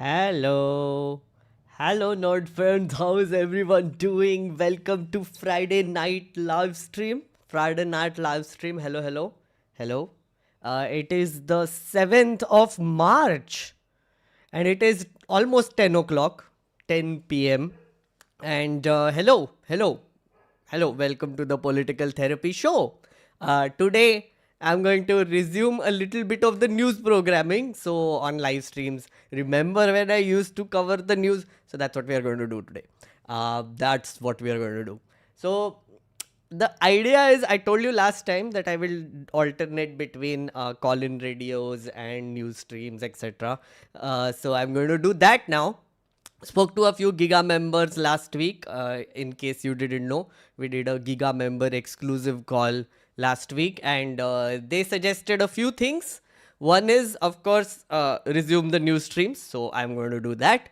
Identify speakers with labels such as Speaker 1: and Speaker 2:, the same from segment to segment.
Speaker 1: Hello. Hello, nerd friends. How's everyone doing? Welcome to Friday night live stream. Friday night live stream. Hello, hello. Hello. It is the 7th of March and it is almost 10 o'clock, 10 p.m. And hello. Welcome to the Political Therapy Show. Today, I'm going to resume a little bit of the news programming. So, on live streams, remember when I used to cover the news? So, that's what we are going to do today. That's what we are going to do. So, the idea is I told you last time that I will alternate between call-in radios and news streams, etc. So I'm going to do that now. Spoke to a few Giga members last week. In case you didn't know, we did a Giga member exclusive call last week, and they suggested a few things. One is, of course, resume the news streams. So I'm going to do that.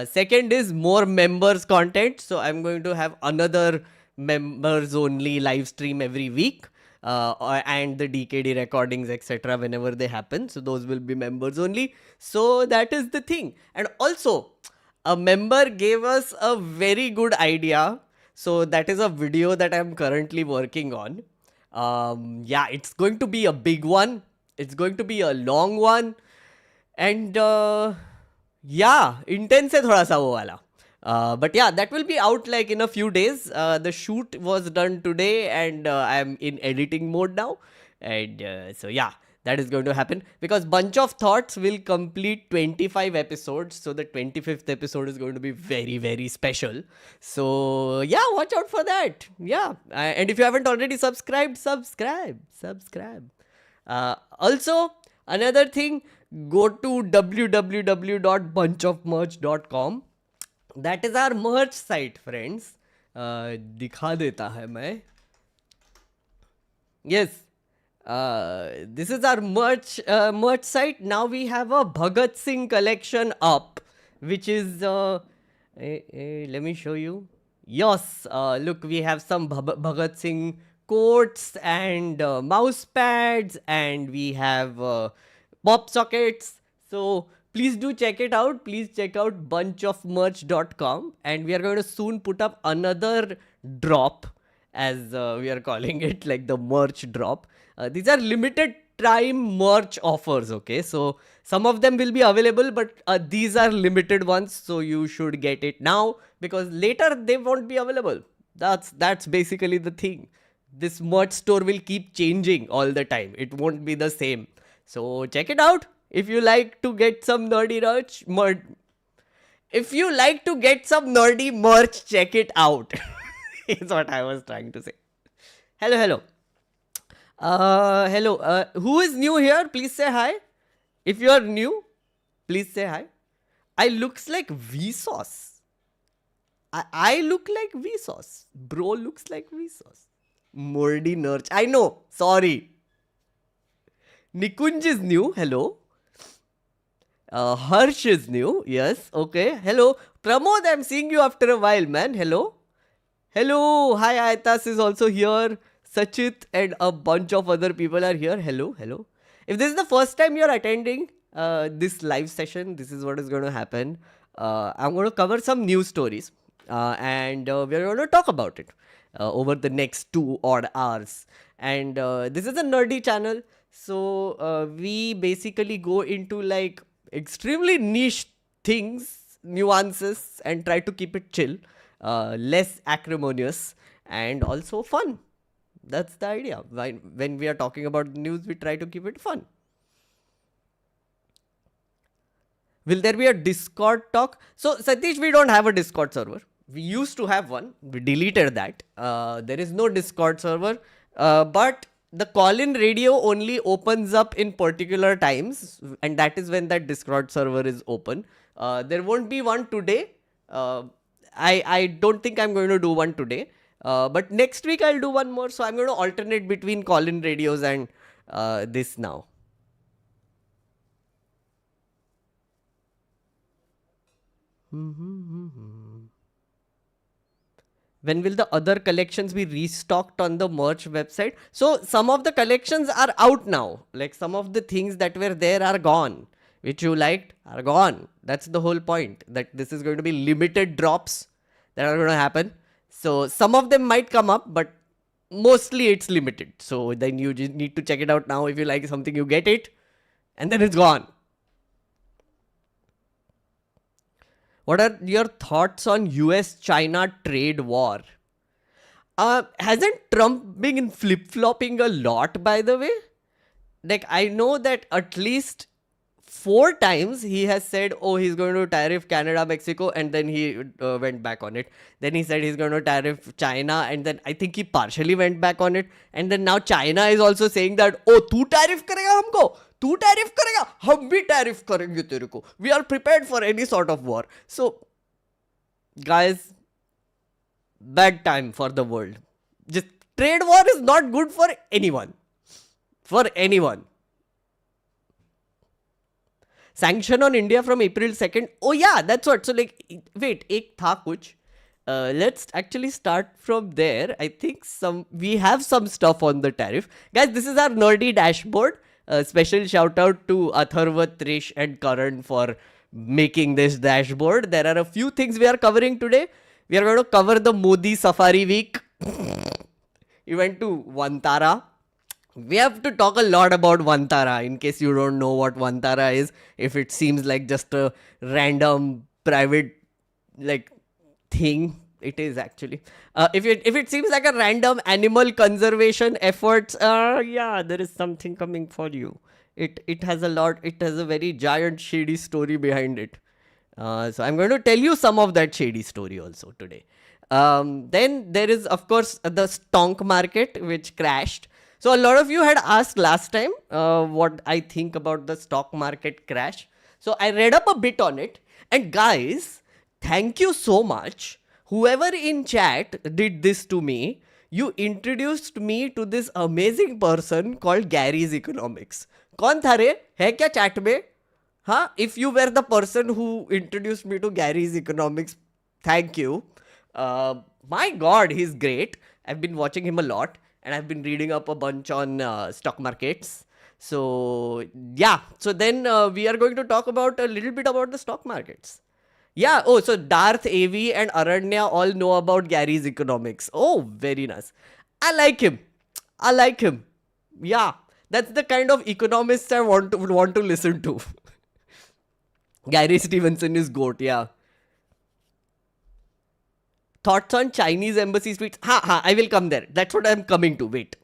Speaker 1: Second is more members content. So I'm going to have another members only live stream every week. And the DKD recordings, etc., whenever they happen. So those will be members only. So that is the thing. And also, a member gave us a very good idea. So that is a video that I'm currently working on. Yeah, it's going to be a big one. It's going to be a long one. And yeah, intense hai thoda sa wo wala. But yeah, that will be out like in a few days. The shoot was done today and I'm in editing mode now. And so yeah, that is going to happen because Bunch of Thoughts will complete 25 episodes. So the 25th episode is going to be very, very special. So yeah, watch out for that. Yeah. And if you haven't already subscribed, subscribe. Also, another thing, go to www.bunchofmerch.com. That is our merch site, friends. दिखा देता है मैं. Yes. This is our merch site. Now we have a Bhagat Singh collection up, which is let me show you. Yes, look, we have some Bhagat Singh quotes and mouse pads, and we have pop sockets. So please do check it out. Please check out bunchofmerch.com, and we are going to soon put up another drop, as we are calling it, like the merch drop. These are limited time merch offers, okay? So some of them will be available, but these are limited ones, so you should get it now because later they won't be available. That's basically the thing. This merch store will keep changing all the time. It won't be the same. So check it out. If you like to get some nerdy merch, if you like to get some nerdy merch, check it out. Is what I was trying to say. Hello. Hello. Who is new here? Please say hi. If you are new, please say hi. I looks like Vsauce. I look like Vsauce. Bro looks like Vsauce. Mordy Nurch. I know. Sorry. Nikunj is new. Hello. Harsh is new. Yes. Okay. Hello. Pramod, I'm seeing you after a while, man. Hello. Hi, Aitas is also here. Sachit and a bunch of other people are here. Hello. If this is the first time you're attending this live session, this is what is going to happen. I'm going to cover some news stories and we're going to talk about it over the next 2 odd hours. And this is a nerdy channel. So we basically go into like extremely niche things, nuances, and try to keep it chill, less acrimonious, and also fun. That's the idea. When we are talking about the news, we try to keep it fun. Will there be a Discord talk? So, Satish, we don't have a Discord server. We used to have one. We deleted that. There is no Discord server. But the call-in radio only opens up in particular times. And that is when that Discord server is open. There won't be one today. I don't think I'm going to do one today. But next week I'll do one more. So I'm going to alternate between call-in radios and this now. When will the other collections be restocked on the merch website? So some of the collections are out now. Like some of the things that were there are gone. Which you liked are gone. That's the whole point, that this is going to be limited drops that are going to happen. So some of them might come up, but mostly it's limited. So then you just need to check it out now. If you like something, you get it, and then it's gone. What are your thoughts on US-China trade war? Hasn't Trump been flip-flopping a lot, by the way? Like, I know that at least 4 times he has said, oh, he's going to tariff Canada, Mexico, and then he went back on it. Then he said he's going to tariff China, and then I think he partially went back on it. And then now China is also saying that, oh, tu tariff karega humko? Tu tariff karega? Hum bhi tariff karenge tere ko. We are prepared for any sort of war. So, guys, bad time for the world. Just trade war is not good for anyone. For anyone. Sanction on India from April 2nd. Oh yeah, that's what. So like, wait, ek tha kuch. Let's actually start from there. I think we have some stuff on the tariff. Guys, this is our nerdy dashboard. Special shout out to Atharva, Trish and Karan for making this dashboard. There are a few things we are covering today. We are going to cover the Modi Safari Week. We went to Vantara. We have to talk a lot about Vantara, in case you don't know what Vantara is. If it seems like just a random private like thing, it is actually. If it seems like a random animal conservation efforts, yeah, there is something coming for you. It has a very giant shady story behind it. So I'm going to tell you some of that shady story also today. Then there is, of course, the stonk market, which crashed. So a lot of you had asked last time what I think about the stock market crash. So I read up a bit on it. And guys, thank you so much. Whoever in chat did this to me, you introduced me to this amazing person called Gary's Economics. कौन था रे? है क्या chat में? Huh? If you were the person who introduced me to Gary's Economics, thank you. My God, he's great. I've been watching him a lot. And I've been reading up a bunch on stock markets. So, yeah. So then we are going to talk about a little bit about the stock markets. Yeah. Oh, so Darth, AV and Aranya all know about Gary's Economics. Oh, very nice. I like him. Yeah. That's the kind of economists I want to listen to. Gary Stevenson is GOAT. Yeah. Thoughts on Chinese embassy tweets? I will come there. That's what I'm coming to. Wait.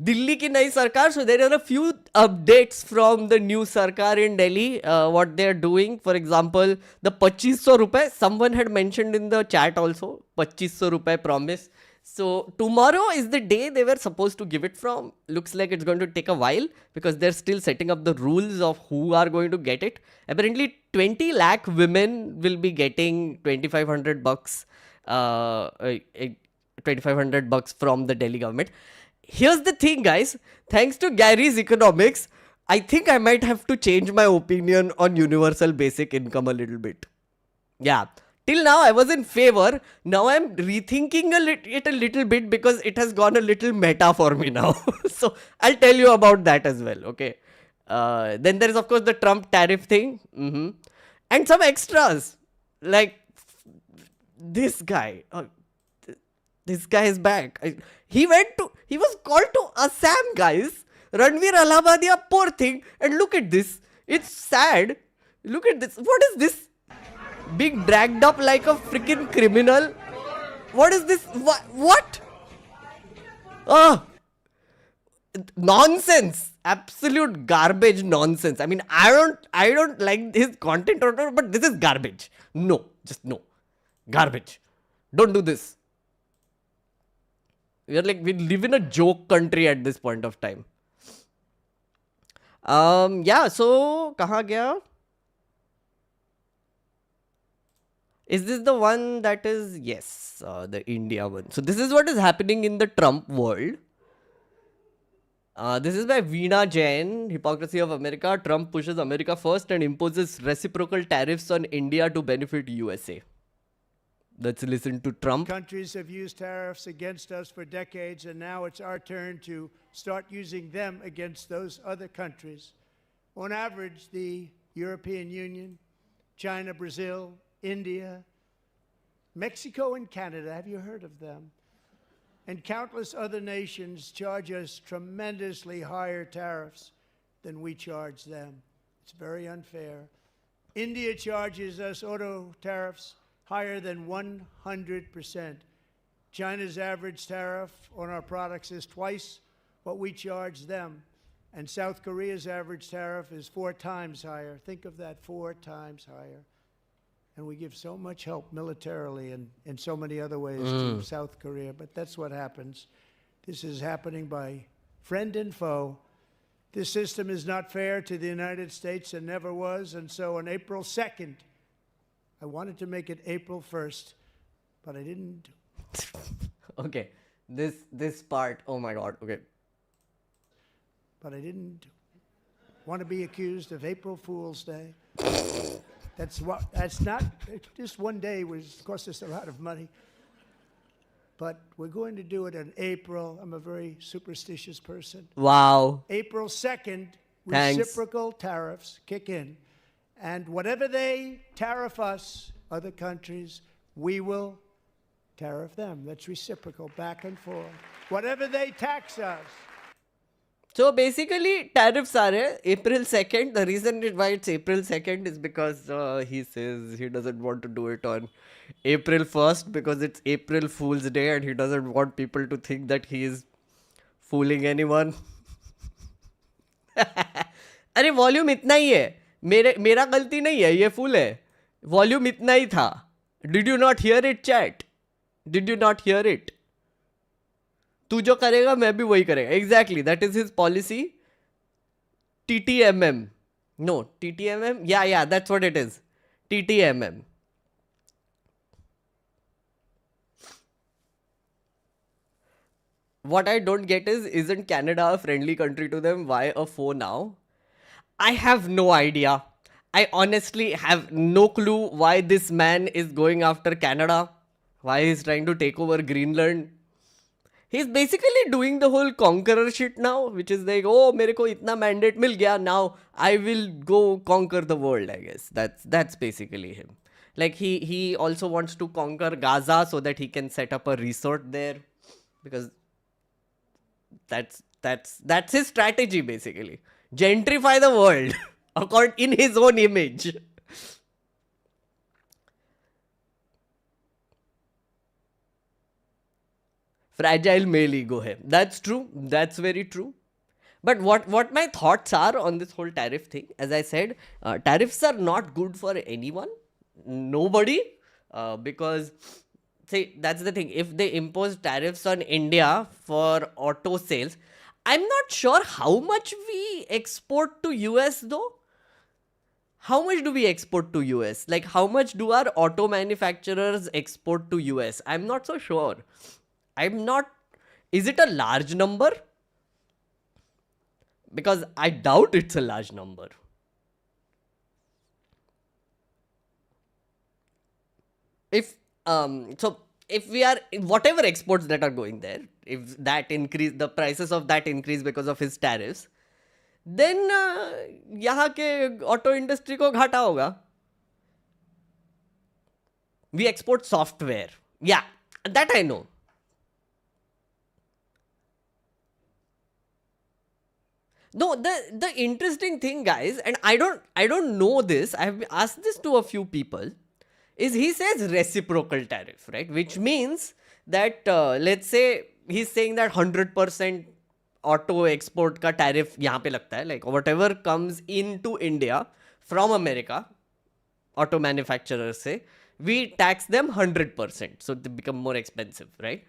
Speaker 1: Delhi ki nai sarkar. So there are a few updates from the new sarkar in Delhi. What they're doing. For example, the 2500 rupees. Someone had mentioned in the chat also. 2500 rupees promise. So tomorrow is the day they were supposed to give it from. Looks like it's going to take a while because they're still setting up the rules of who are going to get it. Apparently 20 lakh women will be getting 2500 bucks, 2500 bucks from the Delhi government. Here's the thing, guys. Thanks to Gary's Economics, I think I might have to change my opinion on universal basic income a little bit. Yeah. Till now, I was in favor. Now I'm rethinking it a little bit because it has gone a little meta for me now. So I'll tell you about that as well. Okay. Then there is, of course, the Trump tariff thing. And some extras. Like this guy. This guy is back. He was called to Assam, guys. Ranveer Allahabadiya, poor thing. And look at this. It's sad. Look at this. What is this? Being dragged up like a freaking criminal. What is this? What? Nonsense. Absolute garbage nonsense. I mean, I don't like his content or whatever, but this is garbage. No, just no. Garbage. Don't do this. We live in a joke country at this point of time. Yeah, so kahan gaya? Is this the one that is, yes, the India one. So this is what is happening in the Trump world. This is by Veena Jain, Hypocrisy of America. Trump pushes America first and imposes reciprocal tariffs on India to benefit USA. Let's listen to Trump.
Speaker 2: Countries have used tariffs against us for decades, and now it's our turn to start using them against those other countries. On average, the European Union, China, Brazil, India, Mexico, and Canada. Have you heard of them? And countless other nations charge us tremendously higher tariffs than we charge them. It's very unfair. India charges us auto tariffs higher than 100%. China's average tariff on our products is twice what we charge them. And South Korea's average tariff is 4 times higher. Think of that, 4 times higher. And we give so much help militarily and in so many other ways to South Korea. But that's what happens. This is happening by friend and foe. This system is not fair to the United States and never was. And so on April 2nd, I wanted to make it April 1st, but I didn't.
Speaker 1: Okay, this part, oh my God, okay.
Speaker 2: But I didn't want to be accused of April Fool's Day. That's not, just one day was cost us a lot of money. But we're going to do it in April. I'm a very superstitious person.
Speaker 1: Wow.
Speaker 2: April 2nd,
Speaker 1: Thanks.
Speaker 2: reciprocal tariffs kick in. And whatever they tariff us, other countries, we will tariff them. That's reciprocal, back and forth. Whatever they tax us.
Speaker 1: So basically, tariffs are April 2nd. The reason why it's April 2nd is because he says he doesn't want to do it on April 1st because it's April Fool's Day and he doesn't want people to think that he is fooling anyone. अरे volume इतना ही है, मेरा गलती नहीं है, ये full है, volume इतना ही था. Did you not hear it, chat? Did you not hear it? तू जो करेगा मैं भी वही करेगा. Exactly, that is his policy. TTMM. No, TTMM? Yeah, that's what it is. TTMM. What I don't get is, isn't Canada a friendly country to them? Why a foe now? I have no idea. I honestly have no clue why this man is going after Canada. Why he's trying to take over Greenland. He's basically doing the whole conqueror shit now, which is like, oh, मेरे को इतना mandate मिल गया, now I will go conquer the world, I guess. That's basically him. Like he also wants to conquer Gaza so that he can set up a resort there, because that's his strategy basically. Gentrify the world in his own image. Fragile male ego hai. That's true. That's very true. But what my thoughts are on this whole tariff thing, as I said, tariffs are not good for anyone, nobody, because see, that's the thing. If they impose tariffs on India for auto sales, I'm not sure how much we export to US though. How much do we export to US? Like how much do our auto manufacturers export to US? I'm not so sure. Is it a large number? Because I doubt it's a large number. If we are, whatever exports that are going there, if that increase, the prices of that increase because of his tariffs, then यहाँ के auto industry को घाटा होगा. We export software. Yeah, that I know. No, the interesting thing, guys, and I don't know this, I have asked this to a few people, is he says reciprocal tariff, right? Which means that, let's say, he's saying that 100% auto export ka tariff यहाँ पे लगता है, like whatever comes into India from America, auto manufacturers say, we tax them 100%, so they become more expensive, right?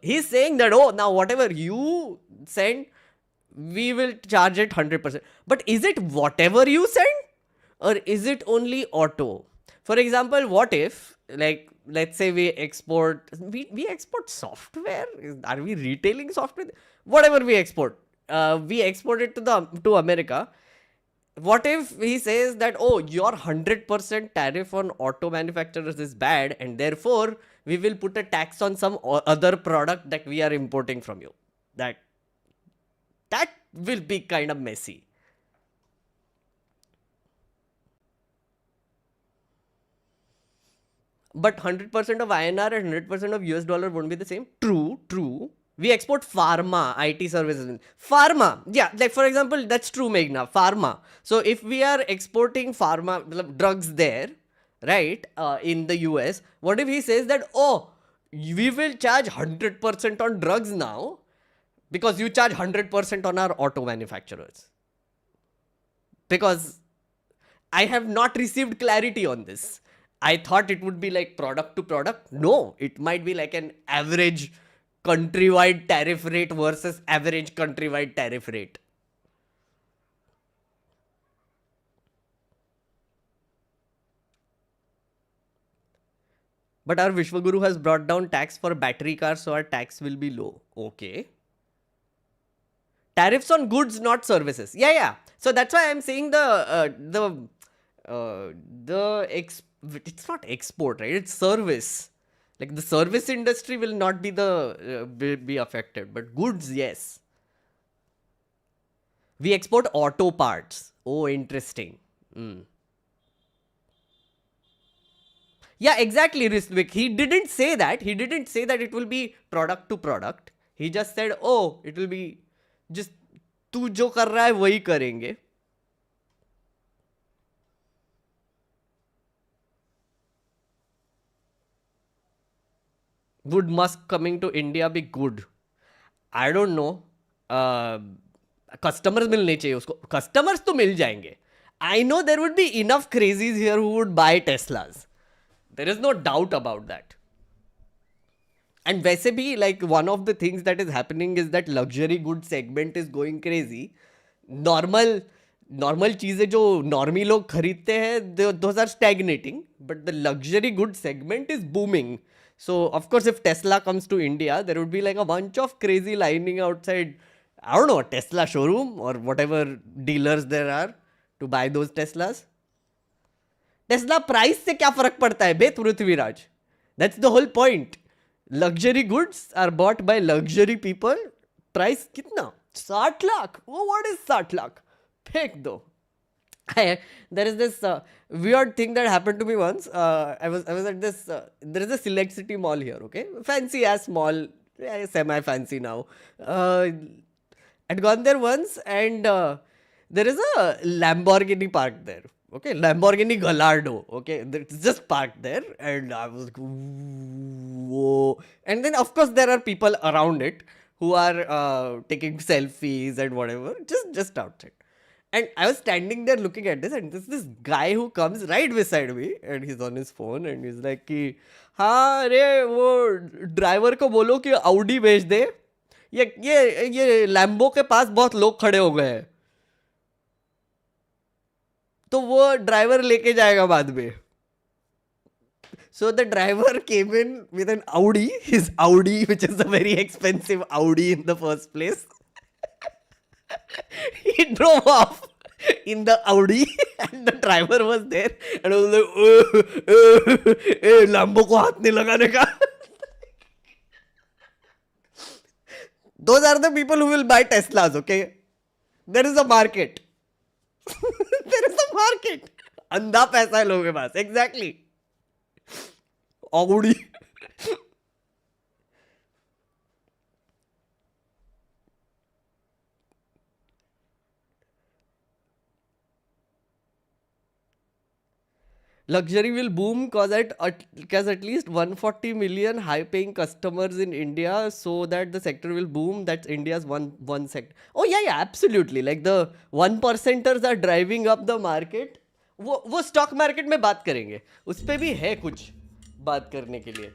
Speaker 1: He's saying that, oh, now whatever you send, we will charge it 100%. But is it whatever you send? Or is it only auto? For example, what if, like, let's say we export software? Are we retailing software? Whatever we export it to America. What if he says that, oh, your 100% tariff on auto manufacturers is bad, and therefore we will put a tax on some other product that we are importing from you? That will be kind of messy. But 100% of INR and 100% of US dollar won't be the same. True, true. We export pharma, IT services. Pharma, yeah, like for example, that's true, Meghna. Pharma. So if we are exporting pharma drugs there, right, in the US, what if he says that, oh, we will charge 100% on drugs now because you charge 100% on our auto manufacturers? Because I have not received clarity on this. I thought it would be like product to product. No, it might be like an average countrywide tariff rate versus average countrywide tariff rate. But our Vishwaguru has brought down tax for battery cars, so our tax will be low. Okay. Tariffs on goods, not services. Yeah, yeah. So that's why I'm saying it's not export, right? It's service. Like the service industry will not be be affected, but goods, yes. We export auto parts. Oh, interesting. Yeah, exactly, Ristvik. He didn't say that. He didn't say that it will be product to product. He just said, oh, it will be just तू जो कर रहा है वही करेंगे. Would Musk coming to India be good? I don't know. Customers मिलने चाहिए उसको. Customers तो मिल जाएंगे. I know there would be enough crazies here who would buy Teslas. There is no doubt about that. And वैसे भी like one of the things that is happening is that luxury good segment is going crazy. Normal चीजें जो normie लोग खरीदते हैं those are stagnating, but the luxury good segment is booming. So of course if Tesla comes to India, there would be like a bunch of crazy lining outside, I don't know, a Tesla showroom or whatever dealers there are to buy those Teslas. Tesla price से क्या फर्क पड़ता है बे Prithviraj? That's the whole point. Luxury goods are bought by luxury people. Price कितना? 60 lakh. Oh, what is 60 lakh? फेंक दो. There is this weird thing that happened to me once. I was at this. There is a Select City mall here. Okay, fancy ass mall, semi fancy now. I'd gone there once, and there is a Lamborghini parked there. Okay, Lamborghini Gallardo. Okay, it's just parked there, and I was like, whoa. And then of course there are people around it who are taking selfies and whatever, just outside. And I was standing there looking at this, and this guy who comes right beside me, and he's on his phone, and he's like कि हाँ अरे वो driver को बोलो कि Audi भेज दे, ये Lambo के पास बहुत लोग खड़े हो गए हैं, तो वो ड्राइवर लेके जाएगा बाद में. So the driver came in with an Audi, his Audi, which is a very expensive Audi in the first place. He drove off in the Audi and the driver was there and I was like, Lambo को हाथ नहीं लगाने का. Those are the people who will buy Teslas, okay? There is a market. There is a market. अंधा पैसा है लोगों के पास. Exactly. Audi. Luxury will boom cause at least 140 million high-paying customers in India, so that the sector will boom. That's India's one sector. Oh yeah, absolutely. Like the 1%ers are driving up the market. वो stock market में बात करेंगे. उस पे भी है कुछ बात करने के लिए.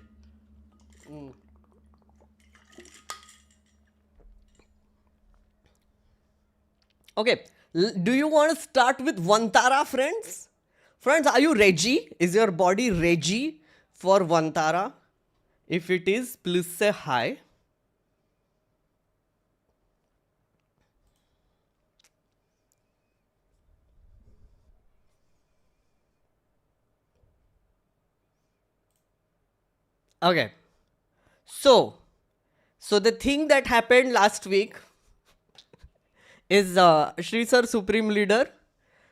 Speaker 1: Okay, do you want to start with Vantara, friends? Friends, are you ready? Is your body ready for Vantara? If it is, please say hi. Okay. So the thing that happened last week is Shri Sir Supreme Leader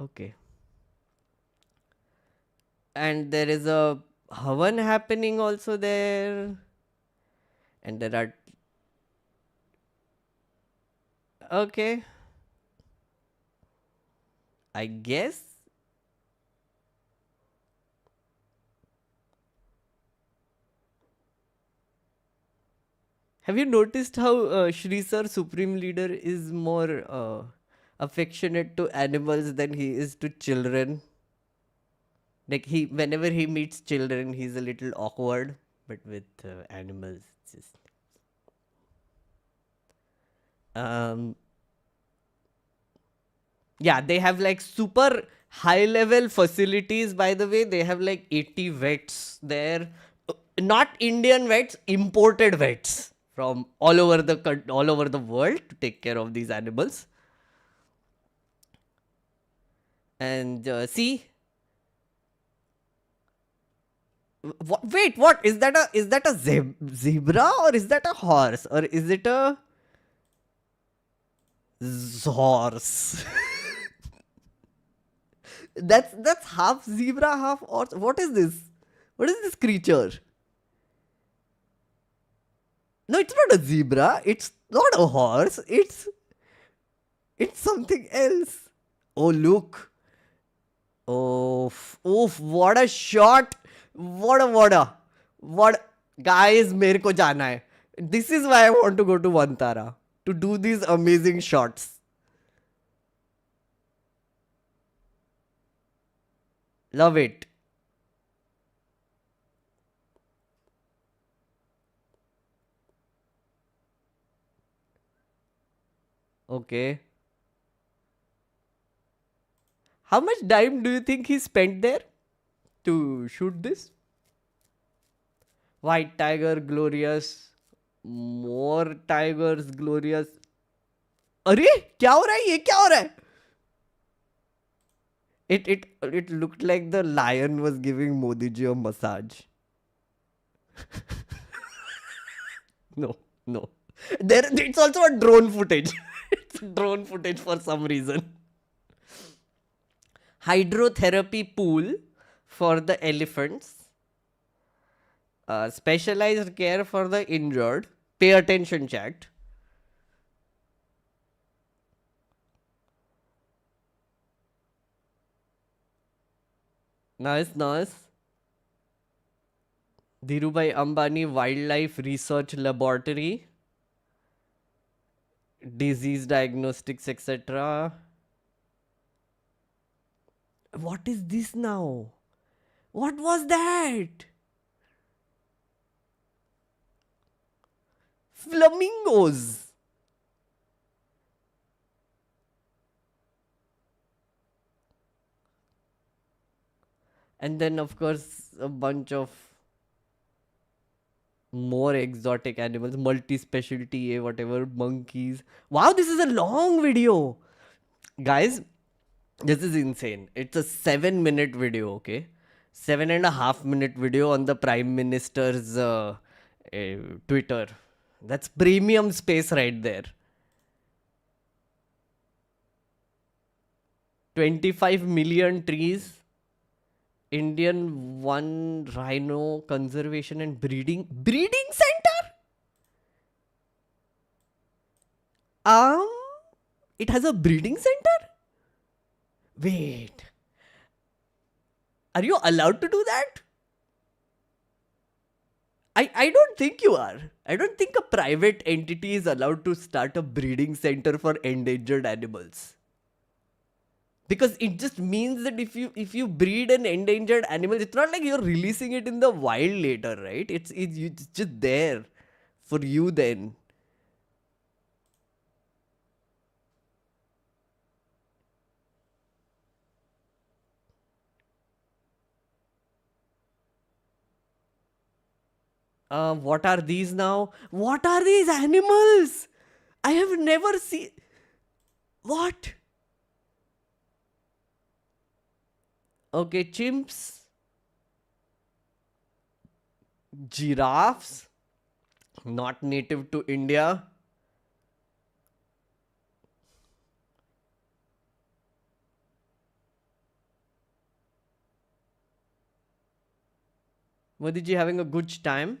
Speaker 1: Okay. And there is a Havan happening also there. And there are. Okay. I guess. Have you noticed how Shri Sir, Supreme Leader, is more affectionate to animals than he is to children? Like whenever he meets children, he's a little awkward, but with animals, it's just. Um, yeah, they have like super high level facilities. By the way, they have like 80 vets there. Not Indian vets, imported vets from all over the world to take care of these animals. And see, wait, what is that? A zebra, or is that a horse, or is it a horse? That's half zebra, half horse. What is this? What is this creature? No, it's not a zebra. It's not a horse. It's something else. Oh, look. Oof, what a shot. What guys, मेरे को जाना है. This is why I want to go to Vantara, to do these amazing shots. Love it. Okay. How much time do you think he spent there to shoot this? White tiger, glorious. More tigers, glorious. अरे क्या हो रहा है, ये क्या हो रहा है? It looked like the lion was giving Modi ji a massage. No, no. It's also a drone footage. It's drone footage for some reason. Hydrotherapy pool for the elephants. Specialized care for the injured. Pay attention, chat. Nice. Dhirubhai Ambani Wildlife Research Laboratory. Disease diagnostics, etc. What is this now? What was that? Flamingos. And then, of course, a bunch of more exotic animals, multi-specialty, whatever, monkeys. Wow, this is a long video. Guys, this is insane. It's a 7-minute video, okay? 7.5-minute video on the Prime Minister's Twitter. That's premium space right there. 25 million trees. Indian one rhino conservation and breeding center. It has a breeding center. Wait, are you allowed to do that? I don't think you are. I don't think a private entity is allowed to start a breeding center for endangered animals. Because it just means that if you breed an endangered animal, it's not like you're releasing it in the wild later, right? It's just there for you then. What are these now? What are these animals? I have never seen. What? Okay, chimps, giraffes, not native to India. Modi ji having a good time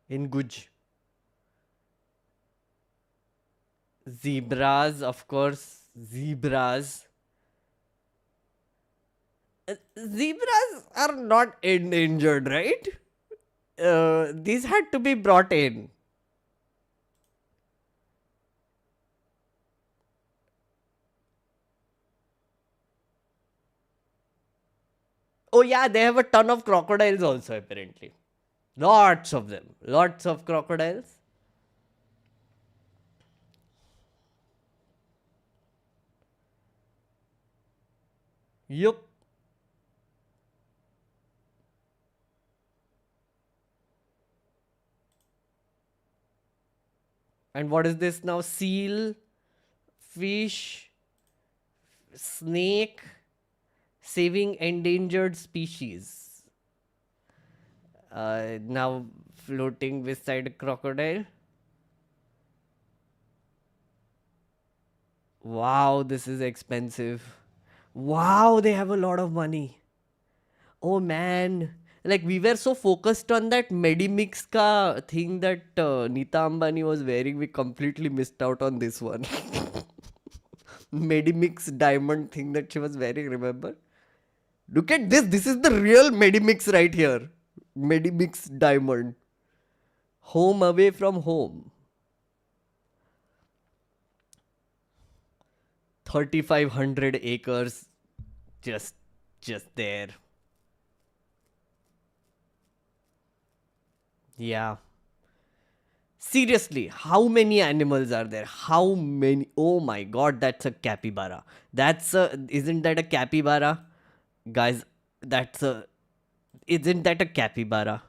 Speaker 1: in Guj. Zebras, of course. Zebras. Zebras are not endangered, right? These had to be brought in. Oh yeah, they have a ton of crocodiles also apparently. Lots of them. Lots of crocodiles. Yup. And what is this now? Seal, fish, snake, saving endangered species. Now floating beside a crocodile. Wow, this is expensive. Wow, they have a lot of money. Oh man. Like we were so focused on that Medimix ka thing that Nita Ambani was wearing, we completely missed out on this one. Medimix diamond thing that she was wearing, remember? Look at this. This is the real Medimix right here. Medimix diamond. Home away from home. 3,500 acres. Just there. Yeah. Seriously, how many animals are there? How many? Oh my god, that's a capybara. Isn't that a capybara? Guys, isn't that a capybara?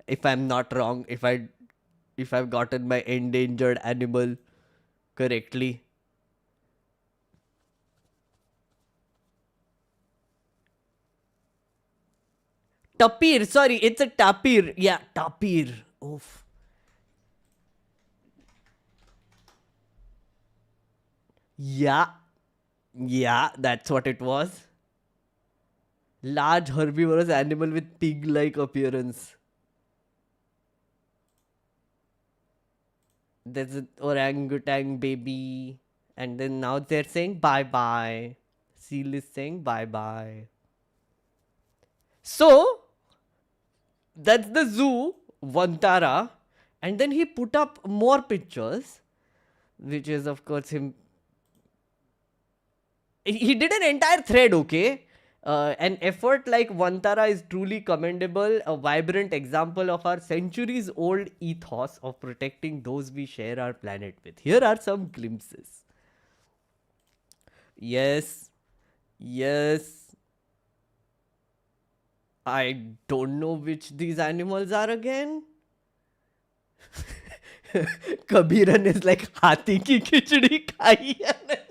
Speaker 1: If I'm not wrong, if I've gotten my endangered animal correctly. Tapir, sorry, it's a tapir. Yeah, tapir. Oof. Yeah, that's what it was. Large herbivorous animal with pig-like appearance. There's an orangutan baby. And then now they're saying bye-bye. Seal is saying bye-bye. So, that's the zoo, Vantara. And then he put up more pictures, which is, of course, him. He did an entire thread, okay? An effort like Vantara is truly commendable, a vibrant example of our centuries old ethos of protecting those we share our planet with. Here are some glimpses. Yes, yes. I don't know which these animals are again. Kabiran is like हाथी की खिचड़ी खाई या नहीं.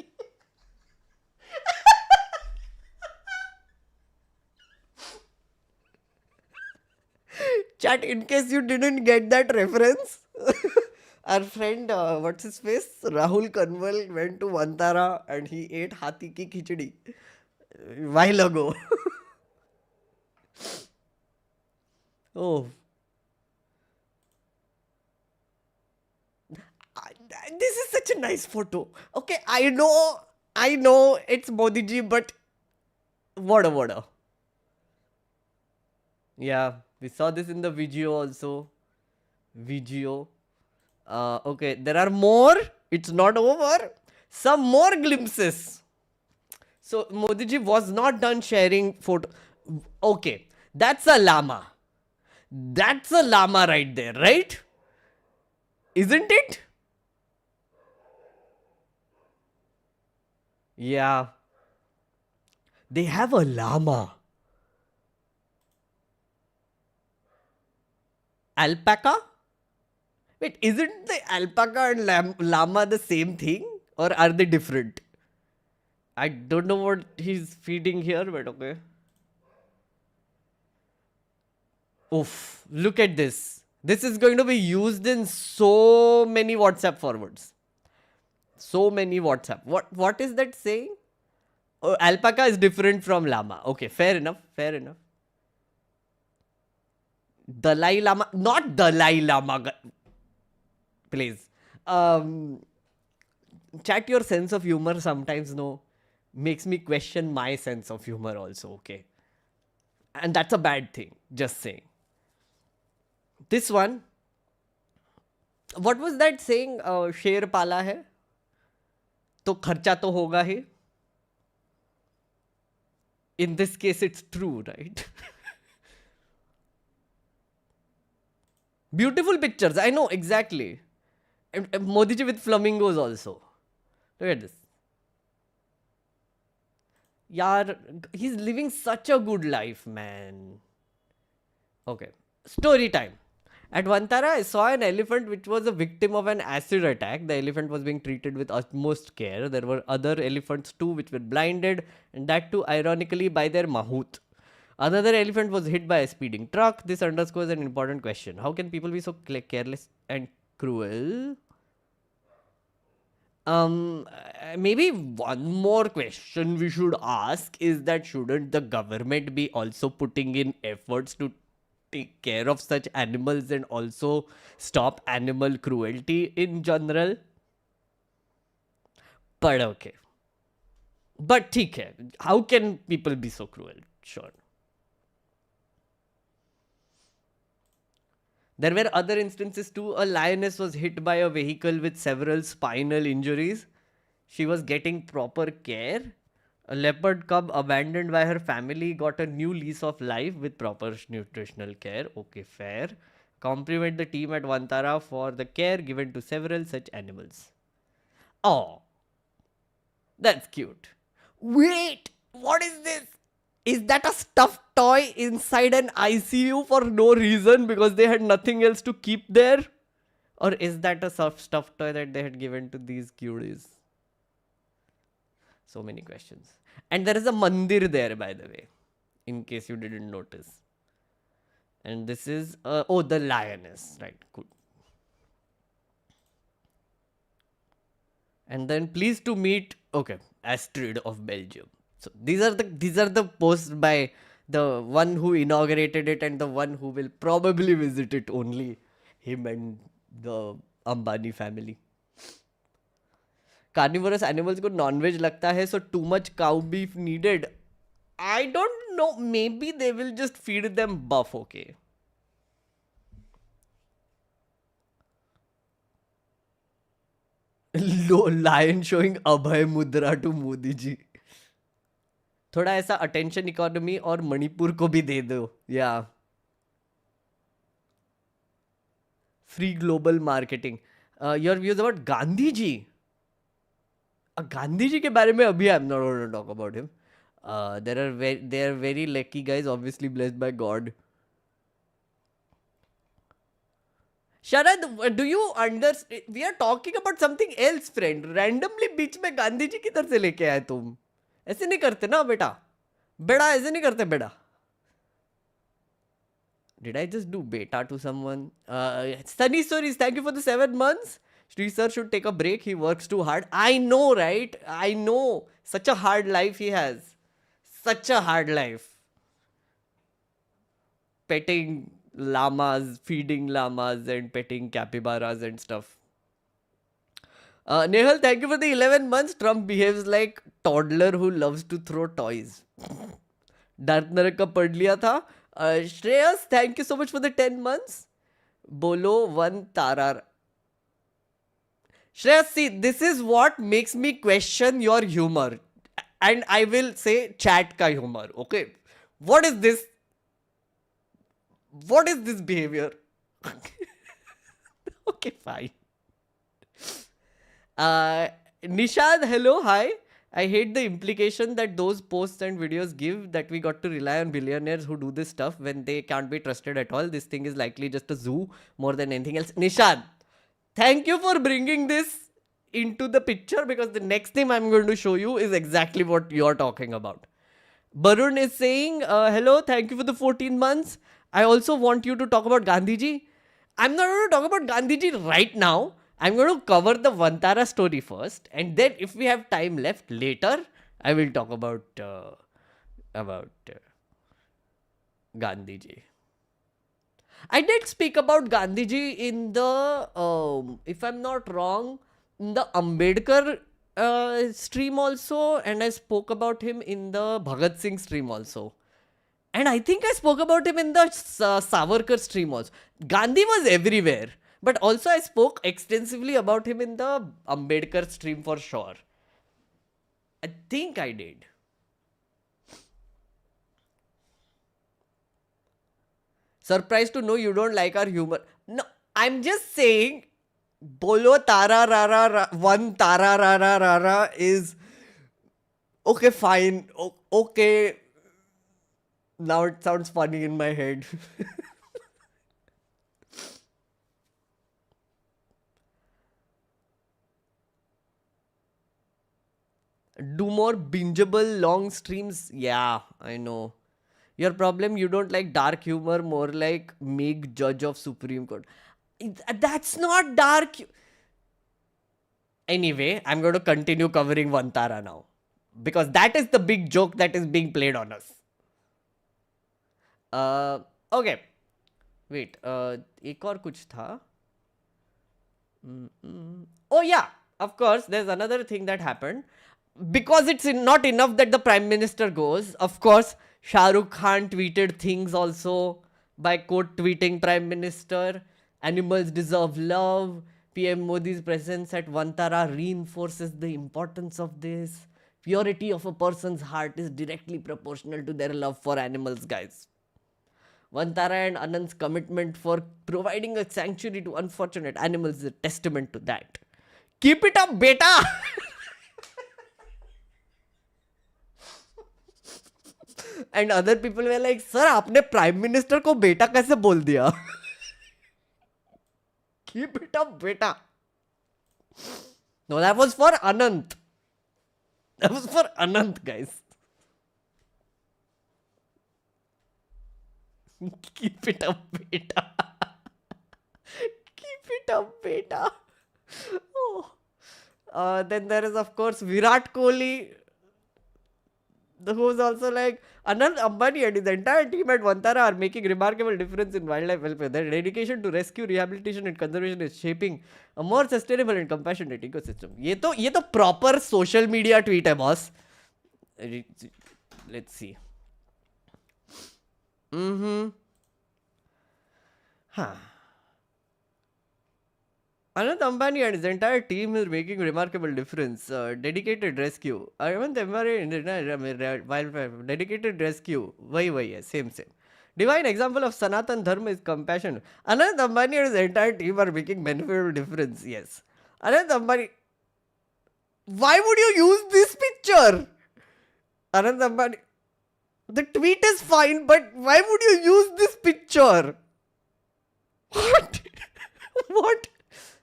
Speaker 1: Chat, in case you didn't get that reference, our friend, what's his face? Rahul Kanwal went to Vantara and he ate hathi ki khichdi while ago. Oh, this is such a nice photo. Okay, I know it's Modi ji, but wada. Yeah, we saw this in the video also. Video. Okay, there are more. It's not over. Some more glimpses. So Modi ji was not done sharing photo. Okay, that's a llama. That's a llama right there, right? Isn't it? Yeah. They have a llama. Alpaca? Wait, isn't the alpaca and llama the same thing? Or are they different? I don't know what he's feeding here, but okay. Oof, look at this. This is going to be used in so many WhatsApp forwards. So many WhatsApp. What is that saying? Oh, alpaca is different from llama. Okay, fair enough. Dalai Lama, not Dalai Lama, please. Chat, your sense of humor sometimes makes me question my sense of humor also, okay? And that's a bad thing, just saying. This one, what was that saying? शेर पाला है तो खर्चा तो होगा ही. In this case, it's true, right? Beautiful pictures, I know, exactly. And Modi ji with flamingos also. Look at this. Yaar, he's living such a good life, man. Okay, story time. At Vantara, I saw an elephant which was a victim of an acid attack. The elephant was being treated with utmost care. There were other elephants too which were blinded, and that too ironically by their mahout. Another elephant was hit by a speeding truck. This underscores an important question. How can people be so careless and cruel? Maybe one more question we should ask is that shouldn't the government be also putting in efforts to take care of such animals and also stop animal cruelty in general? But okay. But theek hai. How can people be so cruel? Sure. There were other instances too. A lioness was hit by a vehicle with several spinal injuries. She was getting proper care. A leopard cub abandoned by her family got a new lease of life with proper nutritional care. Okay, fair. Compliment the team at Vantara for the care given to several such animals. Oh, that's cute. Wait, what is this? Is that a stuffed toy inside an ICU for no reason because they had nothing else to keep there? Or is that a stuffed toy that they had given to these cuties? So many questions. And there is a mandir there, by the way, in case you didn't notice. And this is, the lioness, right? Cool. And then pleased to meet, Astrid of Belgium. So these are the posts by the one who inaugurated it and the one who will probably visit it only. Him and the Ambani family. Carnivorous animals को non-veg लगता है, so too much cow beef needed. I don't know. Maybe they will just feed them buff, okay? Lion showing Abhay Mudra to Modi ji. थोड़ा ऐसा attention economy और मणिपुर को भी दे दो या free global marketing. Your views about Gandhi ji. Gandhi ji के बारे में अभी I am not going to talk about him. they are very lucky guys, obviously blessed by God. Sharad, do you understand? We are talking about something else, friend. Randomly बीच में गांधी जी किधर से लेके आए तुम? ऐसे नहीं करते ना बेटा. बेटा ऐसे नहीं करते बेटा. Did I just do beta to someone? Sunny Stories, thank you for the 7 months. Sri sir should take a break. He works too hard. I know, right? I know. Such a hard life he has. Such a hard life. Petting llamas, feeding llamas, and petting capybaras and stuff. Nehal, thank you for the 11 months. Trump behaves like toddler who loves to throw toys. Dark नरक का पढ़ लिया था. Shreyas, thank you so much for the 10 months. Bolo Vantara. Shreyas, see, this is what makes me question your humor. And I will say chat ka humor, okay? What is this? What is this behavior? Okay, fine. Nishad, hello, hi. I hate the implication that those posts and videos give that we got to rely on billionaires who do this stuff when they can't be trusted at all. This thing is likely just a zoo more than anything else. Nishad, thank you for bringing this into the picture because the next thing I'm going to show you is exactly what you're talking about. Barun is saying, hello, thank you for the 14 months. I also want you to talk about Gandhiji. I'm not going to talk about Gandhiji right now. I'm going to cover the Vantara story first, and then if we have time left later, I will talk about Gandhiji. I did speak about Gandhiji in the, if I'm not wrong, in the Ambedkar stream also, and I spoke about him in the Bhagat Singh stream also. And I think I spoke about him in the Savarkar stream also. Gandhi was everywhere. But also I spoke extensively about him in the Ambedkar stream for sure. I think I did. Surprised to know you don't like our humor. No, I'm just saying, Bolo Tara Rara ra, one Tara Rara Rara is okay, fine. Okay. Now it sounds funny in my head. Do more bingeable long streams. Yeah, I know. Your problem, you don't like dark humor, more like make judge of Supreme Court. That's not dark. Anyway, I'm going to continue covering Vantara now. Because that is the big joke that is being played on us. Okay. Wait. एक और कुछ था. Oh yeah. Of course, there's another thing that happened. Because it's not enough that the Prime Minister goes. Of course, Shah Rukh Khan tweeted things also by quote tweeting Prime Minister. Animals deserve love. PM Modi's presence at Vantara reinforces the importance of this. Purity of a person's heart is directly proportional to their love for animals, guys. Vantara and Anand's commitment for providing a sanctuary to unfortunate animals is a testament to that. Keep it up, beta! And other people were like, sir, आपने Prime Minister को बेटा कैसे बोल दिया? Keep it up, beta. No, that was for Anant. That was for Anant, guys. Keep it up, beta. Keep it up, beta. Oh. Then there is, of course, Virat Kohli, who's also like, Anand Ambani and his entire team at Vantara are making remarkable difference in wildlife welfare. Their dedication to rescue, rehabilitation and conservation is shaping a more sustainable and compassionate ecosystem. ये तो proper social media tweet है, boss. Let's see. Huh. Anand Ambani and his entire team is making remarkable difference. Dedicated rescue. Anand Ambani, wildfire. Dedicated rescue. Why, same. Divine example of Sanatan Dharma is compassion. Anand Ambani and his entire team are making beneficial difference. Yes. Anand Ambani. Why would you use this picture? Anand Ambani. The tweet is fine, but why would you use this picture? What? What?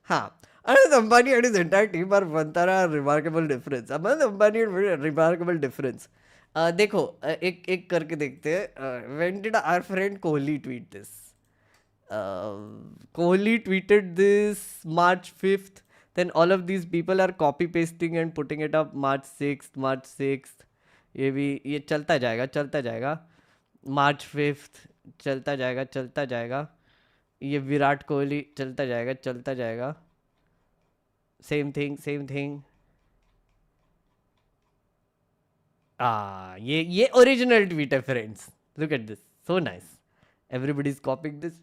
Speaker 1: हाँ, Anand Ambani and his entire team are Vantara remarkable difference. Anand Ambani and remarkable difference. देखो एक करके देखते हैं. When did our friend Kohli tweet this? Kohli tweeted this March 5th. Then all of these people are copy pasting and putting it up March 6th. ये चलता जाएगा. March 5th चलता जाएगा. ये विराट कोहली चलता जाएगा. Same thing. ये original tweet है, friends. Look at this. So nice. Everybody's copying this.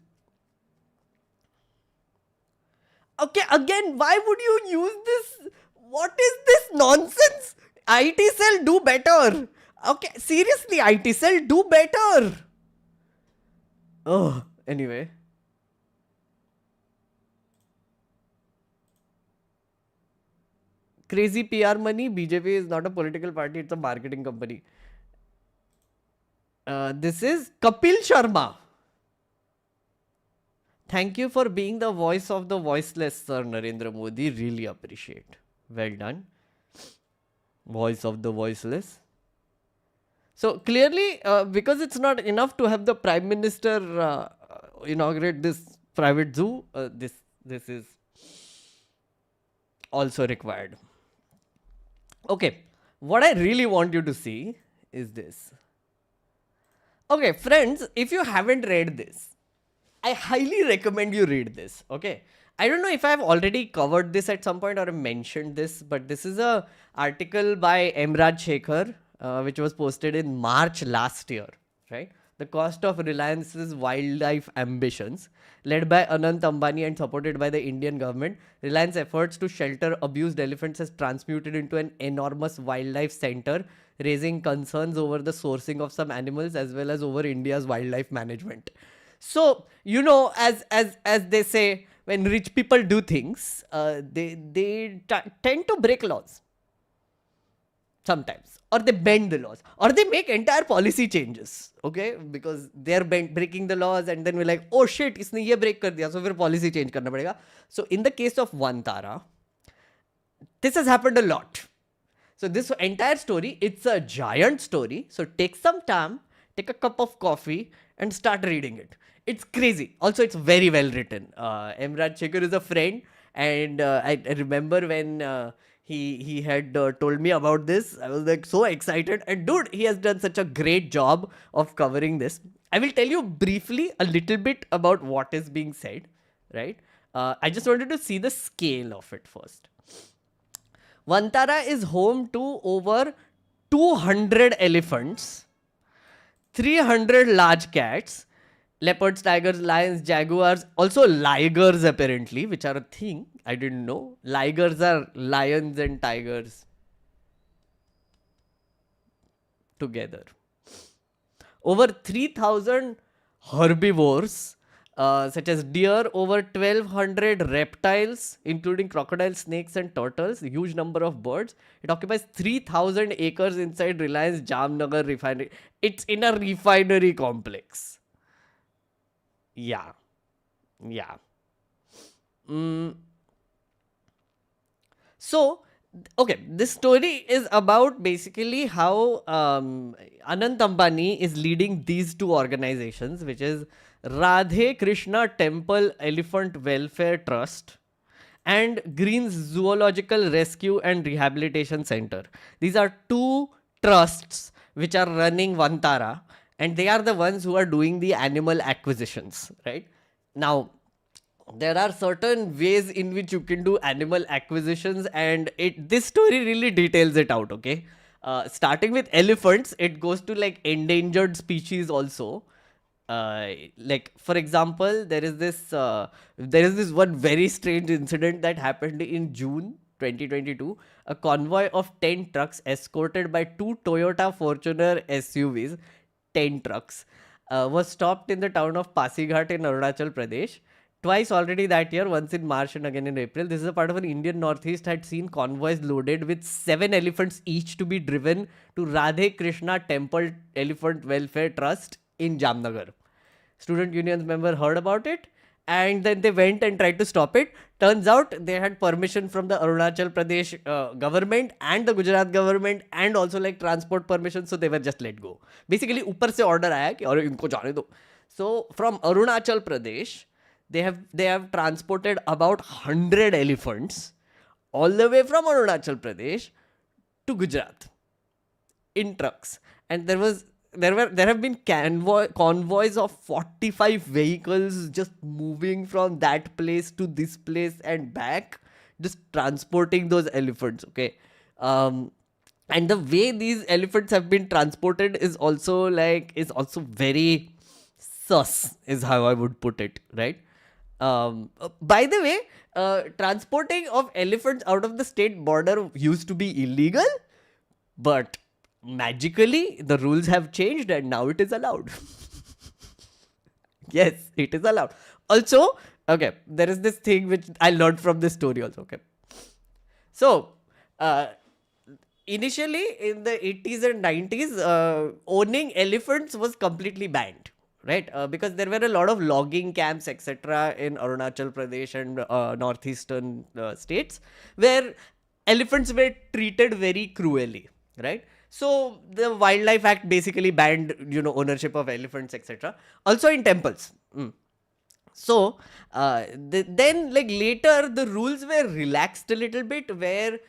Speaker 1: Okay, again, why would you use this? What is this nonsense? IT cell, do better. Okay, seriously, IT cell, do better. Oh, anyway. Crazy PR money. BJP is not a political party, it's a marketing company. This is Kapil Sharma. Thank you for being the voice of the voiceless, Sir Narendra Modi. Really appreciate. Well done. Voice of the voiceless. So clearly, because it's not enough to have the Prime Minister inaugurate this private zoo, this is also required. Okay, what I really want you to see is this. Okay, friends, if you haven't read this, I highly recommend you read this. Okay. I don't know if I've already covered this at some point or mentioned this, but this is a article by Emraj Shekhar, which was posted in March last year, right? The cost of Reliance's wildlife ambitions, led by Anant Ambani and supported by the Indian government. Reliance efforts to shelter abused elephants has transmuted into an enormous wildlife center, raising concerns over the sourcing of some animals as well as over India's wildlife management. So, as they say, when rich people do things, they tend to break laws sometimes, or they bend the laws, or they make entire policy changes. Okay, because they're breaking the laws, and then we're like, oh shit, इसने ये break कर दिया, so फिर policy change करना पड़ेगा. So in the case of Vantara, this has happened a lot. So this entire story, it's a giant story. So take some time, take a cup of coffee, and start reading it. It's crazy. Also, it's very well written. Emraj Shekhar is a friend, and I remember when he had told me about this, I was like so excited. And dude, he has done such a great job of covering this. I will tell you briefly a little bit about what is being said, right? I just wanted to see the scale of it first. Vantara is home to over 200 elephants, 300 large cats, leopards, tigers, lions, jaguars, also ligers apparently, which are a thing. I didn't know. Ligers are lions and tigers together. Over 3,000 herbivores, such as deer, over 1,200 reptiles, including crocodiles, snakes, and turtles, a huge number of birds. It occupies 3,000 acres inside Reliance Jamnagar refinery. It's in a refinery complex. Yeah. So, okay, this story is about basically how Anant Ambani is leading these two organizations, which is Radhe Krishna Temple Elephant Welfare Trust and Green's Zoological Rescue and Rehabilitation Center. These are two trusts which are running Vantara, and they are the ones who are doing the animal acquisitions, right? Now, there are certain ways in which you can do animal acquisitions, and this story really details it out. Okay, starting with elephants, it goes to like endangered species also. Like for example, there is this one very strange incident that happened in June 2022. A convoy of 10 trucks escorted by two Toyota Fortuner SUVs, 10 trucks, was stopped in the town of Pasighat in Arunachal Pradesh. Twice already that year, once in March and again in April. This is a part of an Indian Northeast had seen convoys loaded with 7 elephants each to be driven to Radhe Krishna Temple Elephant Welfare Trust in Jamnagar. Student unions member heard about it, and then they went and tried to stop it. Turns out they had permission from the Arunachal Pradesh government and the Gujarat government, and also like transport permission, so they were just let go. Basically, ऊपर से order आया कि अरे इनको जाने दो. So from Arunachal Pradesh, they have transported about 100 elephants all the way from Arunachal Pradesh to Gujarat in trucks, and there have been convoys of 45 vehicles just moving from that place to this place and back, just transporting those elephants. Okay, and the way these elephants have been transported is also very sus, is how I would put it, right? By the way, transporting of elephants out of the state border used to be illegal, but magically the rules have changed and now it is allowed. Yes, it is allowed. Also, okay, there is this thing which I learned from this story also. Okay, so initially in the 80s and 90s, owning elephants was completely banned. Right, because there were a lot of logging camps, etc., in Arunachal Pradesh and northeastern states, where elephants were treated very cruelly. Right, so the Wildlife Act basically banned, ownership of elephants, etc. Also in temples. So then, like later, the rules were relaxed a little bit, where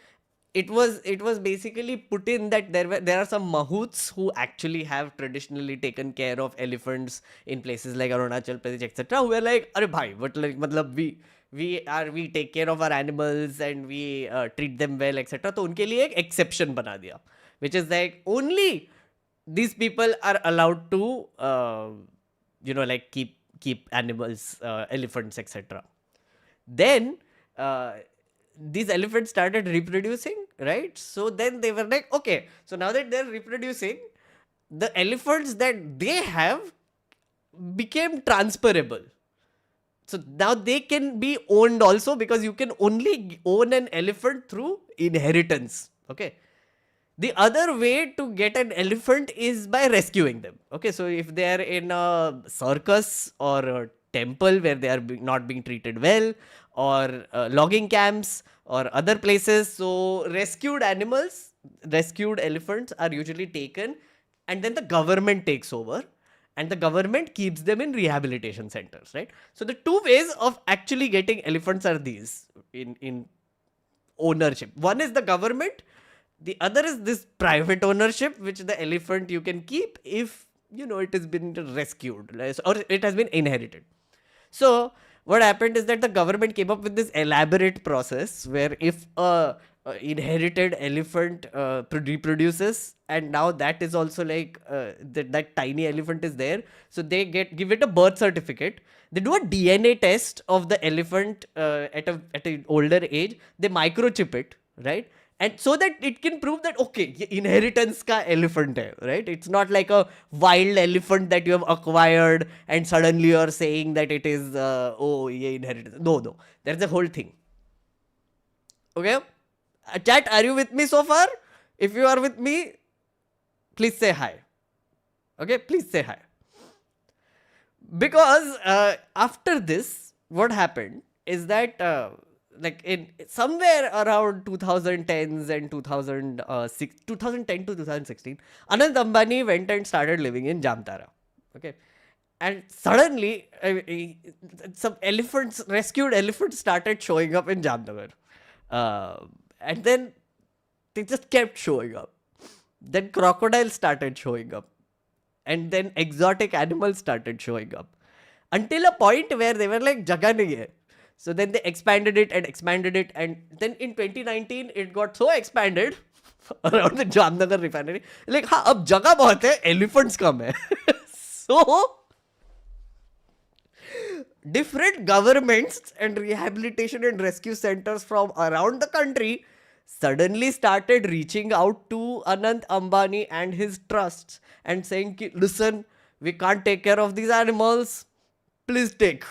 Speaker 1: it was basically put in that there are some mahouts who actually have traditionally taken care of elephants in places like Arunachal Pradesh, etc. Who are like, "Arey bhai, but like, matlab we take care of our animals and we treat them well, etc." तो उनके लिए एक exception बना दिया, which is like only these people are allowed to like keep animals, elephants, etc. Then these elephants started reproducing, right? So then they were like, okay, so now that they're reproducing, the elephants that they have became transferable. So now they can be owned also, because you can only own an elephant through inheritance. Okay. The other way to get an elephant is by rescuing them. Okay, so if they are in a circus or a temple where they are not being treated well, or logging camps or other places, so rescued elephants are usually taken, and then the government takes over, and the government keeps them in rehabilitation centers, right? So the two ways of actually getting elephants are these in ownership. One is the government, the other is this private ownership, which the elephant you can keep if it has been rescued or it has been inherited. So what happened is that the government came up with this elaborate process where if a inherited elephant reproduces, and now that is also like that tiny elephant is there, so they give it a birth certificate. They do a DNA test of the elephant at an older age. They microchip it, right? And so that it can prove that, okay, ये inheritance का elephant है, right? It's not like a wild elephant that you have acquired and suddenly you're saying that it is, ये inheritance. No. There's a whole thing. Okay? Chat, are you with me so far? If you are with me, please say hi. Okay? Please say hi. Because after this, what happened is that like in somewhere around 2010s and 2010 to 2016, Anand Ambani went and started living in Vantara. Okay. And suddenly, some rescued elephants started showing up in Jamnagar. And then they just kept showing up. Then crocodiles started showing up. And then exotic animals started showing up. Until a point where they were like, jaga nahi hai. So then they expanded it. And then in 2019, it got so expanded around the Jamnagar refinery. Like, हाँ, अब जगह बहुत है, elephants कम है. So, different governments and rehabilitation and rescue centers from around the country suddenly started reaching out to Anand Ambani and his trusts and saying, listen, we can't take care of these animals. Please take.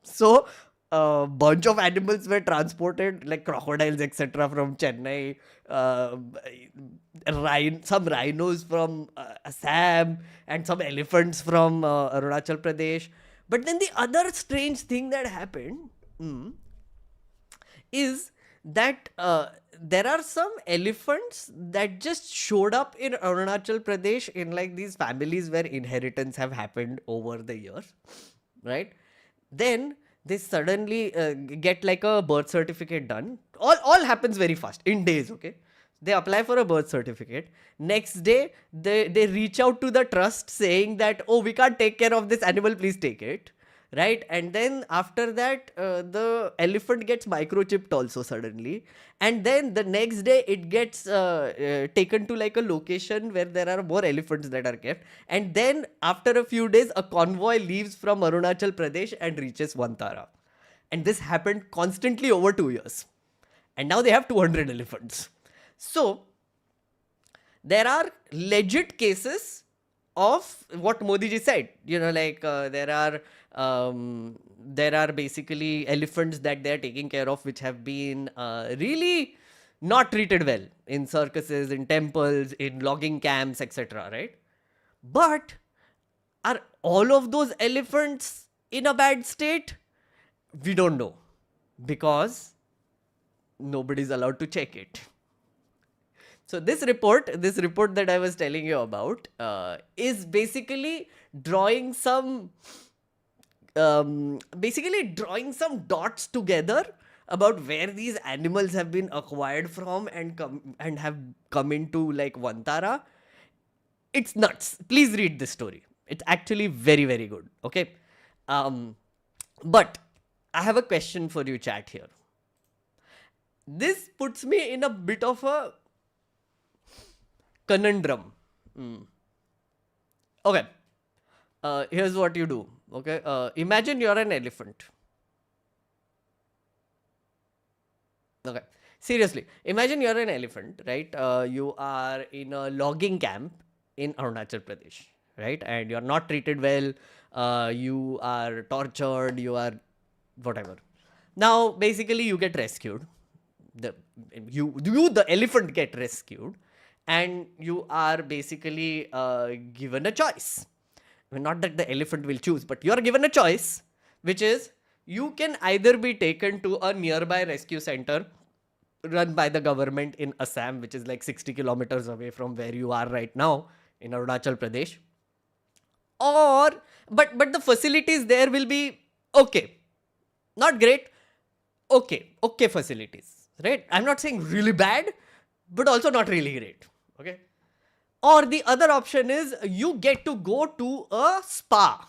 Speaker 1: So, a bunch of animals were transported, like crocodiles, etc., from Chennai, some rhinos from Assam, and some elephants from Arunachal Pradesh. But then the other strange thing that happened is that there are some elephants that just showed up in Arunachal Pradesh in like these families where inheritance have happened over the years, right? Then they suddenly get like a birth certificate done. All happens very fast, in days, okay? They apply for a birth certificate. Next day, they reach out to the trust saying that, oh, we can't take care of this animal, please take it. Right? And then after that, the elephant gets microchipped also suddenly. And then the next day, it gets taken to like a location where there are more elephants that are kept. And then after a few days, a convoy leaves from Arunachal Pradesh and reaches Vantara. And this happened constantly over 2 years. And now they have 200 elephants. So, there are legit cases of what Modi ji said. Like there are basically elephants that they're taking care of which have been really not treated well in circuses, in temples, in logging camps, etc. Right? But are all of those elephants in a bad state? We don't know, because nobody's allowed to check it. So this report that I was telling you about is basically drawing some dots together about where these animals have been acquired from and have come into like Vantara. It's nuts. Please read this story. It's actually very, very good. Okay. Um, but I have a question for you, chat here. This puts me in a bit of a conundrum. Okay. Here's what you do. Okay. Imagine you're an elephant. Okay. Seriously, imagine you're an elephant, right? You are in a logging camp in Arunachal Pradesh, right? And you're not treated well. You are tortured. You are whatever. Now, basically, you get rescued. The the elephant get rescued, and you are basically given a choice. I mean, not that the elephant will choose, but you are given a choice, which is you can either be taken to a nearby rescue center run by the government in Assam, which is like 60 kilometers away from where you are right now in Arunachal Pradesh, or but the facilities there will be okay, not great, okay facilities, right? I'm not saying really bad, but also not really great. Okay. Or the other option is you get to go to a spa,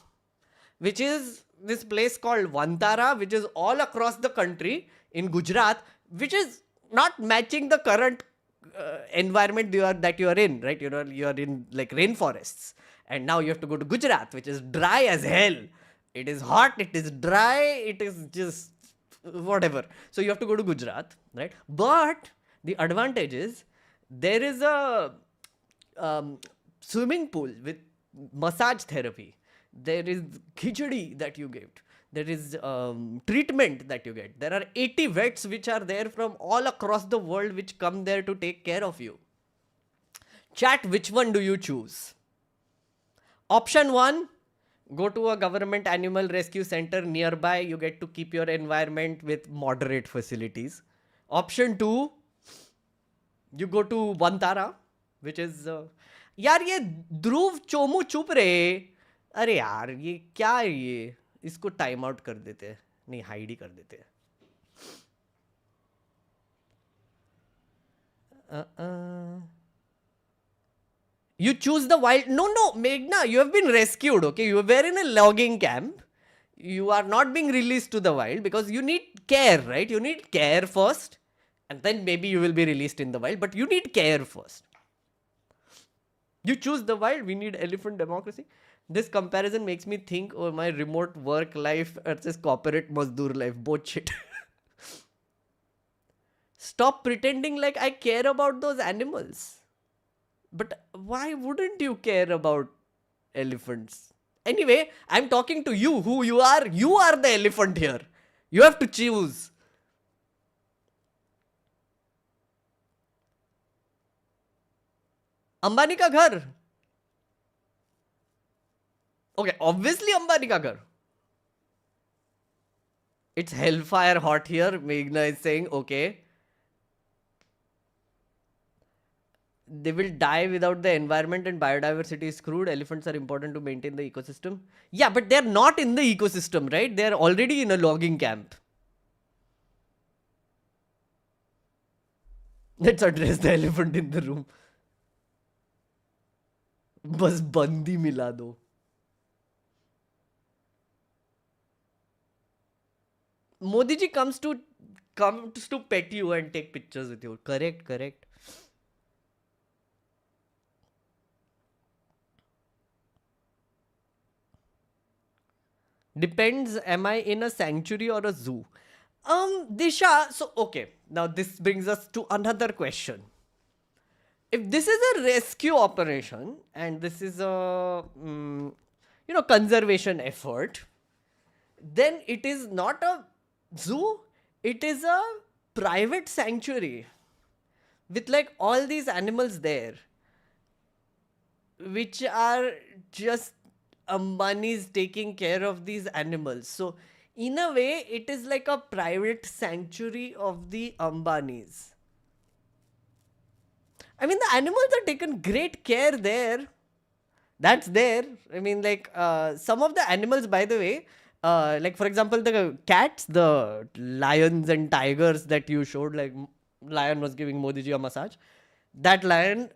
Speaker 1: which is this place called Vantara, which is all across the country in Gujarat, which is not matching the current environment that you are in, right? You are in like rainforests, and now you have to go to Gujarat, which is dry as hell. It is hot, it is dry, it is just whatever. So you have to go to Gujarat, right? But the advantage is there is a swimming pool with massage therapy. There is khichdi that you get. There is treatment that you get. There are 80 vets which are there from all across the world which come there to take care of you. Chat, which one do you choose? Option 1, go to a government animal rescue center nearby. You get to keep your environment with moderate facilities. Option 2, you go to Vantara, which is यार ये ध्रुव चोमू चुप रहे. अरे यार ये क्या है ये, इसको टाइम आउट कर देते हैं, नहीं हाइड ही कर देते हैं. You choose the wild. No, Meghna, you have been rescued. Okay, you were in a logging camp. You are not being released to the wild because you need care, right? You need care first, and then maybe you will be released in the wild. But you need care first. You choose the wild. We need elephant democracy. This comparison makes me think of my remote work life versus corporate mazdoor life. Both shit. Stop pretending like I care about those animals. But why wouldn't you care about elephants? Anyway, I'm talking to you, who you are. You are the elephant here. You have to choose. Ambani का घर. Okay, obviously Ambani का घर. It's hellfire hot here. Meghna is saying, okay. They will die without the environment and biodiversity is screwed. Elephants are important to maintain the ecosystem. Yeah, but they're not in the ecosystem, right? They're already in a logging camp. Let's address the elephant in the room. बस बंदी मिला दो. Modi ji comes to pet you and take pictures with you. Correct. Depends, am I in a sanctuary or a zoo? Disha, so okay. Now this brings us to another question. If this is a rescue operation and this is a conservation effort, then it is not a zoo, it is a private sanctuary with like all these animals there, which are just Ambani's taking care of these animals. So in a way, it is like a private sanctuary of the Ambanis. I mean, the animals are taken great care there. That's there. I mean, like some of the animals, by the way, like for example, the cats, the lions and tigers that you showed, like lion was giving Modi ji a massage. That lion,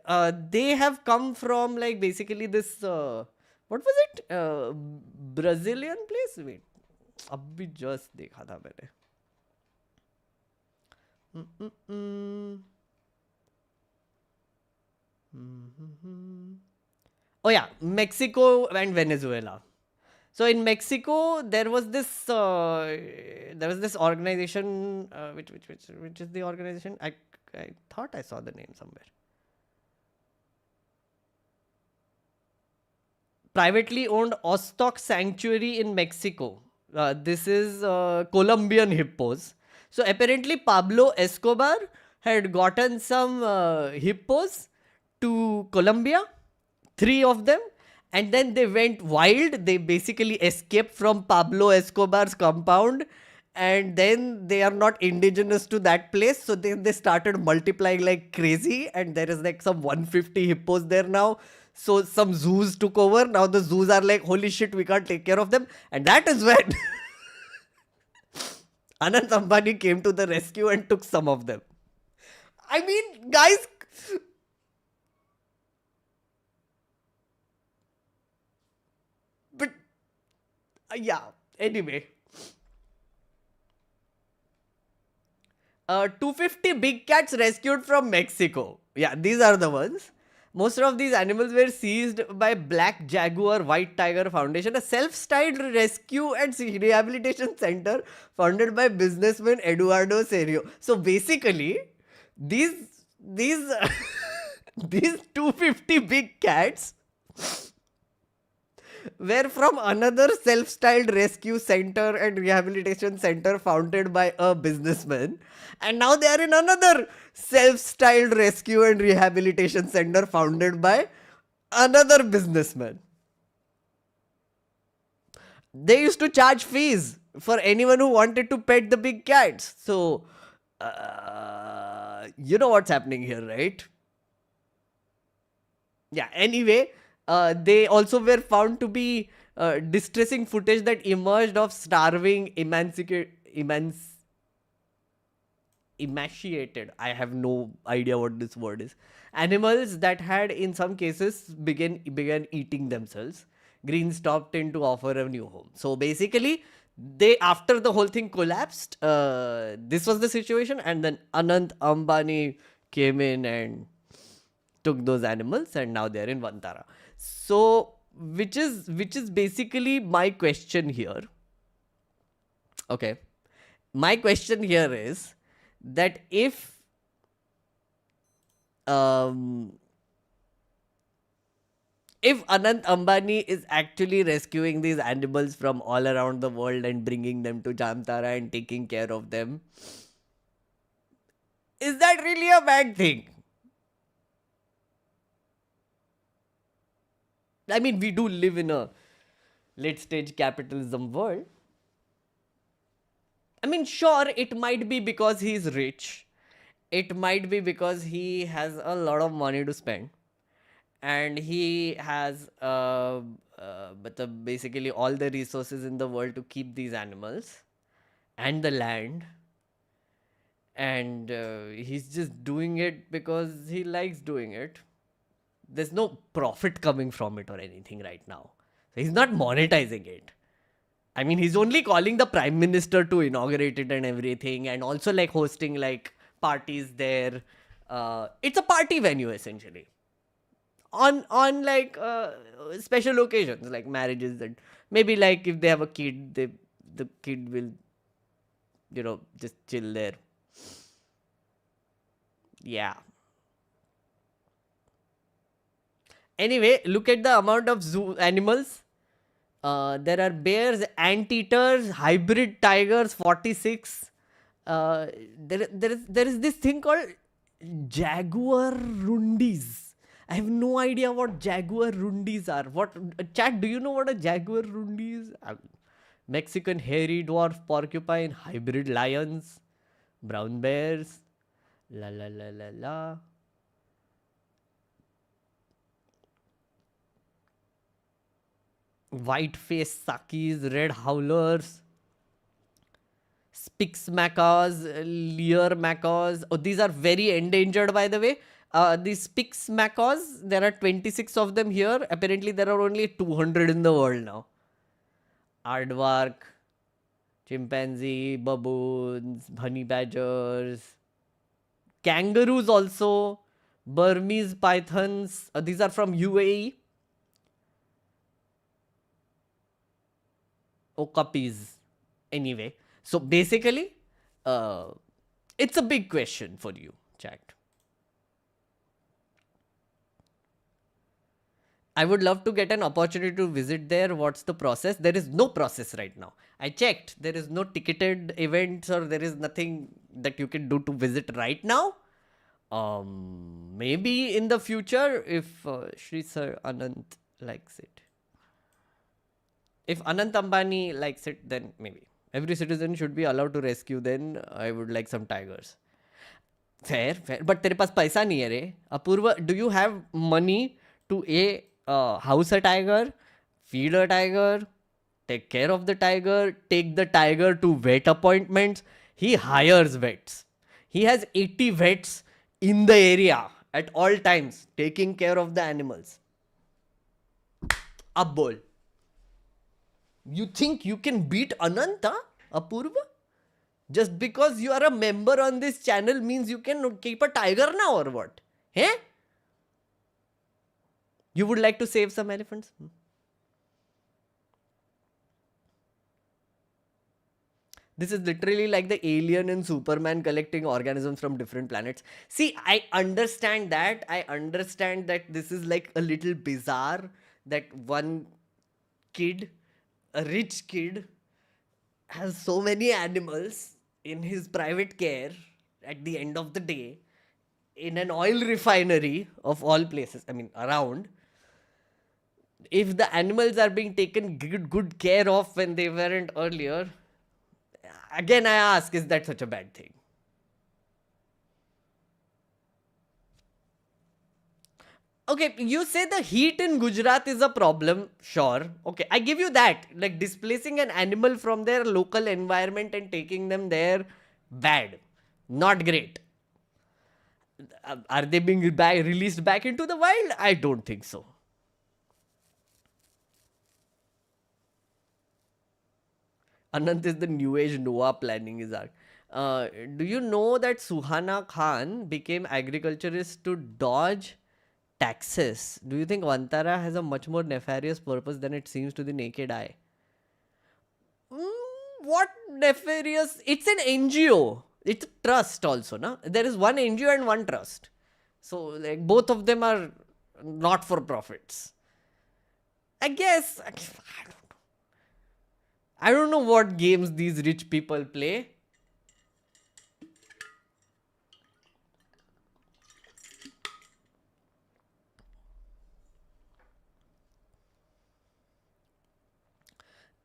Speaker 1: they have come from like basically this, what was it? Brazilian place? Wait, abhi just dekha tha maine. Oh yeah, Mexico and Venezuela. So in Mexico, there was this organization, which is the organization? I thought I saw the name somewhere. Privately owned Ostok Sanctuary in Mexico. This is Colombian hippos. So apparently Pablo Escobar had gotten some hippos to Colombia, 3 of them, and then they went wild. They basically escaped from Pablo Escobar's compound, and then they are not indigenous to that place, so they started multiplying like crazy, and there is like some 150 hippos there now. So some zoos took over. Now the zoos are like, holy shit, we can't take care of them. And that is when Anand Ambani came to the rescue and took some of them. I mean, guys, but yeah, anyway. 250 big cats rescued from Mexico. Yeah, these are the ones. Most of these animals were seized by Black Jaguar White Tiger Foundation, a self-styled rescue and rehabilitation center founded by businessman Eduardo Serio. So basically, these these 250 big cats were from another self-styled rescue center and rehabilitation center founded by a businessman, and now they are in another self-styled rescue and rehabilitation center founded by another businessman. They used to charge fees for anyone who wanted to pet the big cats. So you know what's happening here, right? Yeah, anyway, they also were found to be distressing footage that emerged of starving, emaciated. I have no idea what this word is. Animals that had, in some cases, began eating themselves. Green stopped in to offer a new home. So basically, they after the whole thing collapsed, this was the situation, and then Anant Ambani came in and took those animals, and now they're in Vantara. So which is basically my question here. Okay. My question here is that um if Anant Ambani is actually rescuing these animals from all around the world and bringing them to Jamtara and taking care of them, is that really a bad thing? I mean, we do live in a late stage capitalism world. I mean, sure, it might be because he's rich. It might be because he has a lot of money to spend. And he has basically all the resources in the world to keep these animals and the land. And he's just doing it because he likes doing it. There's no profit coming from it or anything right now. So he's not monetizing it. I mean, he's only calling the prime minister to inaugurate it and everything, and also like hosting like parties there. It's a party venue essentially. On like special occasions like marriages, and maybe like if they have a kid, the kid will, just chill there. Yeah. Anyway, look at the amount of zoo animals. There are bears, anteaters, hybrid tigers, 46. There is this thing called jaguar rundis. I have no idea what jaguar rundis are. What chat? Do you know what a jaguar rundi is? Mexican hairy dwarf porcupine, hybrid lions, brown bears. La la la la la. white face sakis, red howlers, Spix macaws, Lear macaws. Oh, these are very endangered, by the way. These Spix macaws, there are 26 of them here. Apparently, there are only 200 in the world now. Aardvark, chimpanzee, baboons, honey badgers, kangaroos also, Burmese pythons. These are from UAE. Okapis. Anyway, so basically, it's a big question for you, chat. I would love to get an opportunity to visit there. What's the process? There is no process right now. I checked. There is no ticketed events or there is nothing that you can do to visit right now. Maybe in the future if Shri Sir Anant likes it. If Anant Ambani likes it, then maybe. Every citizen should be allowed to rescue. Then I would like some tigers. Fair, fair. But तेरे पास पैसा नहीं है रे. Apurva, do you have money to house a tiger, feed a tiger, take care of the tiger, take the tiger to vet appointments? He hires vets. He has 80 vets in the area at all times, taking care of the animals. Ab bol. You think you can beat Ananta, Apurva? Just because you are a member on this channel means you can keep a tiger now or what? Hey? You would like to save some elephants? This is literally like the alien in Superman collecting organisms from different planets. See, I understand that. I understand that this is like a little bizarre that one kid, a rich kid, has so many animals in his private care at the end of the day in an oil refinery of all places, I mean, around. If the animals are being taken good care of when they weren't earlier, again I ask, is that such a bad thing? Okay, you say the heat in Gujarat is a problem. Sure. Okay, I give you that. Like displacing an animal from their local environment and taking them there, bad. Not great. Are they being released back into the wild? I don't think so. Anant is the new age Noah planning his art. Do you know that Suhana Khan became agriculturist to dodge taxes? Do you think Vantara has a much more nefarious purpose than it seems to the naked eye? What nefarious? It's an NGO. It's a trust also, na? There is one NGO and one trust. So, like, both of them are not for profits. I guess. I don't know what games these rich people play.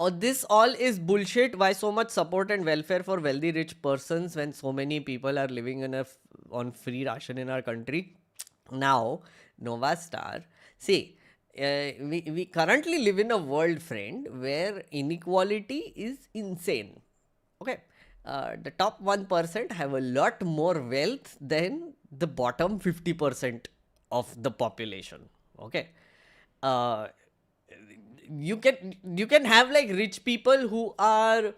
Speaker 1: Oh, this all is bullshit. Why so much support and welfare for wealthy rich persons when so many people are living on free ration in our country? Now, Nova Star. See, we currently live in a world, friend, where inequality is insane. Okay. The top 1% have a lot more wealth than the bottom 50% of the population. Okay. You can have like rich people who are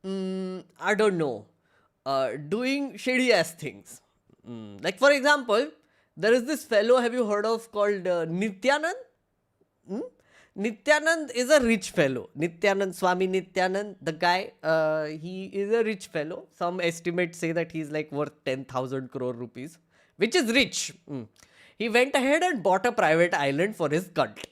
Speaker 1: I don't know, doing shady ass things. Like for example, there is this fellow, have you heard of, called Nityanand? Nityanand is a rich fellow. Nityanand, Swami Nityanand, the guy, he is a rich fellow. Some estimates say that he's like worth 10,000 crore rupees, which is rich. He went ahead and bought a private island for his cult.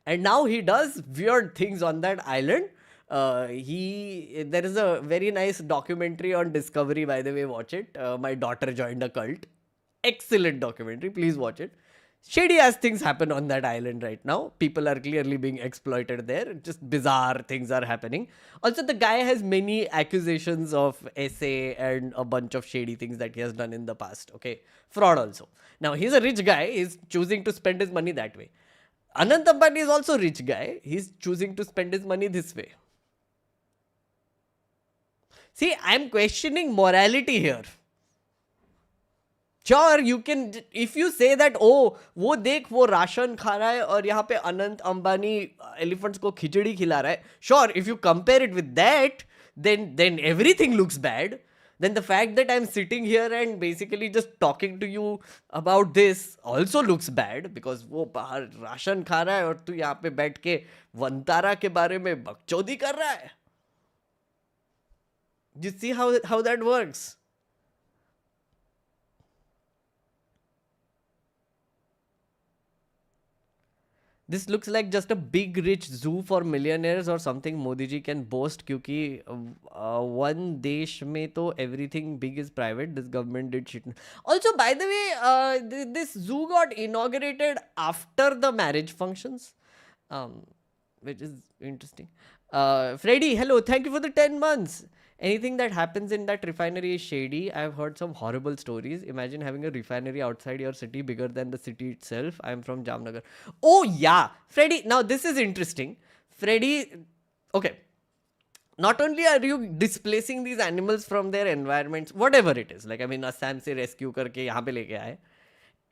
Speaker 1: And now he does weird things on that island. There is a very nice documentary on Discovery, by the way, watch it. My daughter joined a cult. Excellent documentary, please watch it. Shady ass things happen on that island right now. People are clearly being exploited there. Just bizarre things are happening. Also, the guy has many accusations of SA and a bunch of shady things that he has done in the past. Okay, fraud also. Now, he's a rich guy. He's choosing to spend his money that way. Anant Ambani is also a rich guy. He's choosing to spend his money this way. See, I'm questioning morality here. Sure, you can, if you say that, oh, वो देख वो ration खा रहा है और यहाँ पे Anant Ambani elephants को खिचड़ी खिला रहा है. Sure, if you compare it with that, then everything looks bad. Then the fact that I'm sitting here and basically just talking to you about this also looks bad, because वो बाहर ration खा रहा है और तू यहाँ पे बैठ के वंतारा के बारे में बकचोदी कर रहा है. You see how that works? This looks like just a big rich zoo for millionaires or something Modi ji can boast, क्योंकि one देश में तो everything big is private. This government did shit. Also, by the way, this zoo got inaugurated after the marriage functions, which is interesting. Freddy, hello. Thank you for the 10 months. Anything that happens in that refinery is shady. I've heard some horrible stories. Imagine having a refinery outside your city bigger than the city itself. I'm from Jamnagar. Oh, yeah. Freddy, now this is interesting. Freddy, okay. Not only are you displacing these animals from their environments, whatever it is, like, I mean, Assam se rescue करके यहाँ पे लेके आए.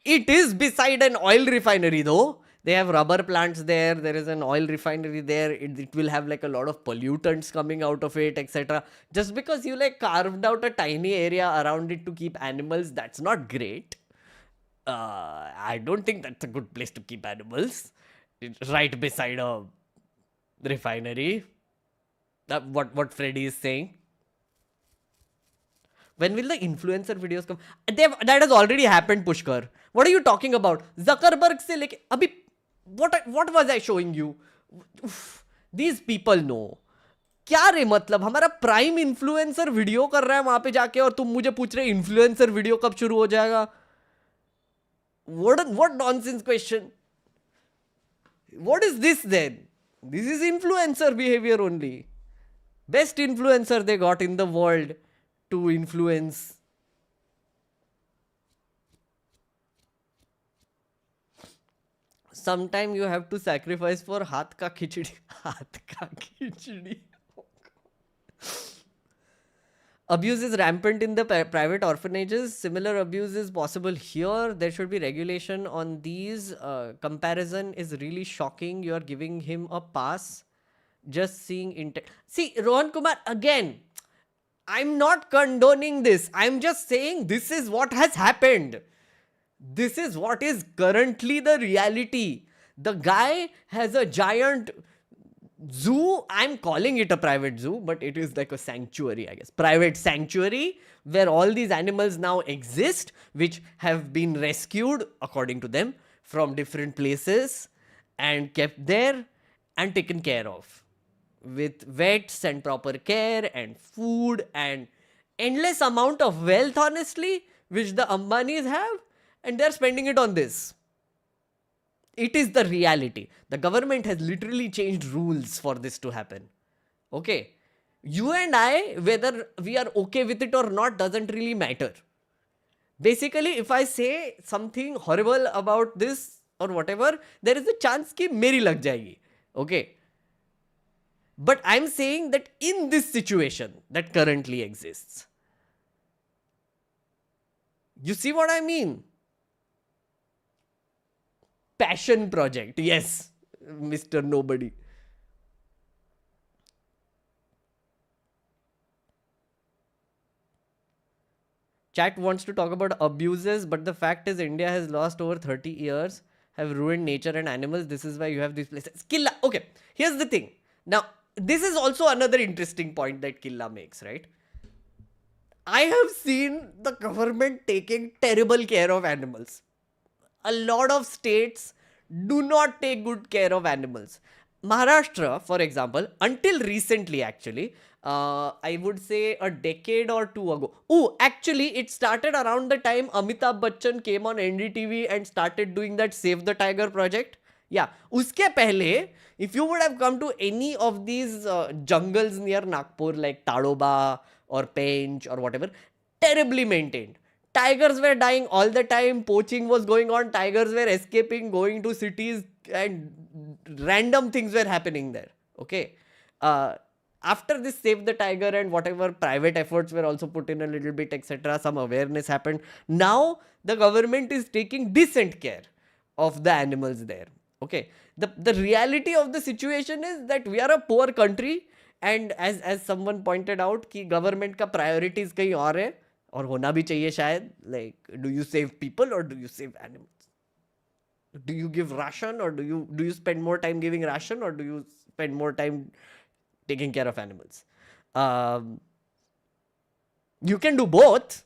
Speaker 1: It is beside an oil refinery though. They have rubber plants there. There is an oil refinery there. It will have like a lot of pollutants coming out of it, etc. Just because you like carved out a tiny area around it to keep animals, that's not great. I don't think that's a good place to keep animals. It's right beside a refinery. What Freddy is saying. When will the influencer videos come? That has already happened, Pushkar. What are you talking about? Zuckerberg se leke abhi what was I showing you? These people know. क्या रे मतलब हमारा prime influencer video कर रहा है वहां पे जाके और तुम मुझे पूछ रहे इन्फ्लुएंसर वीडियो कब शुरू हो जाएगा? What nonsense question? What is this then? This is influencer behavior only. Best influencer they got in the world to influence. Sometime you have to sacrifice for हाथ का खिचड़ी. हाथ का खिचड़ी. Abuse is rampant in the private orphanages. Similar abuse is possible here. There should be regulation on these. Comparison is really shocking. You are giving him a pass. Just seeing intent. See, Rohan Kumar, again, I'm not condoning this. I'm just saying this is what has happened. This is what is currently the reality. The guy has a giant zoo. I'm calling it a private zoo, but it is like a sanctuary, I guess. Private sanctuary where all these animals now exist, which have been rescued, according to them, from different places and kept there and taken care of with vets and proper care and food and endless amount of wealth, honestly, which the Ambanis have, and they're spending it on this. It is the reality. The government has literally changed rules for this to happen. Okay. You and I, whether we are okay with it or not, doesn't really matter. Basically, if I say something horrible about this or whatever, there is a chance कि मेरी लग जाएगी. Okay. But I'm saying that in this situation that currently exists. You see what I mean? Passion project. Yes, Mr. Nobody. Chat wants to talk about abuses, but the fact is India has lost over 30 years, have ruined nature and animals. This is why you have these places. Killa. Okay, here's the thing. Now, this is also another interesting point that Killa makes, right? I have seen the government taking terrible care of animals. A lot of states do not take good care of animals. Maharashtra, for example, until recently actually, I would say a decade or two ago. Oh, actually it started around the time Amitabh Bachchan came on NDTV and started doing that Save the Tiger project. Yeah, uske pehle, if you would have come to any of these jungles near Nagpur like Tadoba or Pench or whatever, terribly maintained. tigers were dying all the time, poaching was going on, tigers were escaping, going to cities, and random things were happening there. Okay. After this Save the Tiger and whatever private efforts were also put in a little bit, etc., some awareness happened. Now the government is taking decent care of the animals there. Okay. The reality of the situation is that we are a poor country, and as someone pointed out कि government का priorities कहीं और है, और होना भी चाहिए शायद. Like, do you save people or do you save animals? Do you give ration, or do you spend more time giving ration, or do you spend more time taking care of animals? You can do both,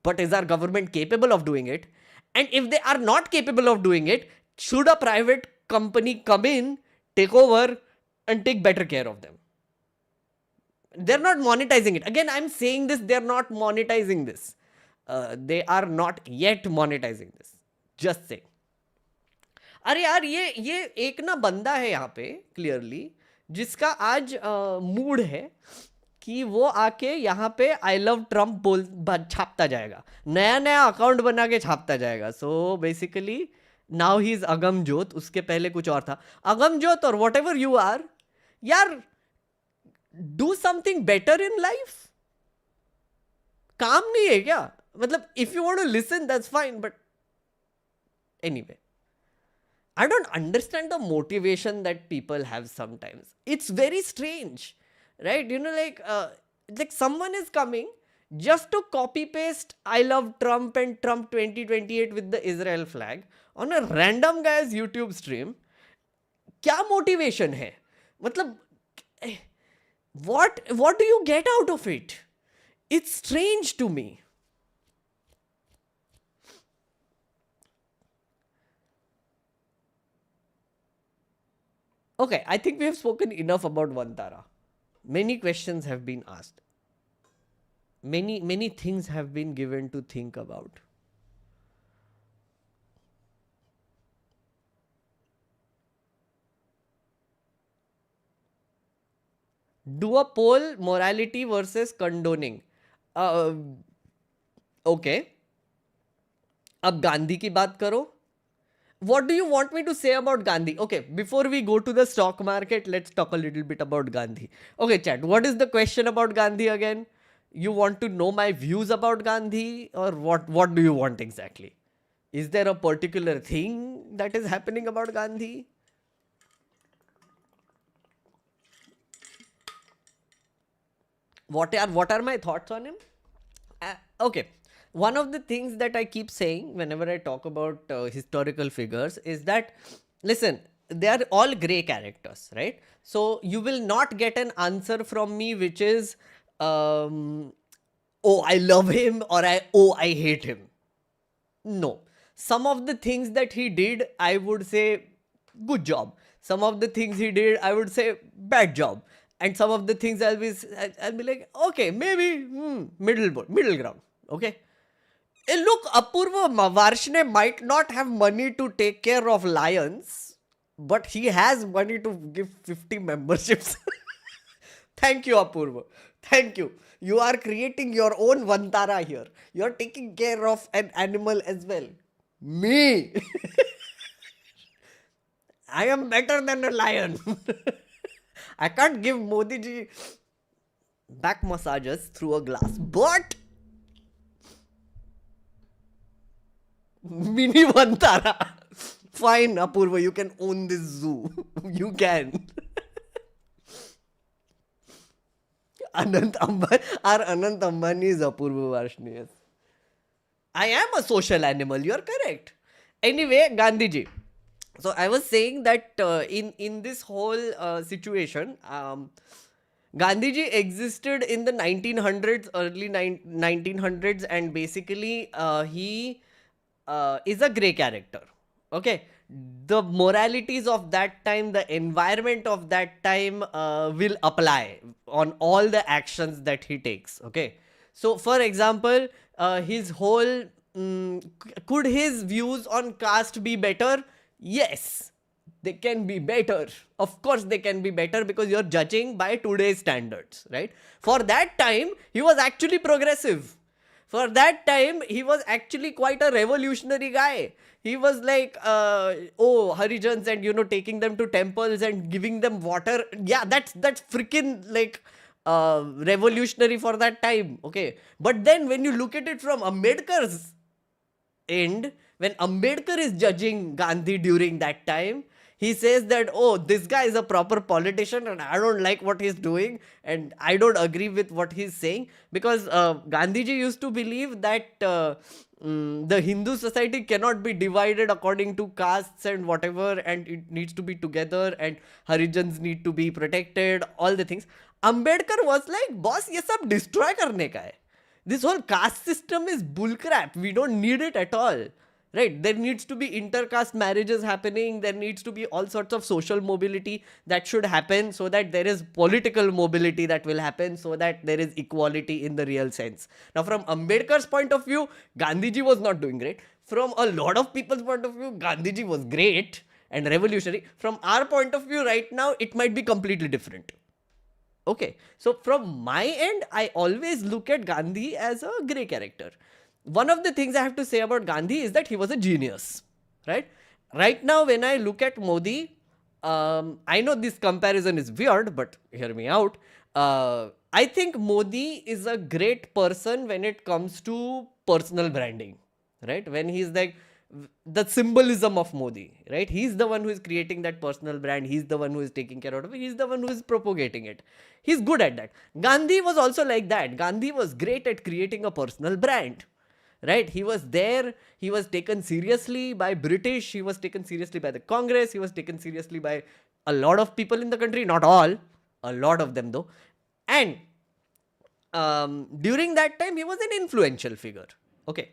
Speaker 1: but is our government capable of doing it? And if they are not capable of doing it, should a private company come in, take over, and take better care of them? They're not monetizing it. Again, I'm saying this, they're not monetizing this. They are not yet monetizing this. Just saying. अरे यार, ये एक ना बंदा है यहाँ पे clearly, जिसका आज मूड है कि वो आके यहाँ पे आई लव ट्रम्प बोल छापता जाएगा, नया नया अकाउंट बना के छापता जाएगा. So basically now he is Agamjot. उसके पहले कुछ और था. अगमजोत और वॉट एवर यू आर, यार do something better in life. काम नहीं है क्या? मतलब if you want to listen that's fine, but anyway, I don't understand the motivation that people have sometimes. It's very strange, right? You know, like someone is coming just to copy paste I love Trump and Trump 2028 with the Israel flag on a random guy's YouTube stream. क्या motivation है? मतलब what do you get out of it? It's strange to me. Okay, I think we have spoken enough about Vantara. Many questions have been asked. Many things have been given to think about. Do a poll, morality versus condoning. Okay. अब गांधी की बात करो. What do you want me to say about Gandhi? Okay, before we go to the stock market, let's talk a little bit about Gandhi. Okay, chat, what is the question about Gandhi again? You want to know my views about Gandhi, or what do you want exactly? Is there a particular thing that is happening about Gandhi? What are my thoughts on him? Okay. One of the things that I keep saying whenever I talk about historical figures is that, listen, they are all grey characters, right? So you will not get an answer from me which is, oh, I love him, or I hate him. No. Some of the things that he did, I would say, good job. Some of the things he did, I would say, bad job. And some of the things I'll be like, okay, maybe middle ground. Okay. Look, Apurva Varshne might not have money to take care of lions, but he has money to give 50 memberships. Thank you, Apurva. Thank you. You are creating your own Vantara here. You are taking care of an animal as well. Me. I am better than a lion. I can't give Modi ji back massages through a glass, but mini Vantara. Fine, Apurva, you can own this zoo. You can. Anant Ambani is Apurva Varshni. Yes. I am a social animal. You are correct. Anyway, Gandhiji. So I was saying that in this whole situation, Gandhiji existed in the 1900s, early 1900s, and basically he is a grey character. Okay. The moralities of that time, the environment of that time will apply on all the actions that he takes. Okay. So for example, his whole, could his views on caste be better? Yes, they can be better. Of course they can be better, because you're judging by today's standards, right? For that time, he was actually progressive. For that time, he was actually quite a revolutionary guy. He was like, Harijans, and taking them to temples and giving them water. Yeah, that's freaking like revolutionary for that time. Okay, but then when you look at it from Ambedkar's end, when Ambedkar is judging Gandhi during that time, he says that, oh, this guy is a proper politician and I don't like what he's doing and I don't agree with what he's saying, because Gandhiji used to believe that the Hindu society cannot be divided according to castes and whatever, and it needs to be together, and Harijans need to be protected, all the things. Ambedkar was like, boss, ye sab destroy karne ka hai. This whole caste system is bullcrap. We don't need it at all. Right? There needs to be intercaste marriages happening. There needs to be all sorts of social mobility that should happen, so that there is political mobility that will happen, so that there is equality in the real sense. Now, from Ambedkar's point of view, Gandhiji was not doing great. From a lot of people's point of view, Gandhiji was great and revolutionary. From our point of view right now, it might be completely different. Okay, so from my end, I always look at Gandhi as a grey character. One of the things I have to say about Gandhi is that he was a genius, right? Right now, when I look at Modi, I know this comparison is weird, but hear me out. I think Modi is a great person when it comes to personal branding, right? When he's like, the symbolism of Modi, right? He's the one who is creating that personal brand. He's the one who is taking care of it. He's the one who is propagating it. He's good at that. Gandhi was also like that. Gandhi was great at creating a personal brand, right? He was there. He was taken seriously by British. He was taken seriously by the Congress. He was taken seriously by a lot of people in the country. Not all. A lot of them though. And during that time, he was an influential figure. Okay.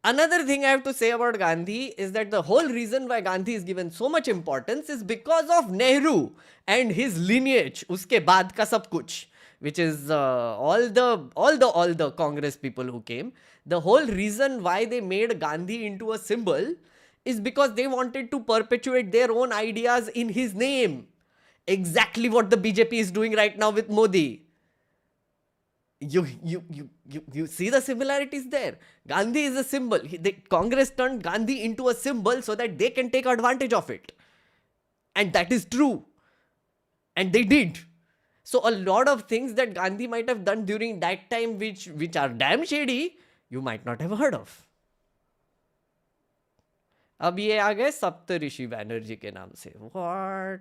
Speaker 1: Another thing I have to say about Gandhi is that the whole reason why Gandhi is given so much importance is because of Nehru and his lineage, uske baad ka sab kuch, which is all the Congress people who came. The whole reason why they made Gandhi into a symbol is because they wanted to perpetuate their own ideas in his name. Exactly what the BJP is doing right now with Modi. You see the similarities there. Gandhi is a symbol. The Congress turned Gandhi into a symbol so that they can take advantage of it. And that is true. And they did. So a lot of things that Gandhi might have done during that time, which are damn shady, you might not have heard of. अब ये आ गए सप्तऋषि बैनर्जी के नाम से. What?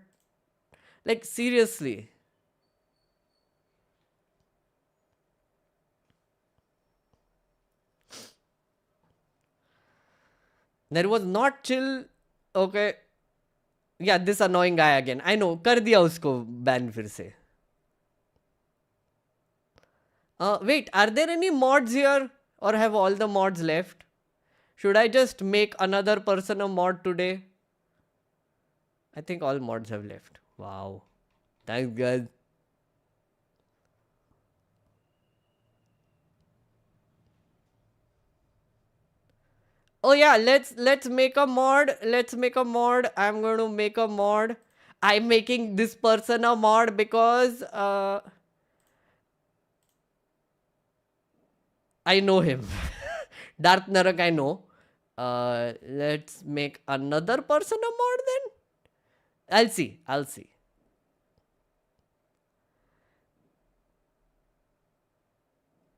Speaker 1: Like seriously. There was not chill. Okay. Yeah, this annoying guy again. I know. कर दिया उसको ban फिर से. Wait, are there any mods here? Or have all the mods left? Should I just make another person a mod today? I think all mods have left. Wow. Thanks, guys. Oh yeah, let's make a mod. Let's make a mod. I'm going to make a mod. I'm making this person a mod because I know him. Darth Narak, I know. Let's make another person a mod then. I'll see.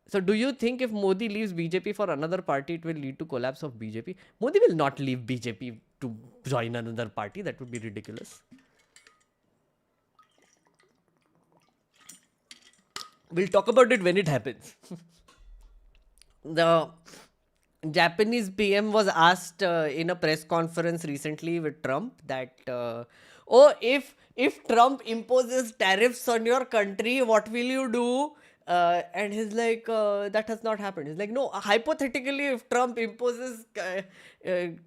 Speaker 1: So do you think if Modi leaves BJP for another party, it will lead to collapse of BJP? Modi will not leave BJP to join another party. That would be ridiculous. We'll talk about it when it happens. The Japanese PM was asked in a press conference recently with Trump that, if Trump imposes tariffs on your country, what will you do? And he's like, that has not happened. He's like, no, hypothetically, if Trump imposes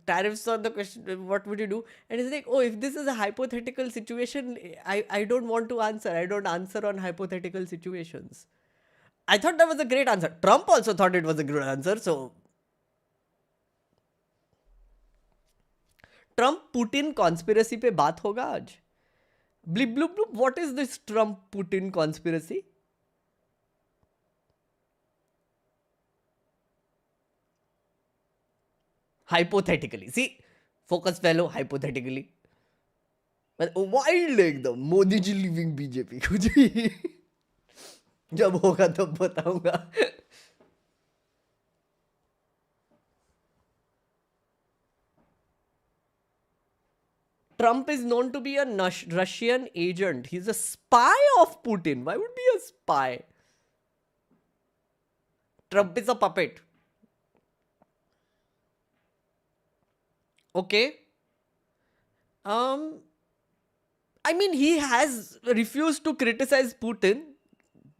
Speaker 1: tariffs on the question, what would you do? And he's like, oh, if this is a hypothetical situation, I don't want to answer. I don't answer on hypothetical situations. I thought that was a great answer. Trump also thought it was a good answer. So, Trump Putin conspiracy पे बात होगा आज. Blip bloop bloop. What is this Trump Putin conspiracy? Hypothetically. See, focus fellow, hypothetically. But wild एकदम Modi ji living BJP कुछ भी जब होगा तब बताऊंगा. Trump is known to be a Russian agent. He's a spy of Putin. Why would be a spy? Trump is a puppet. Okay. I mean, he has refused to criticize Putin.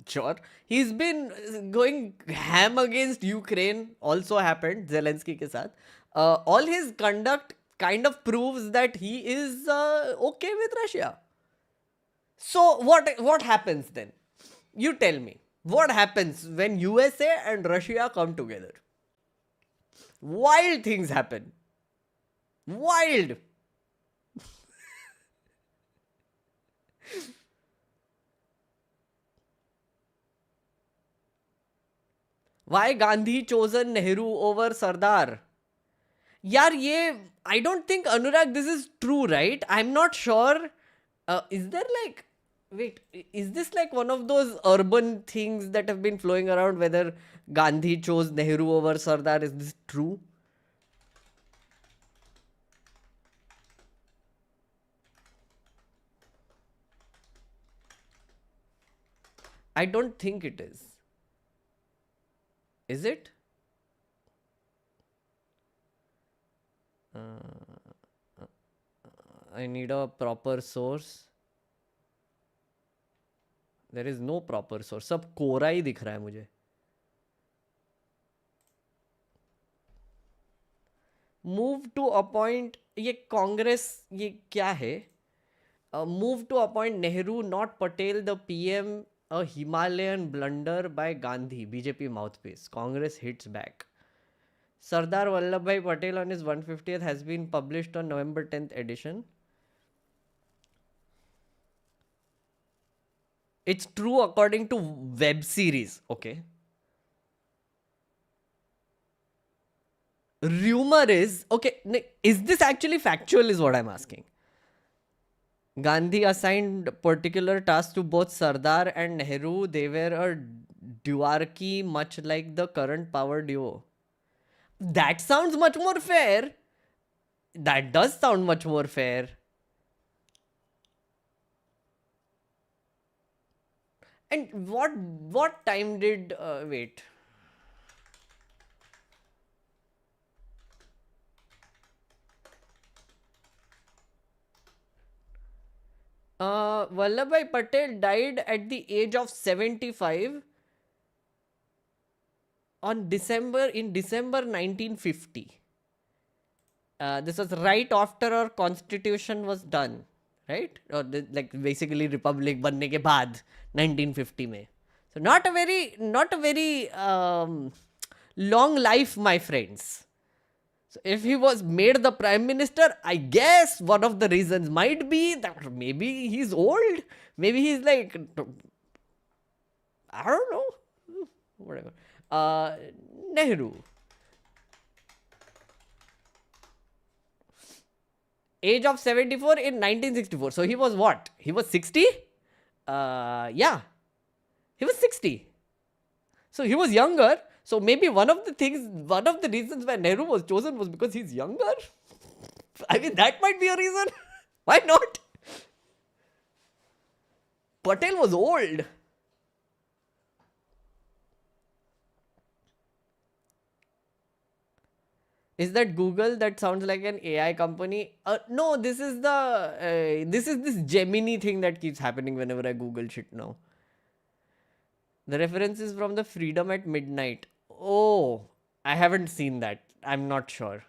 Speaker 1: Sure. He's been going ham against Ukraine. Also happened Zelensky ke saath. All his conduct kind of proves that he is okay with Russia. So what happens then? You tell me. What happens when USA and Russia come together? Wild things happen. Wild. Why Gandhi chosen Nehru over Sardar? Yaar, I don't think, Anurag, this is true, right? I'm not sure. Is there like, wait, is this like one of those urban things that have been flowing around, whether Gandhi chose Nehru over Sardar? Is this true? I don't think it is. Is it? I need a proper source. There is no proper source. सब कोरा ही दिख रहा है मुझे. Move to appoint, ये कांग्रेस ये क्या है? Move to appoint Nehru, not Patel, the PM. A Himalayan blunder by Gandhi. BJP mouthpiece. Congress hits back. Sardar Vallabhbhai Patel on his 150th has been published on November 10th edition. It's true according to web series. Okay. Rumor is, okay, is this actually factual is what I'm asking. Gandhi assigned particular tasks to both Sardar and Nehru. They were a duarchy, much like the current power duo. That sounds much more fair. That does sound much more fair. And what time did wait? Vallabhbhai Patel died at the age of 75 in December 1950. This was right after our constitution was done, right? Or like basically republic बनने के बाद 1950 में. So not a very long life, my friends. So if he was made the prime minister, I guess one of the reasons might be that maybe he's old. Maybe he's like, I don't know, whatever. Nehru. Age of 74 in 1964. So he was what? He was 60? Yeah. He was 60. So he was younger. So maybe one of the reasons why Nehru was chosen was because he's younger. I mean, that might be a reason. Why not? Patel was old. Is that Google? That sounds like an AI company. No, this is this Gemini thing that keeps happening whenever I Google shit now. The reference is from the Freedom at Midnight. Oh, I haven't seen that. I'm not sure.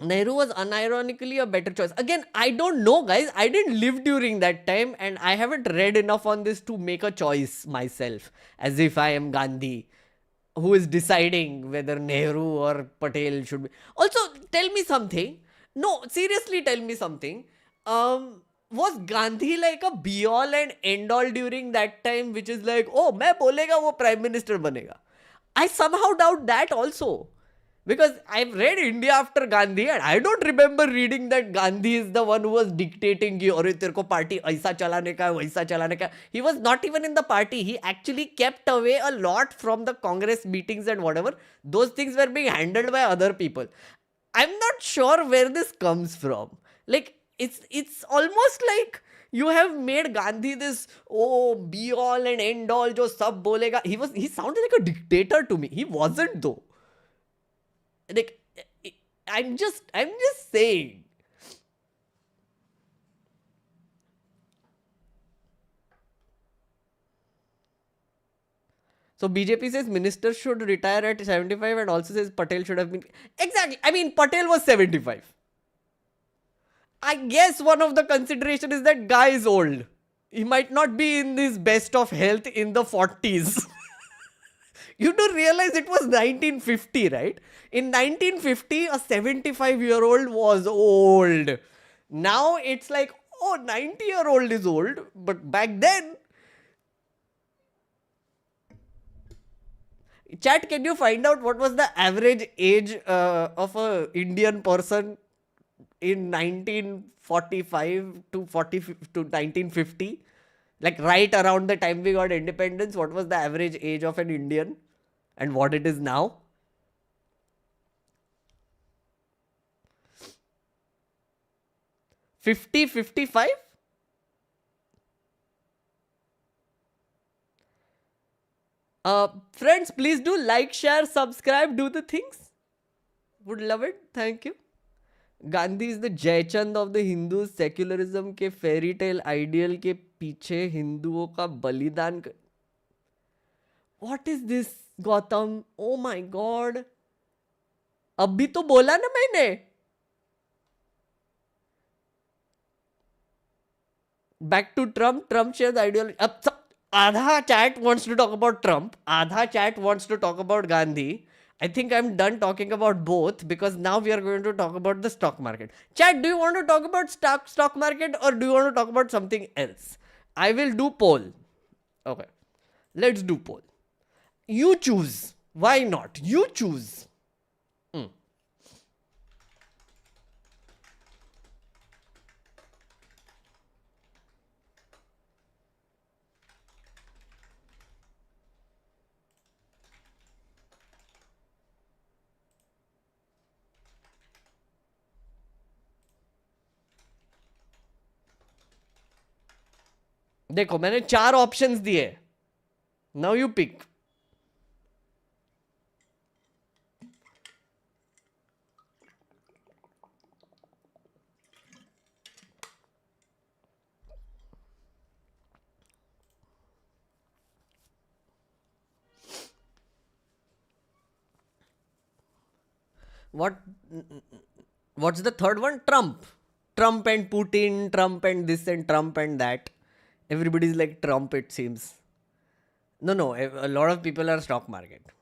Speaker 1: Nehru was unironically a better choice. Again, I don't know, guys. I didn't live during that time and I haven't read enough on this to make a choice myself. As if I am Gandhi, who is deciding whether Nehru or Patel should be. Also, tell me something. No, seriously, tell me something. Was Gandhi like a be-all and end-all during that time, which is like, oh, मैं बोलेगा वो prime minister बनेगा? I somehow doubt that also. Because I've read India after Gandhi and I don't remember reading that Gandhi is the one who was dictating कि अरे तेरे को party ऐसा चलाने का वैसा चलाने का. He was not even in the party. He actually kept away a lot from the Congress meetings and whatever. Those things were being handled by other people. I'm not sure where this comes from. Like it's almost like you have made Gandhi this be all and end all जो सब बोलेगा. He sounded like a dictator to me. He wasn't though. Like I'm just saying. So BJP says ministers should retire at 75 and also says Patel should have been. Exactly. I mean, Patel was 75. I guess one of the consideration is that guy is old. He might not be in his best of health in the 40s. You do realize it was 1950, right? In 1950, a 75-year-old was old. Now it's like, 90-year-old is old. But back then, chat, can you find out what was the average age of a Indian person in 1945 to 1950? Like right around the time we got independence, what was the average age of an Indian and what it is now? $50, $55? Friends, please do like, share, subscribe, do the things. Would love it. Thank you. Gandhi is the Jaichand of the Hindu. Secularism के fairy tale ideal के पीछे हिंदुओं का बलिदान. What is this Gautam? Oh my God, अभी तो बोला ना मैंने. Back to Trump. Trump shares ideal. अब आधा chat wants to talk about Trump, आधा chat wants to talk about Gandhi. I think I'm done talking about both because now we are going to talk about the stock market. Chat, do you want to talk about stock market or do you want to talk about something else? I will do poll. Okay. Let's do poll. You choose. Why not? You choose. देखो मैंने 4 options दिए. Now you pick. What's the third one? Trump and Putin, Trump and this and Trump and that. Everybody's like Trump, it seems. No, a lot of people are stock market.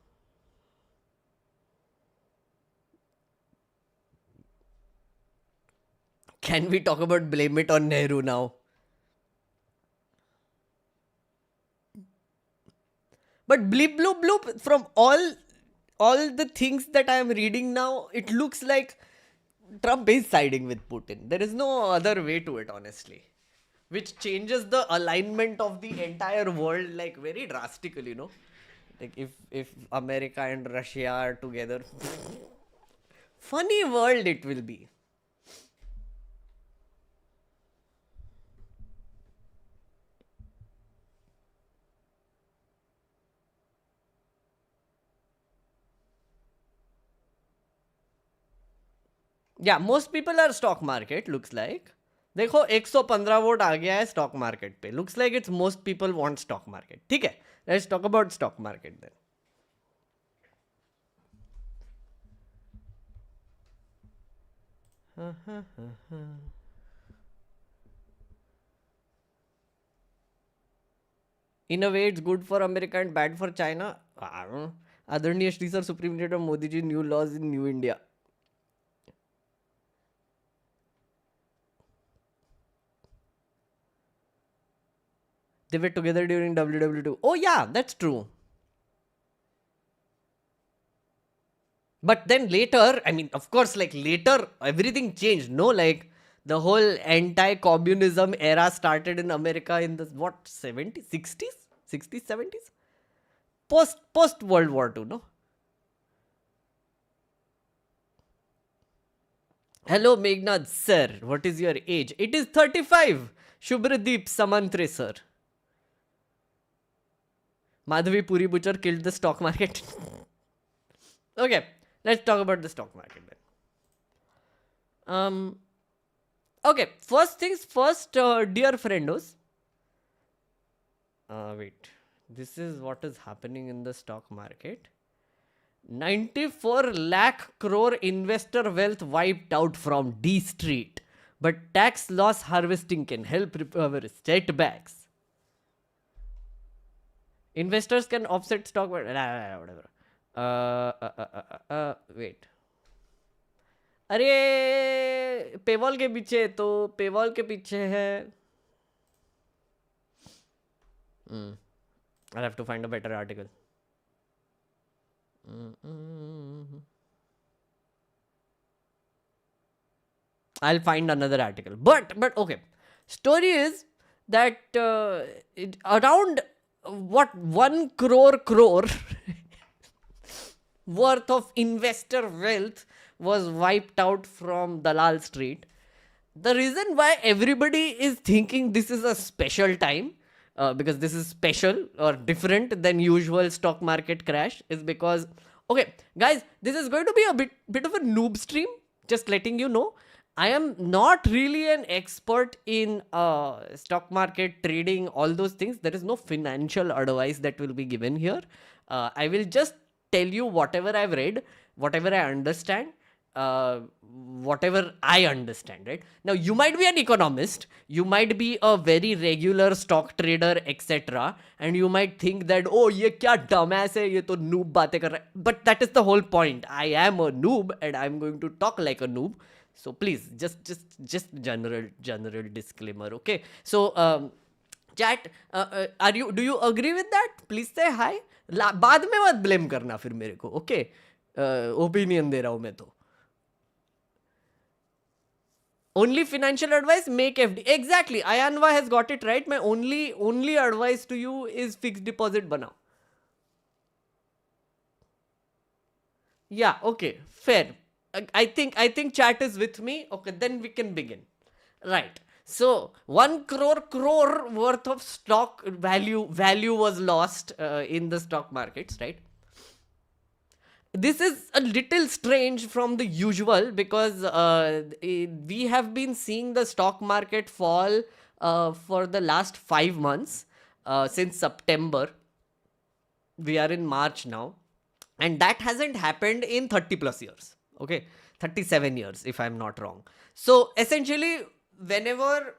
Speaker 1: Can we talk about blame it on Nehru now? But bleep bloop bloop, from all the things that I am reading now, it looks like Trump is siding with Putin. There is no other way to it, honestly. Which changes the alignment of the entire world like very drastically, you know. Like if America and Russia are together, funny world it will be. Yeah, most people are stock market, looks like. देखो 115 vote आ गया है stock market पे. Looks like it's most people want stock market. ठीक है, let's talk about stock market then. In a way, it's good for America and bad for China. I don't know. आदरणीय Shri sir supreme leader Modi ji, new laws in new India. They were together during WW2. Oh yeah, that's true. But then later, I mean, of course, like later, everything changed. No, like the whole anti-communism era started in America in the what 70s, 60s, 60s, 70s, post World War II. No. Hello, Meghnad sir. What is your age? It is 35. Shubhradeep Samantre sir. Madhavi Puri Butcher killed the stock market. Okay, let's talk about the stock market then. Okay, first things first, dear friendos. Wait, this is what is happening in the stock market. 94 lakh crore investor wealth wiped out from D Street. But tax loss harvesting can help recover setbacks. Investors can offset stock market. Whatever. Wait. अरे paywall के पीछे तो paywall के पीछे है I'll have to find a better article. I'll find another article. But okay. Story is that around what 1 crore worth of investor wealth was wiped out from Dalal Street. The reason why everybody is thinking this is a special time, because this is special or different than usual stock market crash, is because, okay, guys, this is going to be a bit of a noob stream. Just letting you know, I am not really an expert in stock market trading, all those things. There is no financial advice that will be given here. I will just tell you whatever I've read, whatever I understand. Whatever I understand, right? Now, you might be an economist, you might be a very regular stock trader, etc. And you might think that, oh, ye kya dumbass hai, ye to noob baatein kar raha hai. But that is the whole point. I am a noob and I'm going to talk like a noob. So please, just general disclaimer, okay? So, chat, do you agree with that? Please say hi. बाद में मत blame करना फिर मेरे को, okay? Opinion दे रहा हूँ मैं तो. Only financial advice, make FD. Exactly. Ayanva has got it right. My only advice to you is fixed deposit banao. Yeah, okay. Fair. I think chat is with me. Okay, then we can begin. Right. So 1 crore worth of stock value was lost in the stock markets, right? This is a little strange from the usual because we have been seeing the stock market fall for the last 5 months since September. We are in March now. And that hasn't happened in 30 plus years. Okay, 37 years if I'm not wrong. So essentially, whenever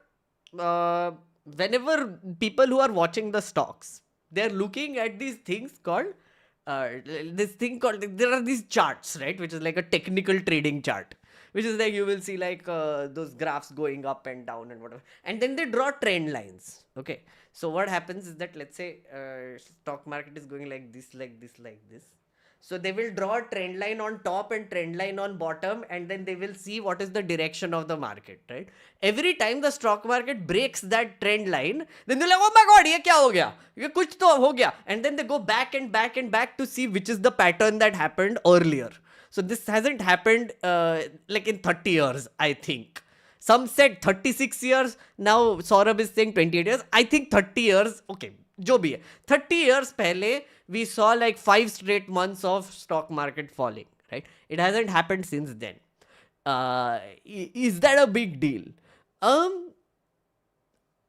Speaker 1: people who are watching the stocks, they're looking at these things called there are these charts, right, which is like a technical trading chart, which is like you will see like those graphs going up and down and whatever, and then they draw trend lines. Okay, so what happens is that, let's say stock market is going like this, so they will draw a trend line on top and trend line on bottom, and then they will see what is the direction of the market, right? Every time the stock market breaks that trend line, then they're like, oh my god, ye kya ho gaya? Ye kuch to ho gaya. And then they go back and back to see which is the pattern that happened earlier. So this hasn't happened like in 30 years, I think. Some said 36 years. Now Saurabh is saying 28 years. I think 30 years. Okay, jo bhi hai. 30 years pehle, we saw like 5 straight months of stock market falling, right? It hasn't happened since then. Is that a big deal? I'm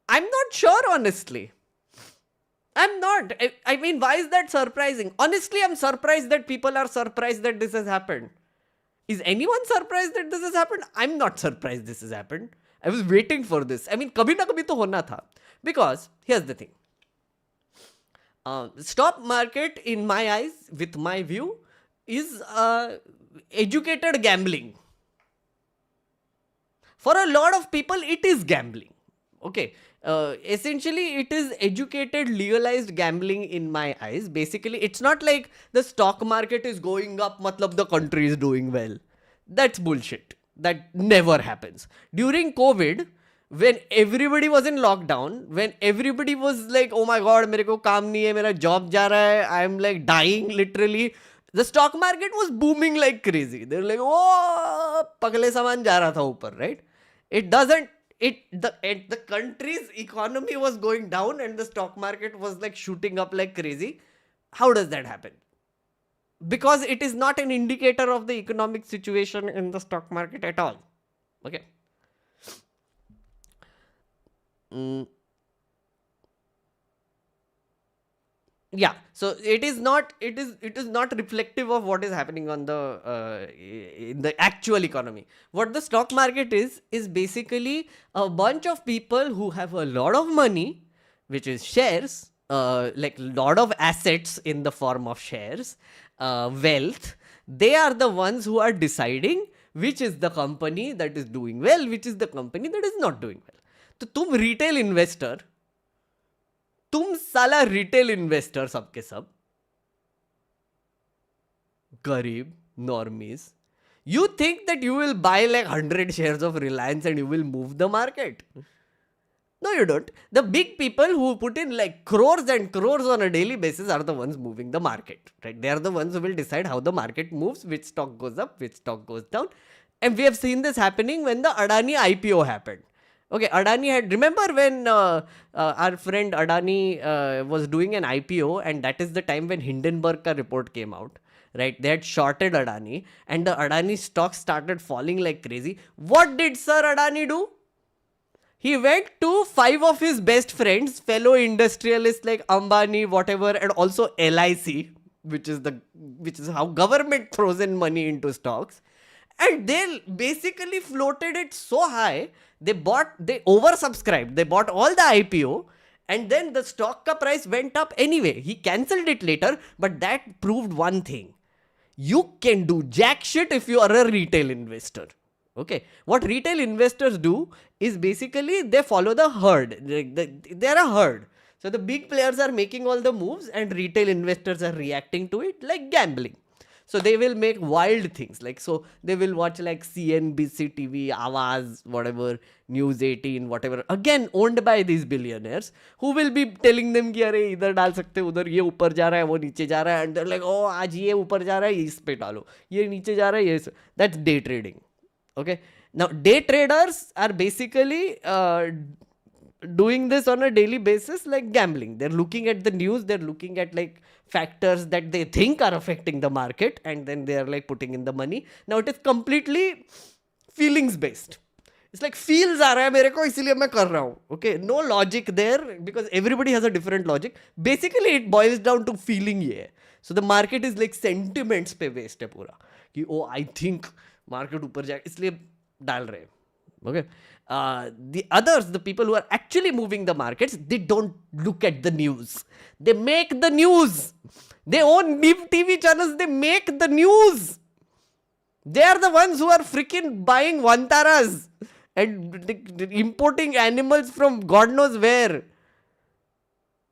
Speaker 1: not sure, honestly. I'm not. I mean, why is that surprising? Honestly, I'm surprised that people are surprised that this has happened. Is anyone surprised that this has happened? I'm not surprised this has happened. I was waiting for this. I mean, kabhi na kabhi to hona tha. Because here's the thing. Stock market, in my eyes, with my view, is educated gambling. For a lot of people, it is gambling. Okay. Essentially, it is educated, legalized gambling in my eyes. Basically, it's not like the stock market is going up, matlab the country is doing well. That's bullshit. That never happens. During COVID, when everybody was in lockdown, when everybody was like, oh my god, मेरे को काम नहीं है, मेरा job जा रहा है, I'm like dying literally. The stock market was booming like crazy. They're like, oh, पगले सामान जा रहा था ऊपर, right? It doesn't. The country's economy was going down and the stock market was like shooting up like crazy. How does that happen? Because it is not an indicator of the economic situation in the stock market at all. Okay. Yeah, so it is not reflective of what is happening on the in the actual economy. What the stock market is basically a bunch of people who have a lot of money, which is shares, like lot of assets in the form of shares, wealth. They are the ones who are deciding which is the company that is doing well, which is the company that is not doing well. तो तुम retail investor, तुम साला retail investor सबके सब गरीब normies you think that you will buy like 100 shares of Reliance and you will move the market. No, you don't. The big people who put in like crores and crores on a daily basis are the ones moving the market, right? They are the ones who will decide how the market moves, which stock goes up, which stock goes down. And we have seen this happening when the Adani IPO happened. Okay, Adani had, remember when our friend Adani was doing an IPO, and that is the time when Hindenburg ka report came out, right? They had shorted Adani and the Adani stock started falling like crazy. What did Sir Adani do? He went to 5 of his best friends, fellow industrialists like Ambani, whatever, and also LIC, which is how government throws in money into stocks. And they basically floated it so high, they oversubscribed, they bought all the IPO, and then the stock ka price went up anyway. He cancelled it later, but that proved one thing. You can do jack shit if you are a retail investor. Okay, what retail investors do is basically they follow the herd. They're a herd. So the big players are making all the moves and retail investors are reacting to it like gambling. So they will make wild things. Like, so they will watch like CNBC TV, Awaz, whatever, News 18, whatever. Again, owned by these billionaires who will be telling them कि अरे इधर डाल सकते हो, उधर ये ऊपर जा रहा है, वो नीचे जा रहा है. And they're like, oh, आज ये ऊपर जा रहा है, इस पे डालो. ये नीचे जा रहा है, ये. That's day trading. Okay. Now, day traders are basically doing this on a daily basis like gambling. They're looking at the news, they're looking at like factors that they think are affecting the market, and then they're like putting in the money. Now it is completely feelings based. It's like feels aa raha hai mere ko, isliye main kar raha hu. Okay, no logic there because everybody has a different logic. Basically it boils down to feeling ye hai. So the market is like sentiments pe based hai pura ki oh I think market upar jayega isliye डाल रहे हैं. Okay. The others, the people who are actually moving the markets, they don't look at the news. They make the news. They own TV channels. They make the news. They are the ones who are freaking buying Vantaras and importing animals from God knows where.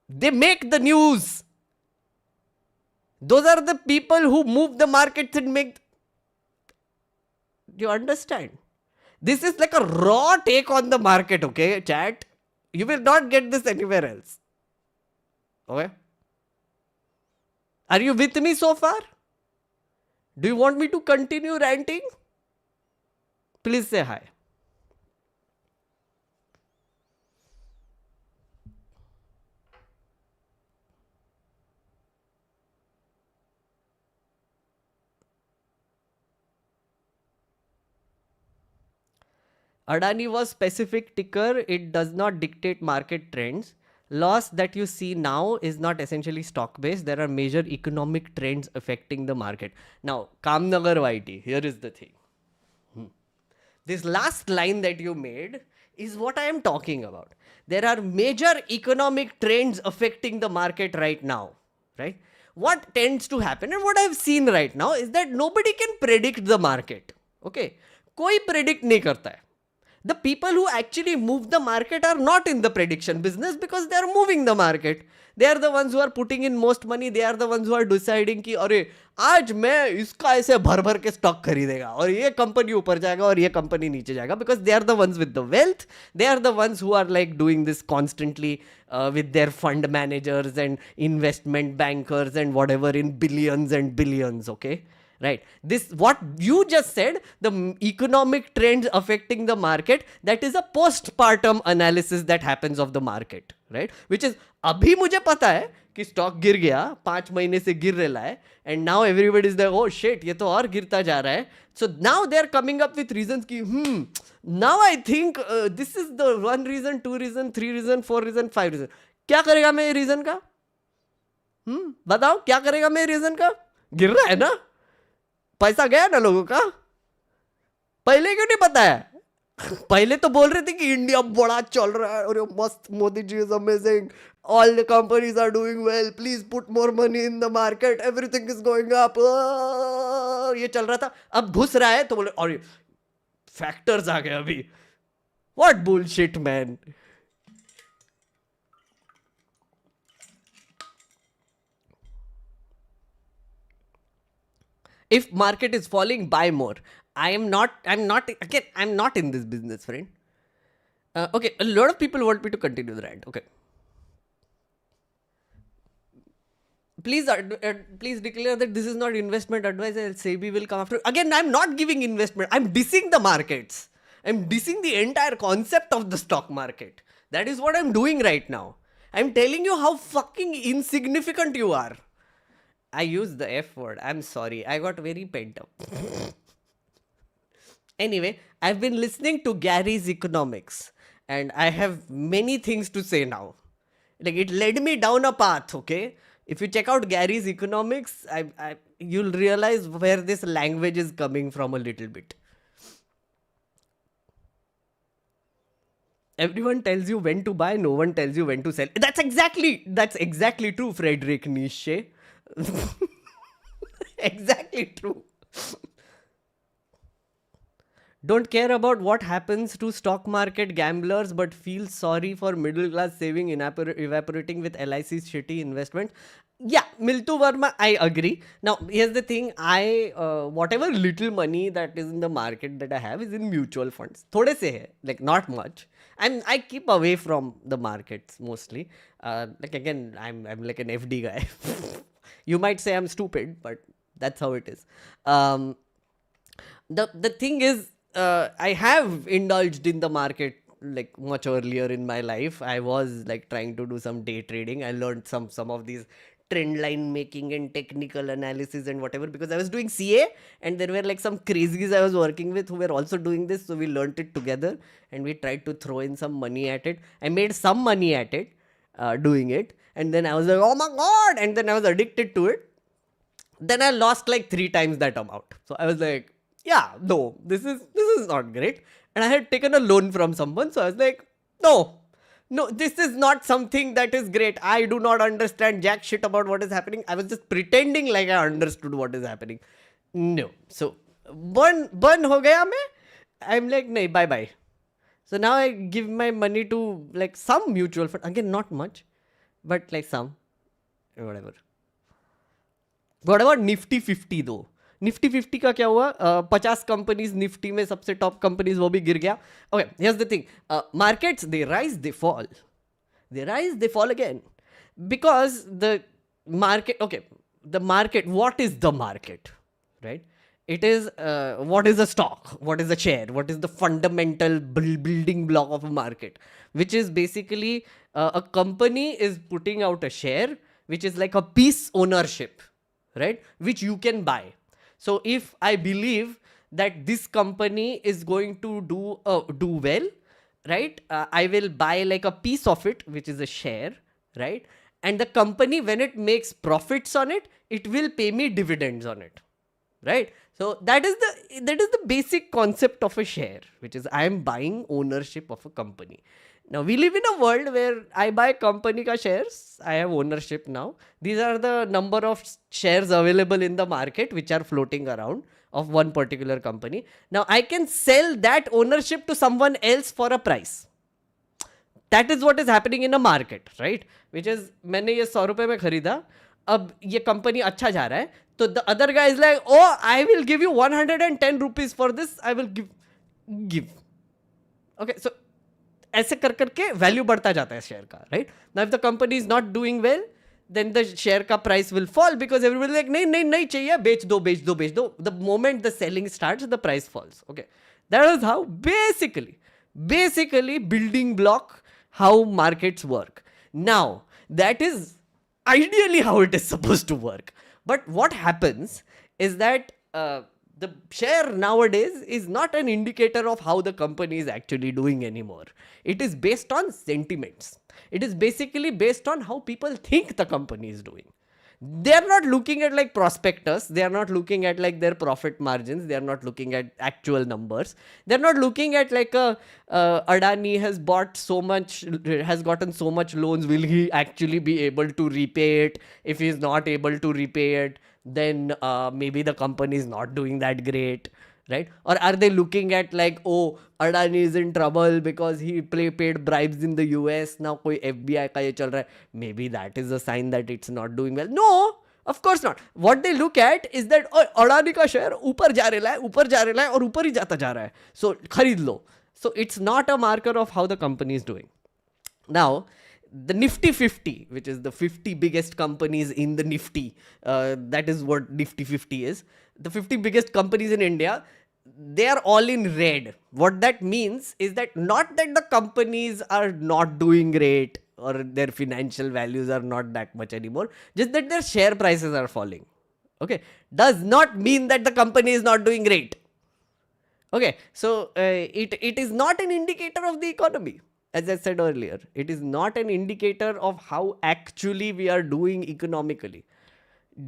Speaker 1: They make the news. Those are the people who move the markets and make. Do you understand? This is like a raw take on the market, okay, chat? You will not get this anywhere else. Okay? Are you with me so far? Do you want me to continue ranting? Please say hi. Adani was specific ticker. It does not dictate market trends. Loss that you see now is not essentially stock based. There are major economic trends affecting the market. Now, Kamnagar YT, here is the thing. This last line that you made is what I am talking about. There are major economic trends affecting the market right now, right? What tends to happen and what I've seen right now is that nobody can predict the market. Okay? कोई predict नहीं करता है. The people who actually move the market are not in the prediction business because they are moving the market. They are the ones who are putting in most money. They are the ones who are deciding कि अरे आज मैं इसका ऐसे भर भर के stock खरीदेगा और ये कंपनी ऊपर जाएगा और ये कंपनी नीचे जाएगा, because they are the ones with the wealth. They are the ones who are like doing this constantly with their fund managers and investment bankers and whatever in billions and billions. Okay. Right. This, what you just said, the economic trends affecting the market, that is a postpartum analysis that happens of the market. Right. Which is, अभी मुझे पता है कि stock गिर गया, 5 महीने से गिर रहा है, and now everybody is like, oh shit, ये तो और गिरता जा रहा है. So now they are coming up with reasons कि now I think this is the 1 reason, 2 reason, 3 reason, 4 reason, 5 reason. क्या करेगा मैं ये रीजन का? बताओ क्या करेगा मैं रीजन का? गिर रहा है ना, पैसा गया ना लोगों का. पहले क्यों नहीं पता है? पहले तो बोल रहे थे कि इंडिया बड़ा चल रहा है और मस्त, Modi ji is amazing, all the companies are doing well, please put more money in the market, everything is going up. ये चल रहा था. अब घुस रहा है तो बोले और फैक्टर्स आ गए अभी. What bullshit man. If market is falling, buy more. I'm not in this business, friend. Okay, a lot of people want me to continue the rant. Okay. Please declare that this is not investment advice. SEBI will come after. Again, I'm not giving investment. I'm dissing the markets. I'm dissing the entire concept of the stock market. That is what I'm doing right now. I'm telling you how fucking insignificant you are. I used the F word. I'm sorry. I got very pent up. Anyway, I've been listening to Gary's Economics and I have many things to say now. Like, it led me down a path, okay? If you check out Gary's Economics, you'll realize where this language is coming from a little bit. Everyone tells you when to buy, no one tells you when to sell. That's exactly true, Friedrich Nietzsche. Exactly true. Don't care about what happens to stock market gamblers, but feel sorry for middle class saving evaporating with LIC's shitty investment. Yeah, Miltu Verma, I agree. Now, here's the thing. Whatever little money that is in the market that I have is in mutual funds. Thode se hai, like not much. And I keep away from the markets mostly. Like again, I'm like an FD guy. You might say I'm stupid, but that's how it is. The thing is, I have indulged in the market like much earlier in my life. I was like trying to do some day trading. I learned some of these trend line making and technical analysis and whatever, because I was doing CA and there were like some crazies I was working with who were also doing this. So we learned it together and we tried to throw in some money at it. I made some money at it, doing it. And then I was like, oh my God. And then I was addicted to it. Then I lost like 3 times that amount. So I was like, yeah, no, this is not great. And I had taken a loan from someone. So I was like, no, this is not something that is great. I do not understand jack shit about what is happening. I was just pretending like I understood what is happening. No. So burn ho gaya main. I'm like, nahi, bye. So now I give my money to like some mutual fund. Again, not much, but like some, whatever. What about Nifty 50 though? Nifty 50 का क्या हुआ? 50 companies Nifty में सबसे top companies वो भी गिर गया. Okay, here's the thing. Markets, they rise, they fall. They rise, they fall again. Because the market, what is the market? Right? It is, what is a stock? What is a share? What is the fundamental building block of a market? Which is basically a company is putting out a share, which is like a piece ownership, right? Which you can buy. So if I believe that this company is going to do well, right? I will buy like a piece of it, which is a share, right? And the company, when it makes profits on it, it will pay me dividends on it, right? So that is the basic concept of a share, which is I am buying ownership of a company. Now we live in a world where I buy company ka shares. I have ownership now. These are the number of shares available in the market which are floating around. of one particular company. Now I can sell that ownership to someone else for a price. That is what is happening in a market, right? Which is, मैंने ये 100 रुपए में खरीदा, अब ये company अच्छा जा रहा है, तो the other guy is like, oh, I will give you 110 rupees for this, I will give. Okay, so ऐसे कर करके वैल्यू बढ़ता जाता है शेयर का, right? Now if the company is not doing well, then the share का price will fall because everybody like नहीं नहीं नहीं चाहिए, बेच दो बेच दो बेच दो. The moment the selling starts, the price falls. Okay, that is how basically building block how markets work. Now that is ideally how it is supposed to work, but what happens is that the share nowadays is not an indicator of how the company is actually doing anymore. It is based on sentiments. It is basically based on how people think the company is doing. They are not looking at like prospectus. They are not looking at like their profit margins. They are not looking at actual numbers. They're not looking at like Adani has bought so much, has gotten so much loans. Will he actually be able to repay it? If he is not able to repay it, then maybe the company is not doing that great, right? Or are they looking at like, oh, Adani is in trouble because he paid bribes in the US, now koi FBI ka ye chal raha hai, maybe that is a sign that it's not doing well? No, of course not. What they look at is that, oh, Adani ka share ऊपर जा रहा है और ऊपर ही जाता जा रहा है, so खरीद लो. So it's not a marker of how the company is doing. Now the Nifty 50, which is the 50 biggest companies in the Nifty, that is what Nifty 50 is. The 50 biggest companies in India, they are all in red. What that means is that not that the companies are not doing great or their financial values are not that much anymore, just that their share prices are falling. Okay, does not mean that the company is not doing great. Okay, so it is not an indicator of the economy. As I said earlier, it is not an indicator of how actually we are doing economically.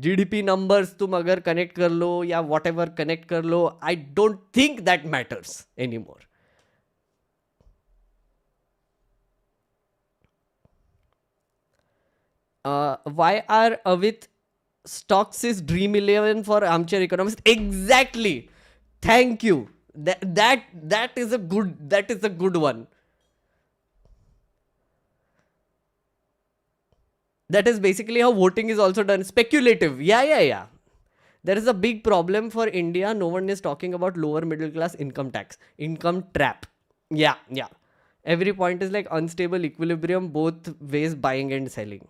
Speaker 1: GDP numbers तुम अगर connect कर लो या whatever connect कर लो, I don't think that matters anymore. Why are Avit stocks is dream 11 for armchair economists? Exactly. Thank you. That is a good one. That is basically how voting is also done. Speculative. Yeah. There is a big problem for India. No one is talking about lower middle class income tax. Income trap. Yeah. Every point is like unstable equilibrium, both ways buying and selling.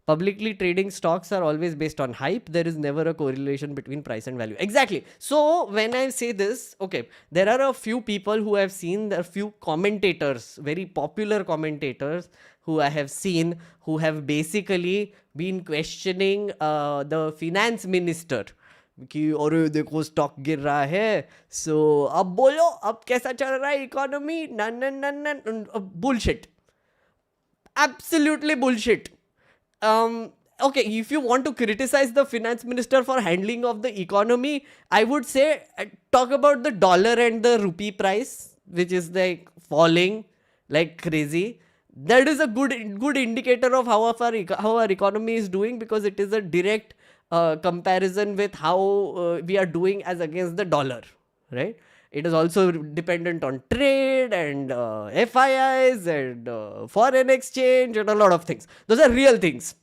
Speaker 1: Publicly trading stocks are always based on hype. There is never a correlation between price and value. Exactly. So when I say this, okay, there are a few people who I've seen, there are a few commentators, very popular commentators who I have seen, who have basically been questioning the finance minister. कि अरे देखो stock गिर रहा है, सो अब बोलो अब कैसा चल रहा है economy, bullshit, absolutely bullshit. Okay, if you want to criticize the finance minister for handling of the economy, I would say talk about the dollar and the rupee price, which is like falling like crazy. That is a good indicator of how our economy is doing, because it is a direct comparison with how we are doing as against the dollar, right? It is also dependent on trade and FIIs and foreign exchange and a lot of things. Those are real things,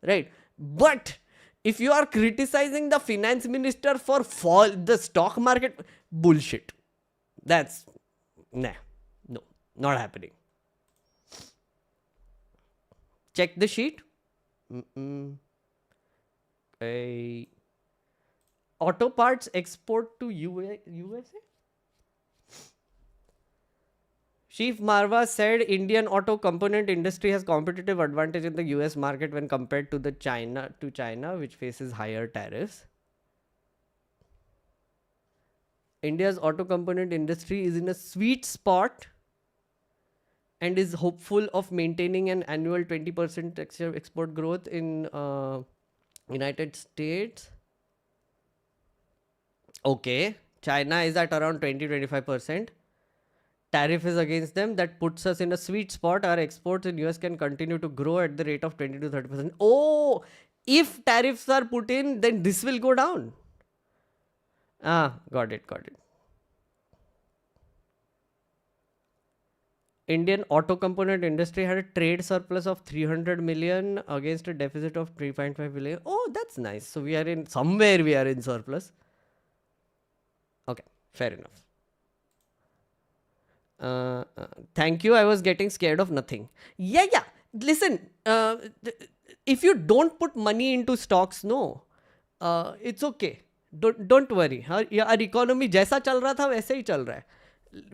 Speaker 1: right? But if you are criticizing the finance minister for the stock market, bullshit. That's, no, not happening. Check the sheet. Auto parts export to USA? Chief Marwa said Indian auto component industry has competitive advantage in the US market when compared to China, which faces higher tariffs. India's auto component industry is in a sweet spot and is hopeful of maintaining an annual 20% export growth in United States. Okay, China is at around 20-25%. Tariff is against them. That puts us in a sweet spot. Our exports in US can continue to grow at the rate of 20 to 30%. Oh, if tariffs are put in, then this will go down. Got it. Indian auto component industry had a trade surplus of 300 million against a deficit of 3.5 billion. Oh, that's nice. So we are in surplus. Okay, fair enough. Thank you. I was getting scared of nothing. Yeah. Listen, if you don't put money into stocks, it's okay. Don't worry. Our economy जैसा चल रहा था वैसे ही चल रहा है,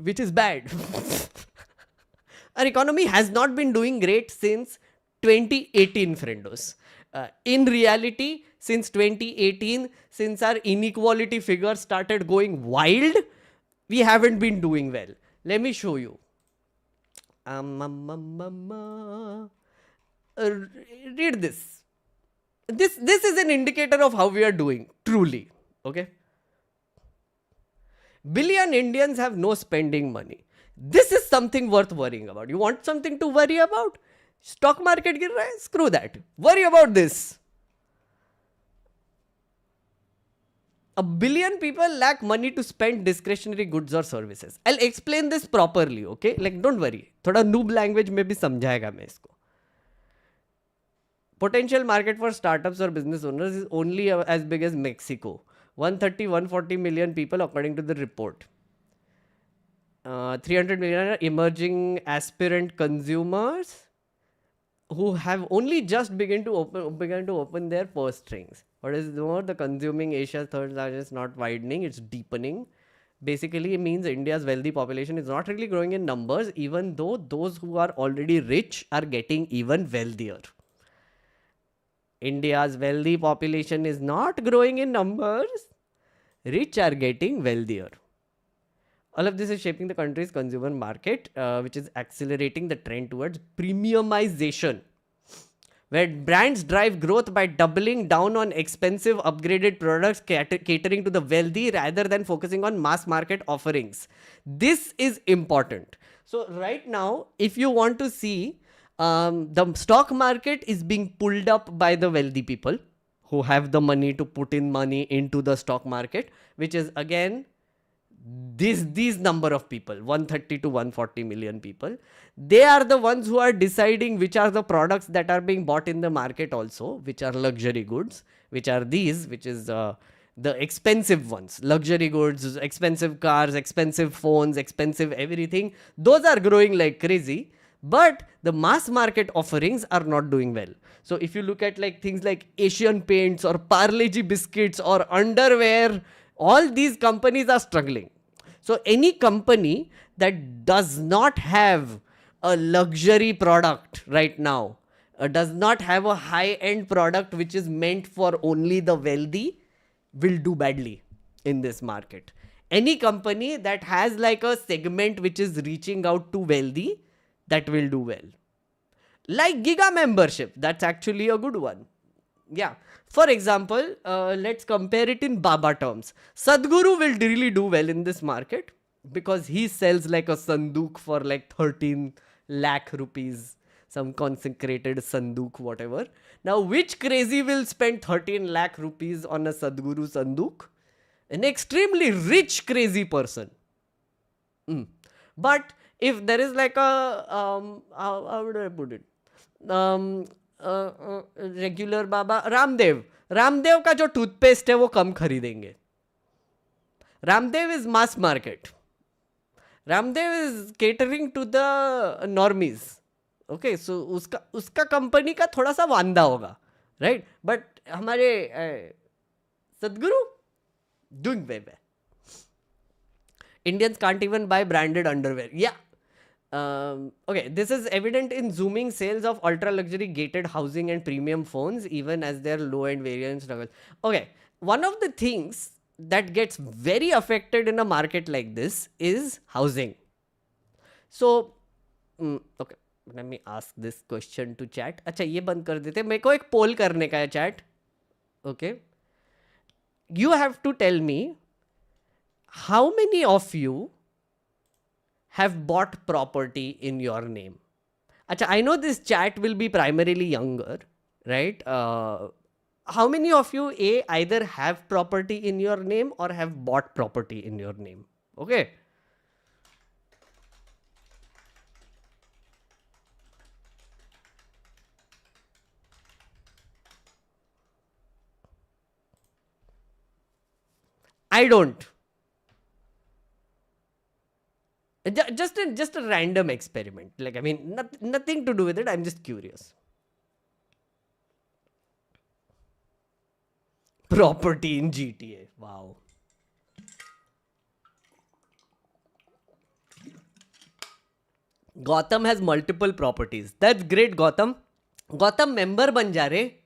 Speaker 1: which is bad. Our economy has not been doing great since 2018, friendos. In reality, since 2018, since our inequality figures started going wild, we haven't been doing well. Let me show you. Read this. This is an indicator of how we are doing, truly. Okay? Billion Indians have no spending money. This is something worth worrying about. You want something to worry about? Stock market गिर रहा है? Screw that. Worry about this. A billion people lack money to spend discretionary goods or services. I'll explain this properly, okay? Like, don't worry. थोड़ा noob language में भी समझाएगा मैं इसको. Potential market for startups or business owners is only as big as Mexico. 130-140 million people according to the report. 300 million are emerging aspirant consumers who have only just begun to open their purse strings. What is more? The consuming Asia's third largest, not widening, it's deepening. Basically, it means India's wealthy population is not really growing in numbers, even though those who are already rich are getting even wealthier. India's wealthy population is not growing in numbers. Rich are getting wealthier. All of this is shaping the country's consumer market, which is accelerating the trend towards premiumization, where brands drive growth by doubling down on expensive upgraded products catering to the wealthy rather than focusing on mass market offerings. This is important. So right now, if you want to see, the stock market is being pulled up by the wealthy people who have the money to put in money into the stock market, which is again these number of people, 130 to 140 million people. They are the ones who are deciding which are the products that are being bought in the market also, which are luxury goods, which are these, which is the expensive ones, luxury goods, expensive cars, expensive phones, expensive everything. Those are growing like crazy, but the mass market offerings are not doing well. So if you look at like things like Asian Paints or Parle-G biscuits or underwear, all these companies are struggling. So any company that does not have a luxury product right now, does not have a high-end product which is meant for only the wealthy, will do badly in this market. Any company that has like a segment which is reaching out to wealthy, that will do well. Like Giga membership, that's actually a good one. Yeah. For example, let's compare it in Baba terms. Sadhguru will really do well in this market because he sells like a sanduk for like 13 lakh rupees, some consecrated sanduk, whatever. Now, which crazy will spend 13 lakh rupees on a Sadhguru sanduk? An extremely rich crazy person. But if there is like a, how do I put it? Regular Baba Ramdev का जो toothpaste है वो कम खरीदेंगे. Ramdev is mass market. Ramdev is catering to the normies. Okay, so उसका company का थोड़ा सा वांदा होगा, राइट? बट हमारे सदगुरु doing well. Indians can't even buy branded underwear. Yeah. Okay, this is evident in zooming sales of ultra luxury gated housing and premium phones, even as their low end variants struggle. Okay, one of the things that gets very affected in a market like this is housing. So, okay, let me ask this question to chat. अच्छा, ये बंद कर देते. मेरे को एक पोल करने का है chat. Okay, you have to tell me how many of you have bought property in your name. Achha, I know this chat will be primarily younger, right? how many of you either have property in your name or have bought property in your name? Okay. I don't. Just a random experiment. Like, I mean, nothing to do with it. I'm just curious. Property in GTA. Wow. Gotham has multiple properties. That's great, Gotham. Gotham member ban ja re.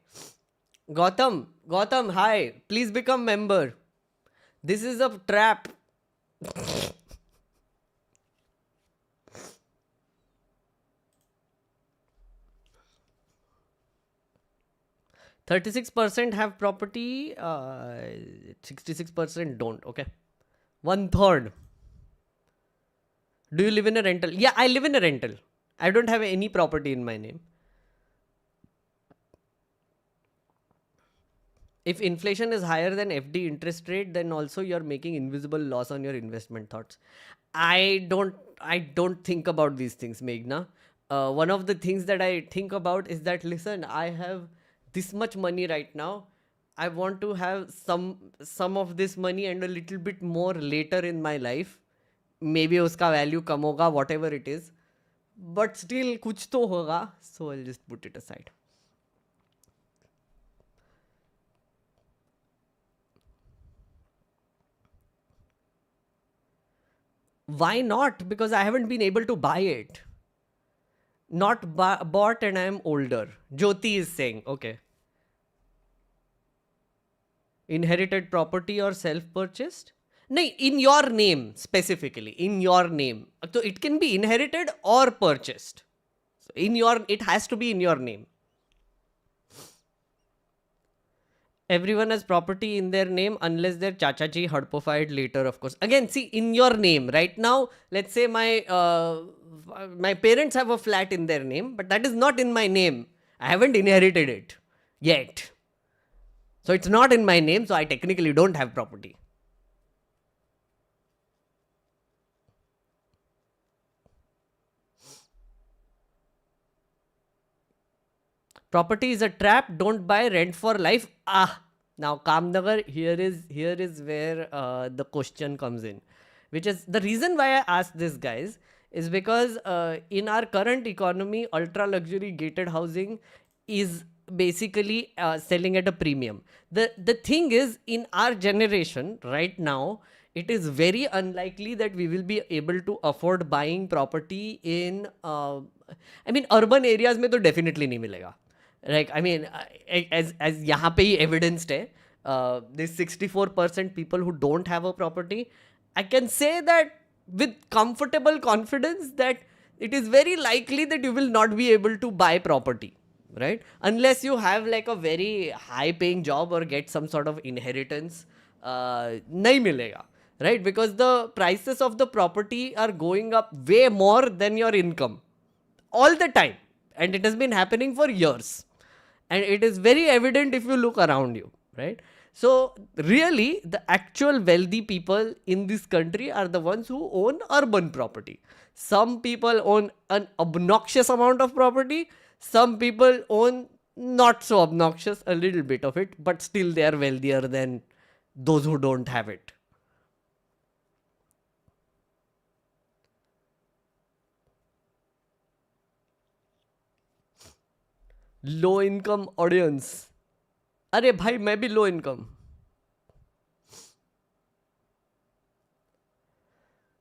Speaker 1: Gotham, hi. Please become member. This is a trap. 36% have property, 66% don't. Okay. 1/3. Do you live in a rental? Yeah, I live in a rental. I don't have any property in my name. If inflation is higher than FD interest rate, then also you're making invisible loss on your investment thoughts. I don't think about these things, Meghna. One of the things that I think about is that, listen, I have this much money right now. I want to have some of this money and a little bit more later in my life. Maybe uska value kam hoga, whatever it is. But still kuch to hoga, so I'll just put it aside. Why not? Because I haven't been able to buy it. Not bought and I am older. Jyoti is saying, okay. Inherited property or self-purchased? No, in your name specifically. In your name. So it can be inherited or purchased. So it has to be in your name. Everyone has property in their name unless their chachaji hadpofied later, of course. Again, see, in your name. Right now, let's say my parents have a flat in their name, but that is not in my name. I haven't inherited it yet. So it's not in my name, so I technically don't have property. Property is a trap. Don't buy, rent for life. Now Kamnagar, here is where the question comes in, which is the reason why I asked this, guys, is because in our current economy, ultra luxury gated housing is basically selling at a premium. The thing is, in our generation right now, it is very unlikely that we will be able to afford buying property in I mean urban areas में तो definitely नहीं मिलेगा. Like, I mean, as यहाँ पे ही evidenced है, this 64% people who don't have a property, I can say that with comfortable confidence that it is very likely that you will not be able to buy property, right? Unless you have like a very high paying job or get some sort of inheritance, नहीं मिलेगा, right? Because the prices of the property are going up way more than your income all the time. And it has been happening for years. And it is very evident if you look around you, right? So really, the actual wealthy people in this country are the ones who own urban property. Some people own an obnoxious amount of property. Some people own not so obnoxious, a little bit of it, but still they are wealthier than those who don't have it. Low income audience. अरे भाई मैं भी low income.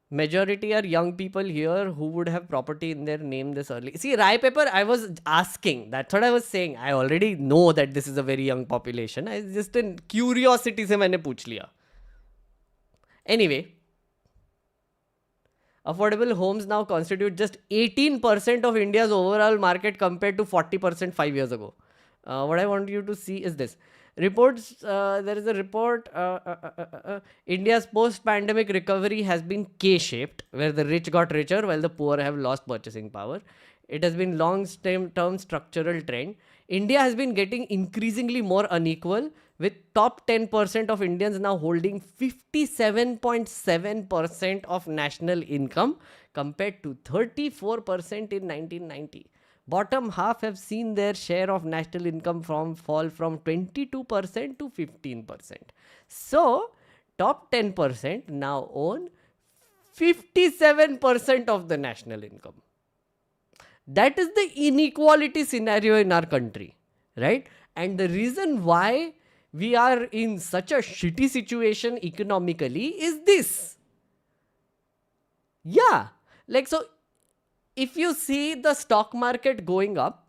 Speaker 1: Majority are young people here who would have property in their name this early. See, Rai Paper, I was asking. That's what I was saying. I already know that this is a very young population. I just in curiosity से मैंने पूछ लिया. Anyway, affordable homes now constitute just 18% of India's overall market compared to 40% 5 years ago. What I want you to see is this. Reports, there is a report, India's post-pandemic recovery has been K-shaped, where the rich got richer while the poor have lost purchasing power. It has been long-term structural trend. India has been getting increasingly more unequal, with top 10% of Indians now holding 57.7% of national income compared to 34% in 1990. Bottom half have seen their share of national income fall from 22% to 15%. So, top 10% now own 57% of the national income. That is the inequality scenario in our country, right? And the reason why we are in such a shitty situation economically is this. Yeah. Like, so if you see the stock market going up,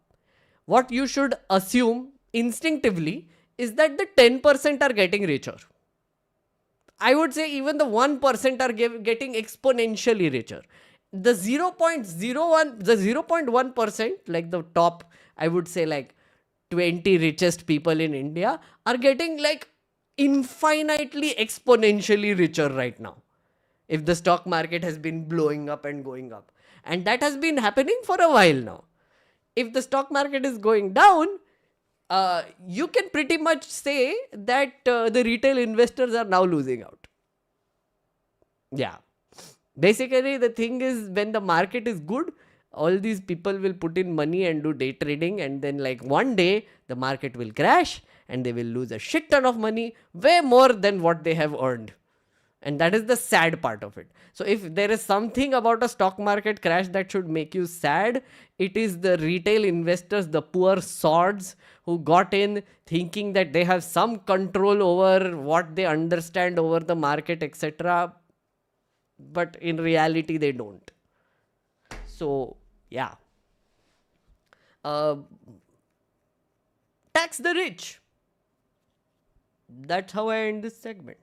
Speaker 1: what you should assume instinctively is that the 10% are getting richer. I would say even the 1% are getting exponentially richer. The 0.01, the 0.1%, like the top, I would say like 20 richest people in India, are getting like infinitely exponentially richer right now. If the stock market has been blowing up and going up. And that has been happening for a while now. If the stock market is going down, you can pretty much say that the retail investors are now losing out. Yeah. Basically, the thing is, when the market is good, all these people will put in money and do day trading, and then like one day the market will crash and they will lose a shit ton of money, way more than what they have earned. And that is the sad part of it. So if there is something about a stock market crash that should make you sad, it is the retail investors, the poor sods who got in thinking that they have some control over what they understand over the market, etc. But in reality, they don't. So, yeah. Tax the rich. That's how I end this segment.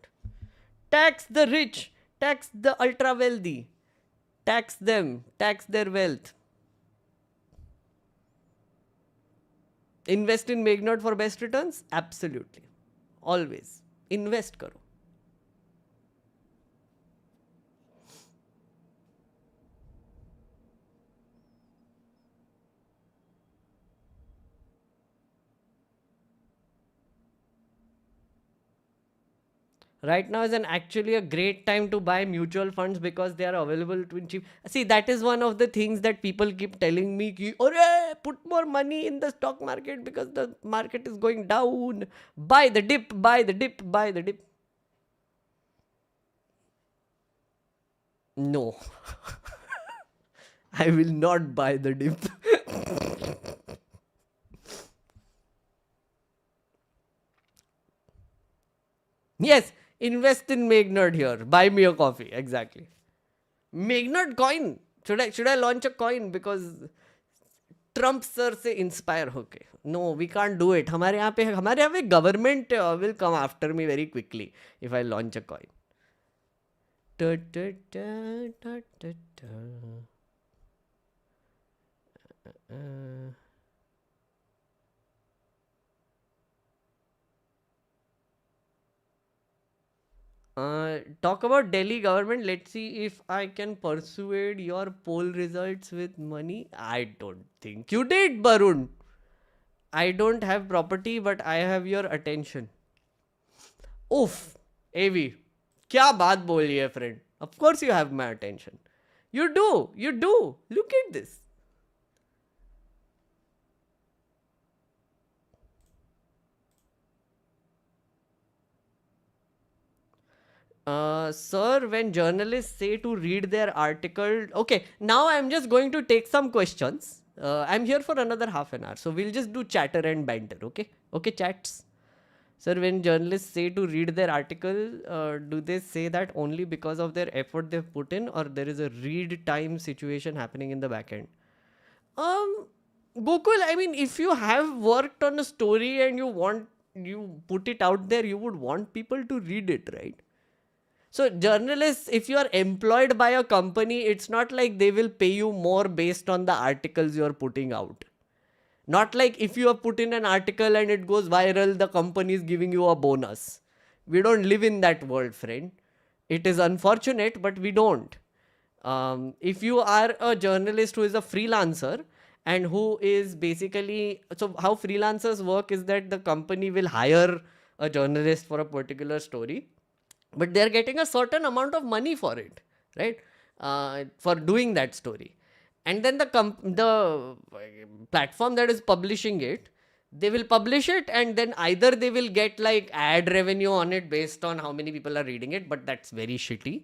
Speaker 1: Tax the rich, tax the ultra wealthy, tax them, tax their wealth. Invest in Magnot for best returns? Absolutely. Always. Invest karo. Right now is actually a great time to buy mutual funds because they are available to cheap. See, that is one of the things that people keep telling me, ki, "Ore, put more money in the stock market because the market is going down. Buy the dip, buy the dip, buy the dip." No. I will not buy the dip. Yes, invest in Magnard here. Buy me a coffee. Exactly. Magnard coin. Should I launch a coin? Because Trump sir से inspire होके. No, we can't do it. हमारे यहाँ पे government will come after me very quickly if I launch a coin. Da, da, da, da, da, da. Talk about Delhi government. Let's see if I can persuade your poll results with money. I don't think you did, Barun. I don't have property, but I have your attention. Oof, AV. क्या बात बोली है, friend? Of course you have my attention. You do. Look at this. Sir, when journalists say to read their article, okay, now I'm just going to take some questions. I'm here for another half an hour, so we'll just do chatter and banter, okay? Okay, chats. Sir, when journalists say to read their article, do they say that only because of their effort they've put in, or there is a read time situation happening in the back end? Gokul, I mean, if you have worked on a story and you put it out there, you would want people to read it, right? So journalists, if you are employed by a company, it's not like they will pay you more based on the articles you're putting out. Not like if you have put in an article and it goes viral, the company is giving you a bonus. We don't live in that world, friend. It is unfortunate, but we don't. If you are a journalist who is a freelancer and who is basically, so how freelancers work is that the company will hire a journalist for a particular story, but they're getting a certain amount of money for it, right? For doing that story. And then the platform that is publishing it, they will publish it, and then either they will get like ad revenue on it based on how many people are reading it, but that's very shitty,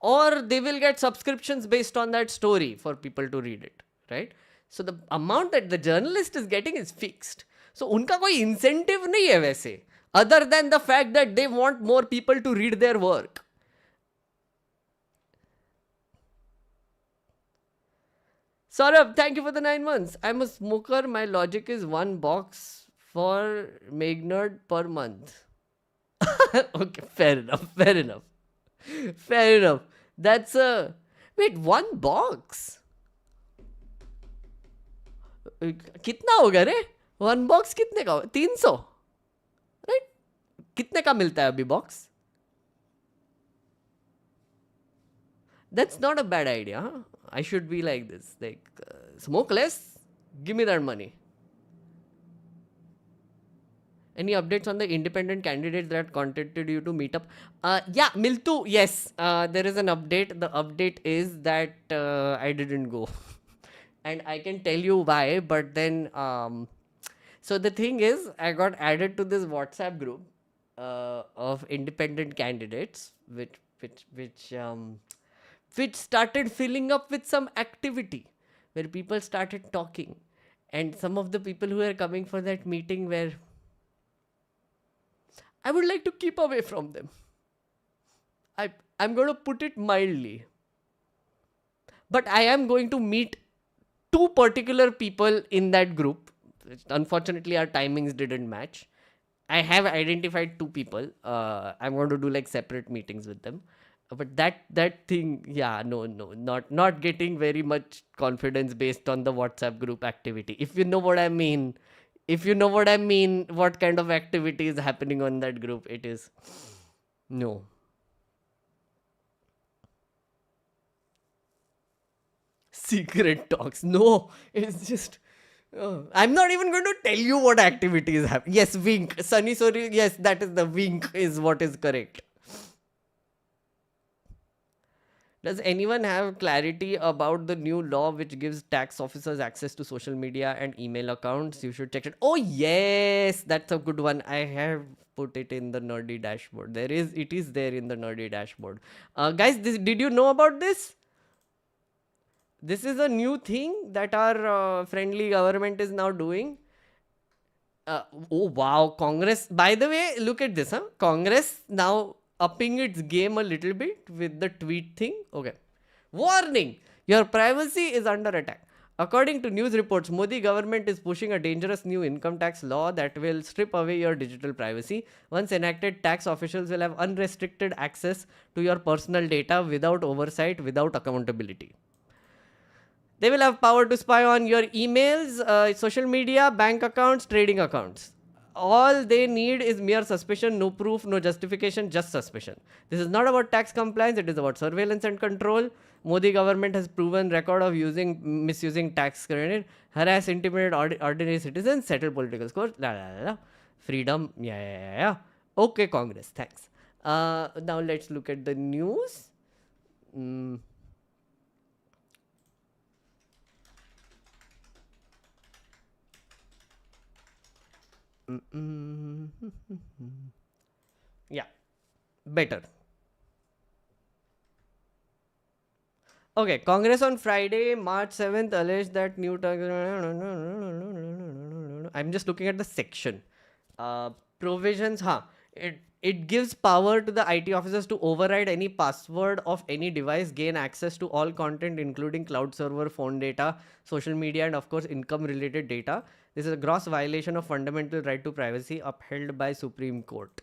Speaker 1: or they will get subscriptions based on that story for people to read it, right? So the amount that the journalist is getting is fixed. So उनका कोई incentive नहीं है वैसे, other than the fact that they want more people to read their work. Saurabh, thank you for the 9 months. I'm a smoker. My logic is one box for Magnard per month. Okay, fair enough. Fair enough. Fair enough. That's a. Wait, one box? कितना होगा रे? One box कितने का? 300? Right? कितने का मिलता है अभी box? That's not a bad idea. Huh? I should be like this. Like, smoke less, give me that money. Any updates on the independent candidates that contacted you to meet up? Yeah, Miltu, yes. There is an update. The update is that I didn't go. And I can tell you why, but then... so the thing is, I got added to this WhatsApp group of independent candidates, which started filling up with some activity where people started talking. And some of the people who were coming for that meeting were... I would like to keep away from them. I'm going to put it mildly. But I am going to meet 2 particular people in that group. Unfortunately, our timings didn't match. I have identified 2 people. I'm going to do like separate meetings with them. But that thing, yeah, no, not getting very much confidence based on the WhatsApp group activity. If you know what I mean, what kind of activity is happening on that group, it is no. Secret talks. No, it's just... I'm not even going to tell you what activity is happening. Yes, wink. Sunny, sorry. Yes, that is the wink is what is correct. Does anyone have clarity about the new law which gives tax officers access to social media and email accounts? You should check it. Oh, yes. That's a good one. I have put it in the nerdy dashboard. It is there in the nerdy dashboard. Guys, did you know about this? This is a new thing that our friendly government is now doing. Oh, wow. Congress. By the way, look at this. Congress now upping its game a little bit with the tweet thing. Okay. Warning! Your privacy is under attack. According to news reports, Modi government is pushing a dangerous new income tax law that will strip away your digital privacy. Once enacted, tax officials will have unrestricted access to your personal data without oversight, without accountability. They will have power to spy on your emails, social media, bank accounts, trading accounts. All they need is mere suspicion, no proof, no justification, just suspicion. This is not about tax compliance, it is about surveillance and control. Modi government has proven record of misusing tax credit, harass, intimidate ordinary citizens, settle political scores, freedom, yeah. Okay, Congress, thanks. Now let's look at the news. Yeah, better. Okay, Congress on Friday, March 7th alleged that new tax... I'm just looking at the section. Provisions, it gives power to the IT officers to override any password of any device, gain access to all content including cloud server, phone data, social media, and of course income related data. This is a gross violation of fundamental right to privacy upheld by Supreme Court.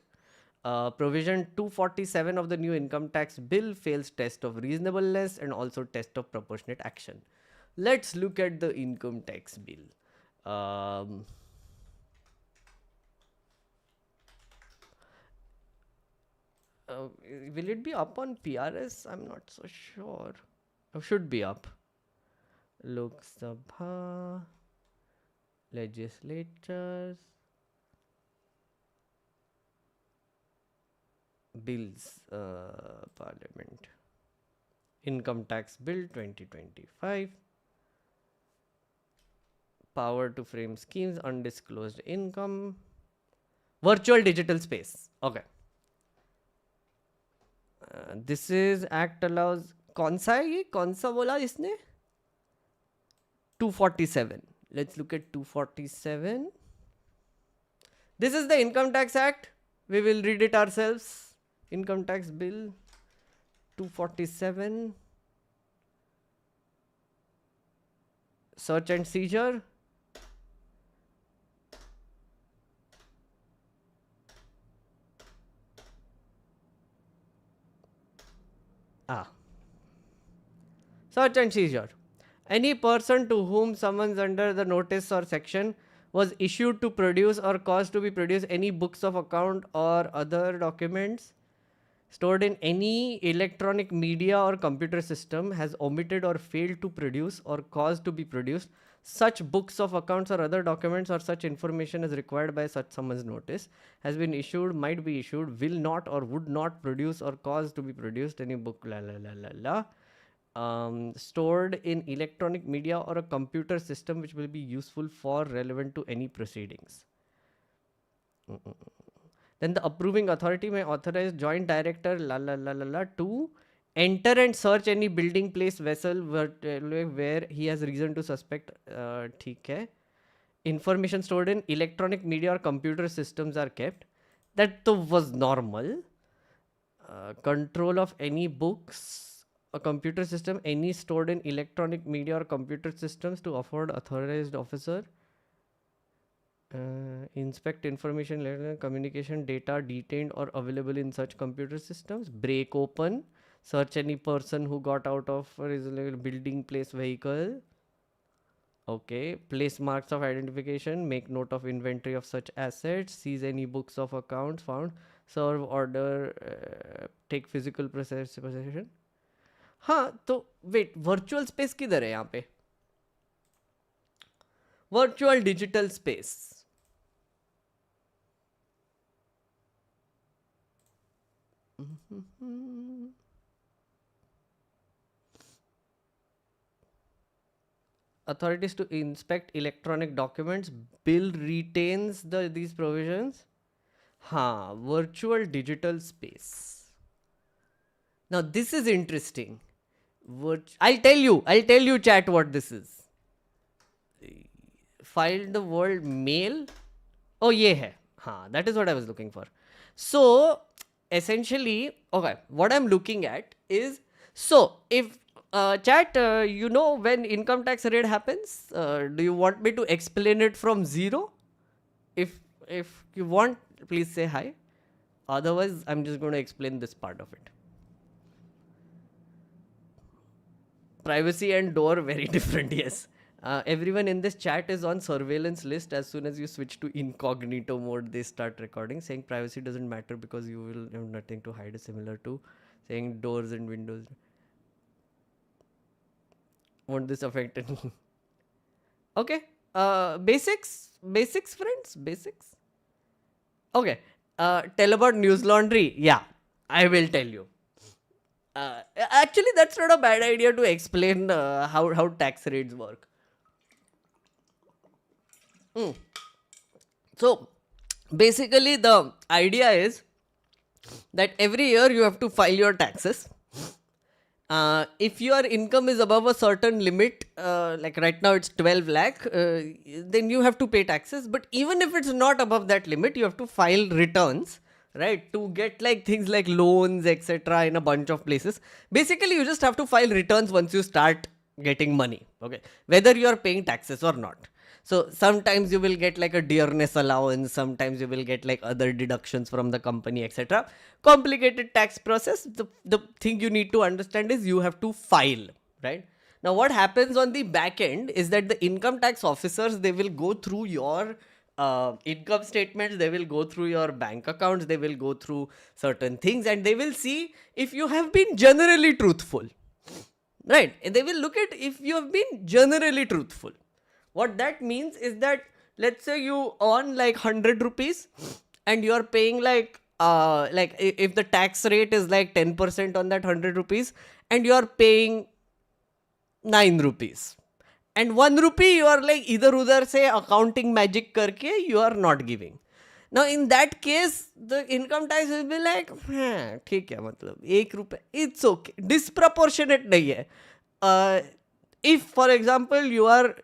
Speaker 1: Provision 247 of the new income tax bill fails test of reasonableness and also test of proportionate action. Let's look at the income tax bill. Um, will it be up on PRS? I'm not so sure. It should be up. Lok Sabha, legislatures, bills, parliament. Income tax bill 2025. Power to frame schemes, undisclosed income. Virtual digital space. Okay. This is act allows. कौन सा है ये? कौन सा बोला इसने? 247. Let's look at 247. This is the Income Tax Act. We will read it ourselves. Income Tax Bill 247. Search and seizure. Search and seizure. Any person to whom summons under the notice or section was issued to produce or caused to be produced any books of account or other documents stored in any electronic media or computer system has omitted or failed to produce or caused to be produced such books of accounts or other documents or such information as required by such summons notice has been issued, might be issued, will not or would not produce or cause to be produced any book stored in electronic media or a computer system which will be useful for relevant to any proceedings. Then the approving authority may authorize joint director to enter and search any building, place, vessel where he has reason to suspect. ठीक है. Information stored in electronic media or computer systems are kept. That was normal. Control of any books, a computer system, any stored in electronic media or computer systems to afford authorized officer. Inspect information, communication data detained or available in such computer systems. Break open. Search any person who got out of a building, place, vehicle. Okay. Place marks of identification. Make note of inventory of such assets. Seize any books of accounts found. Serve order. Take physical possession. हाँ तो wait virtual space किधर है यहाँ पे? Virtual digital space. Authorities to inspect electronic documents. Bill retains these provisions. हाँ, virtual digital space. Now this is interesting. I'll tell you chat what this is. File the world mail. Oh, ये है. हाँ, that is what I was looking for. So essentially, okay, what I'm looking at is, so if chat, you know when income tax raid happens, do you want me to explain it from zero? If you want, please say hi. Otherwise, I'm just going to explain this part of it. Privacy and door, very different, yes. Everyone in this chat is on surveillance list. As soon as you switch to incognito mode, they start recording, saying privacy doesn't matter because you will have nothing to hide, similar to saying doors and windows. Won't this affect it? Okay. Basics, friends, basics. Okay. Tell about news laundry. Yeah, I will tell you. Actually, that's not a bad idea to explain how tax rates work. So, basically, the idea is that every year you have to file your taxes. If your income is above a certain limit, like right now it's 12 lakh, then you have to pay taxes. But even if it's not above that limit, you have to file returns, right, to get like things like loans, etc. in a bunch of places. Basically, you just have to file returns once you start getting money, okay, whether you are paying taxes or not. So sometimes you will get like a dearness allowance, sometimes you will get like other deductions from the company, etc. Complicated tax process. The thing you need to understand is you have to file, right? Now, what happens on the back end is that the income tax officers, they will go through your income statements, they will go through your bank accounts, they will go through certain things, and they will see if you have been generally truthful. Right? And they will look at if you have been generally truthful. What that means is that, let's say you earn like 100 rupees and you're paying if the tax rate is like 10% on that 100 rupees and you're paying 9 rupees. And 1 rupee you are like either udhar se accounting magic karke you are not giving. Now in that case, the income tax will be like, ठीक है मतलब 1 रुपए, it's okay, disproportionate नहीं है. If for example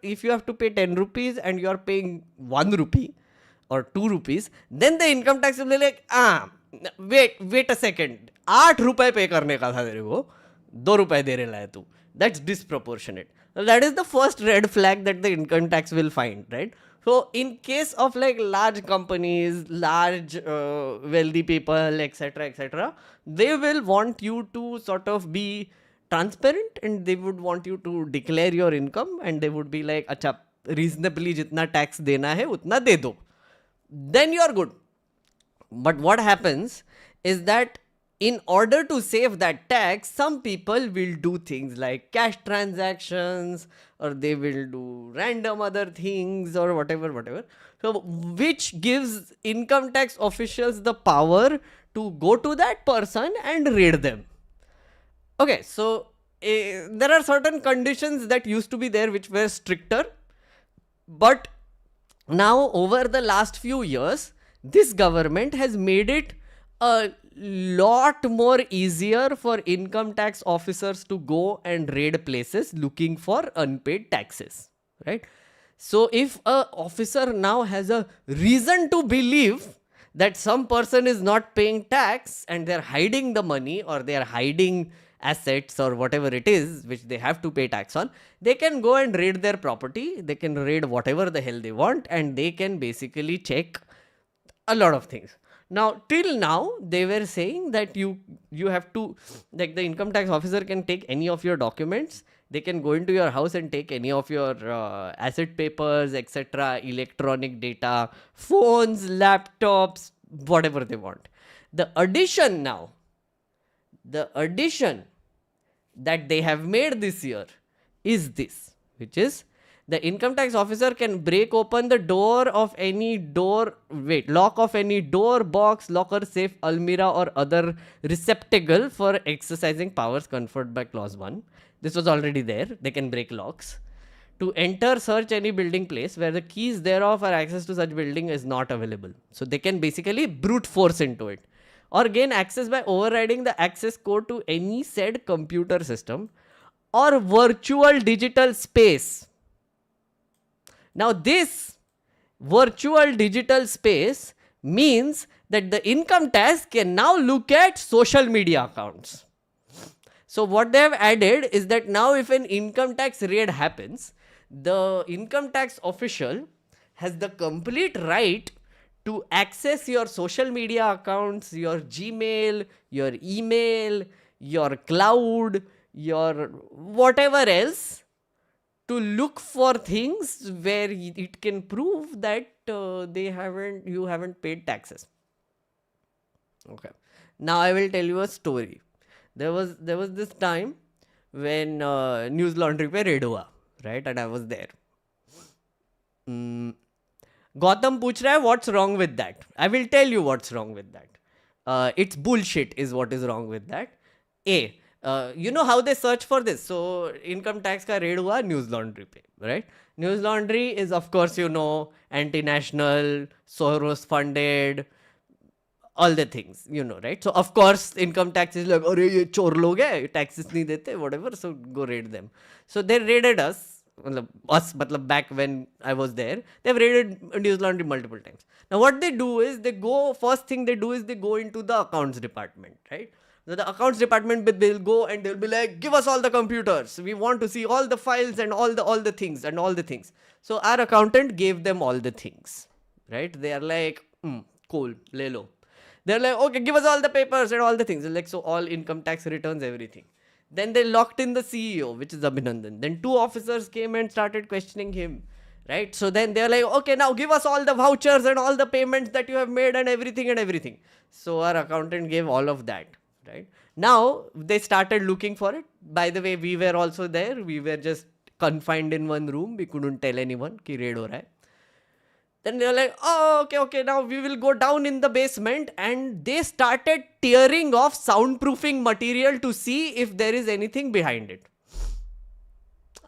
Speaker 1: if you have to pay 10 rupees and you are paying 1 rupee or 2 rupees, then the income tax will be like, wait a second, 8 रुपए पे करने का था तेरे को, 2 रुपए दे रहा है तू. That's disproportionate. So that is the first red flag that the income tax will find, right? So in case of like large companies, large wealthy people, etc., they will want you to sort of be transparent and they would want you to declare your income and they would be like, अच्छा reasonably जितना tax देना है उतना दे दो. Then you are good. But what happens is that in order to save that tax, some people will do things like cash transactions or they will do random other things or whatever. So, which gives income tax officials the power to go to that person and raid them. Okay, so there are certain conditions that used to be there which were stricter. But now over the last few years, this government has made it a lot more easier for income tax officers to go and raid places looking for unpaid taxes, right? So if a officer now has a reason to believe that some person is not paying tax and they're hiding the money or they're hiding assets or whatever it is which they have to pay tax on, they can go and raid their property, they can raid whatever the hell they want, and they can basically check a lot of things. Now, till now, they were saying that you have to, like the income tax officer can take any of your documents, they can go into your house and take any of your asset papers, etc., electronic data, phones, laptops, whatever they want. The addition that they have made this year is this, which is the income tax officer can break open the lock of any door, box, locker, safe, almirah or other receptacle for exercising powers conferred by clause 1. This was already there. They can break locks. To enter, search any building place where the keys thereof or access to such building is not available. So they can basically brute force into it. Or gain access by overriding the access code to any said computer system or virtual digital space. Now this virtual digital space means that the income tax can now look at social media accounts. So what they have added is that now if an income tax raid happens, the income tax official has the complete right to access your social media accounts, your Gmail, your email, your cloud, your whatever else, to look for things where it can prove that you haven't paid taxes. Okay. Now I will tell you a story. There was this time when News Laundry pe raid hua, right? And I was there. Gautam पूछ रहा है what's wrong with that? I will tell you what's wrong with that. It's bullshit is what is wrong with that. You know how they search for this? So income tax ka raid hua News Laundry pe, right? News Laundry is of course anti-national, Soros funded, all the things, right? So of course income tax is like, अरे ये चोर लोग हैं, taxes नहीं देते, whatever, so go raid them. So they raided us. Back when I was there, they've raided News Laundry multiple times. Now what they do is first thing they do is they go into the accounts department, right? So the accounts department, they'll go and they'll be like, give us all the computers. We want to see all the files and all the things. So our accountant gave them all the things, right? They are like, cool, le lo. They're like, okay, give us all the papers and all the things. Like, so all income tax returns, everything. Then they locked in the CEO, which is Abhinandan. Then 2 officers came and started questioning him. Right? So then they're like, okay, now give us all the vouchers and all the payments that you have made and everything and everything. So our accountant gave all of that. Right? Now they started looking for it. By the way, we were also there. We were just confined in one room. We couldn't tell anyone ki raid ho raha hai. Then they were like, oh, okay, now we will go down in the basement. And they started tearing off soundproofing material to see if there is anything behind it.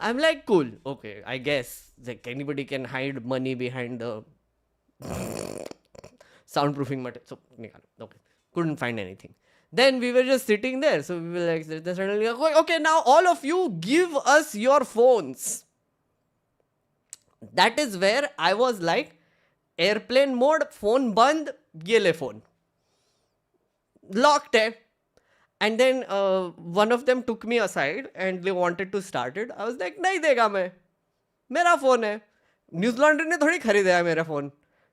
Speaker 1: I'm like, cool, okay, I guess like anybody can hide money behind the soundproofing material. So, okay, couldn't find anything. Then we were just sitting there. So we were like, suddenly, okay, now all of you give us your phones. That is where I was like, airplane mode, phone band, ye le phone. Locked hai. And then one of them took me aside and they wanted to start it. I was like, nahi dega main. Mera phone hai. News Laundry ne thodi kharida hai mera phone.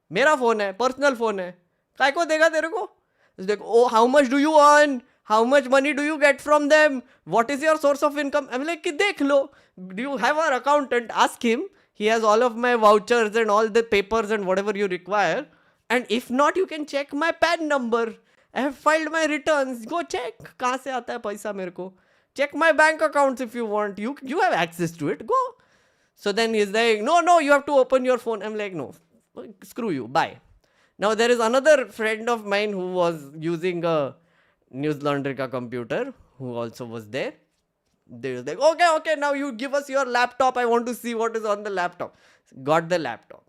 Speaker 1: Mera phone hai, personal phone hai. Kai ko dega tere ko? It's like, oh, how much do you earn? How much money do you get from them? What is your source of income? I'm like, dekh lo. Do you have our accountant? Ask him. He has all of my vouchers and all the papers and whatever you require. And if not, you can check my PAN number. I have filed my returns. Go check. कहाँ से आता है पैसा मेरे को? Check my bank accounts if you want. You have access to it. Go. So then he's like, no, you have to open your phone. I'm like, no, screw you. Bye. Now there is another friend of mine who was using a News Laundry ka computer who also was there. They was like, okay, now you give us your laptop. I want to see what is on the laptop. Got the laptop.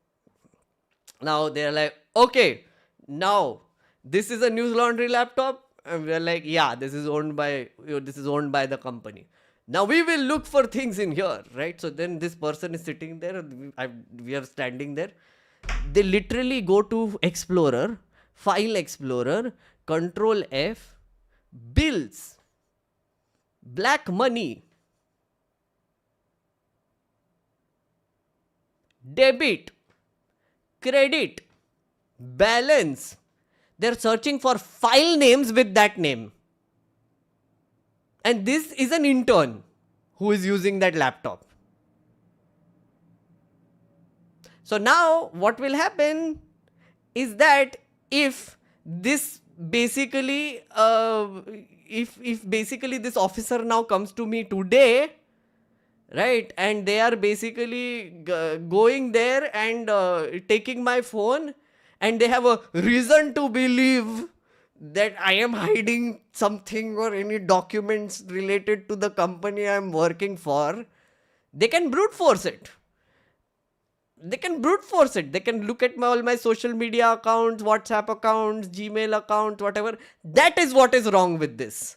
Speaker 1: Now they're like, okay, now this is a News Laundry laptop. And we're like, yeah, this is owned by the company. Now we will look for things in here, right? So then this person is sitting there and we are standing there. They literally go to Explorer, File Explorer, Control F, Bills, Black Money, Debit, Credit, Balance. They're searching for file names with that name. And this is an intern who is using that laptop. So now what will happen is that if this basically, if basically this officer now comes to me today, right, and they are basically going there and taking my phone, and they have a reason to believe that I am hiding something or any documents related to the company I am working for, they can brute force it. They can look at all my social media accounts, WhatsApp accounts, Gmail accounts, whatever. That is what is wrong with this.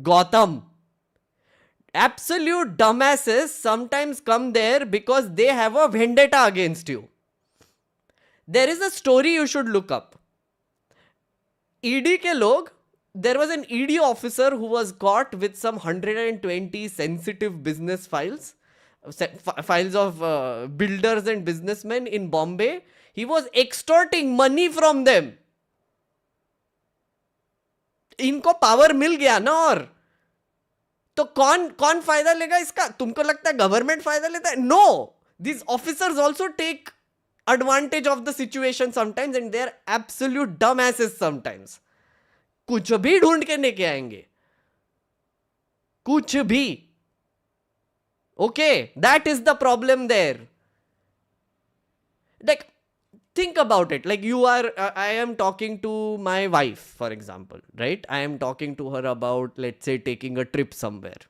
Speaker 1: Gotham. Absolute dumbasses sometimes come there because they have a vendetta against you. There is a story you should look up. ED ke log, there was an ED officer who was caught with some 120 sensitive business files of builders and businessmen in Bombay. He was extorting money from them. इनको power मिल गया ना, और तो कौन फायदा लेगा इसका? तुमको लगता है गवर्नमेंट फायदा लेता है? No, these officers also take advantage of the situation sometimes and they are absolute dumbasses sometimes. कुछ भी ढूंढ के लेके आएंगे, कुछ भी. Okay, that is the problem there. Like, think about it. Like I am talking to my wife, for example, right? I am talking to her about, let's say, taking a trip somewhere,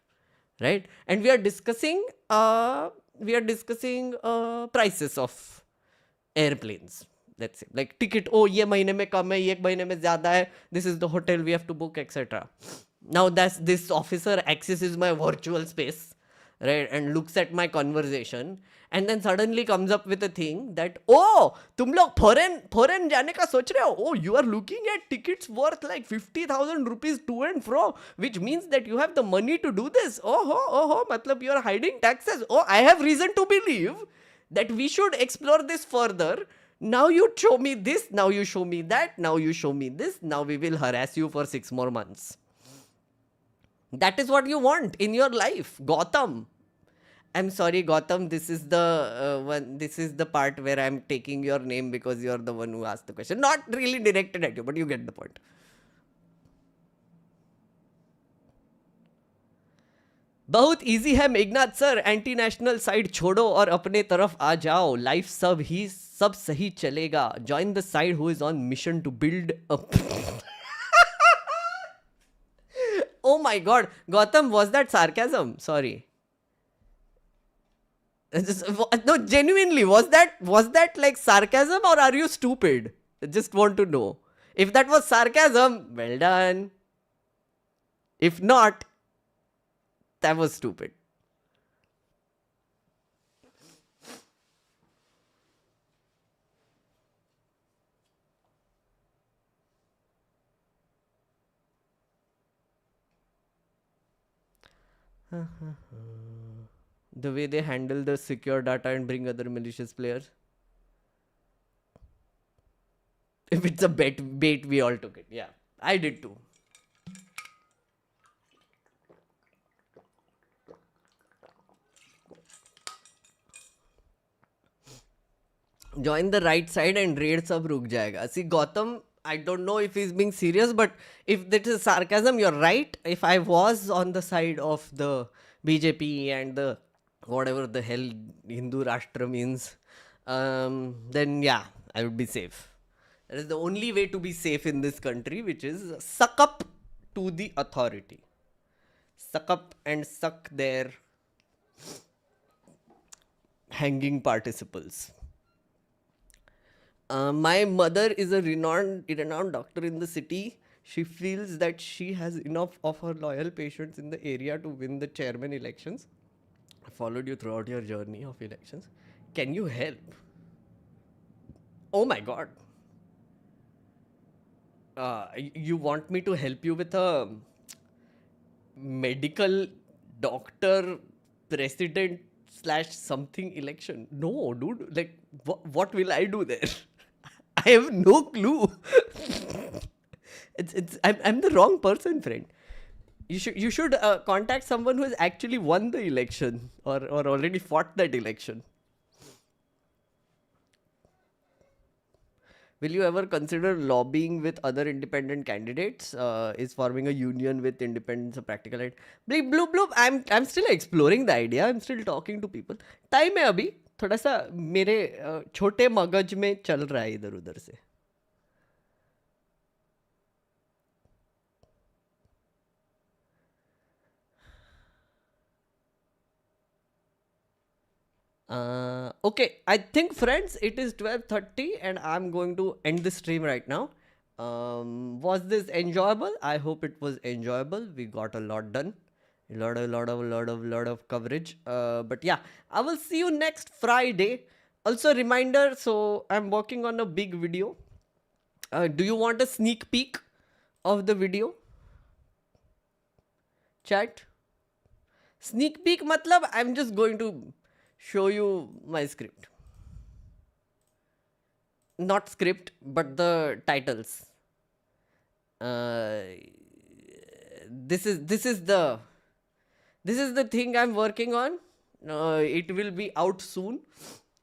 Speaker 1: right? And we are discussing prices of airplanes. Let's say, like ticket, oh, ye mahine mein kam hai, ye mahine mein zyada hai, this is the hotel we have to book, etc. Now this officer accesses my virtual space, right, and looks at my conversation, and then suddenly comes up with a thing that, oh, tum log foreign jaane ka soch rahe ho, oh, you are looking at tickets worth like 50,000 rupees to and fro, which means that you have the money to do this. Oh, matlab you are hiding taxes. Oh, I have reason to believe that we should explore this further. Now you show me this, now you show me that, now you show me this, now we will harass you for 6 more months. That is what you want in your life, Gotham. I'm sorry, Gotham. This is the one. This is the part where I'm taking your name because you're the one who asked the question. Not really directed at you, but you get the point. बहुत easy है Meghnath sir. Anti national side छोड़ो और अपने तरफ आ जाओ. Life सब सही चलेगा. Join the side who is on mission to build up. Oh my god, Gotham, was that sarcasm? Sorry. No, genuinely, was that like sarcasm or are you stupid? I just want to know. If that was sarcasm, well done. If not, that was stupid. The way they handle the secure data and bring other malicious players. If it's a bait, we all took it. Yeah, I did too. Join the right side and raid sab ruk jayega. See, Gotham, I don't know if he's being serious, but if that is sarcasm, you're right. If I was on the side of the BJP and the whatever the hell Hindu Rashtra means, then yeah, I would be safe. That is the only way to be safe in this country, which is suck up to the authority. Suck up and suck their hanging participles. My mother is a renowned doctor in the city. She feels that she has enough of her loyal patients in the area to win the chairman elections. I followed you throughout your journey of elections. Can you help? Oh my god. You want me to help you with a medical doctor president / something election? No, dude. Like, what will I do there? I have no clue. I'm the wrong person, friend. You should contact someone who has actually won the election or already fought that election. Will you ever consider lobbying with other independent candidates? Is forming a union with independents a practical idea? Bleep, bloop, bloop. I'm still exploring the idea. I'm still talking to people. Time है अभी थोड़ा सा मेरे छोटे मगज में चल रहा है इधर उधर से. Okay, I think friends, it is 12:30 and I'm going to end the stream right now. Was this enjoyable? I hope it was enjoyable. We got a lot done. A lot of coverage. But yeah, I will see you next Friday. Also reminder, so I'm working on a big video. Do you want a sneak peek of the video? Chat? Sneak peek matlab I'm just going to show you my script. Not script, but the titles. This is the thing I'm working on. It will be out soon.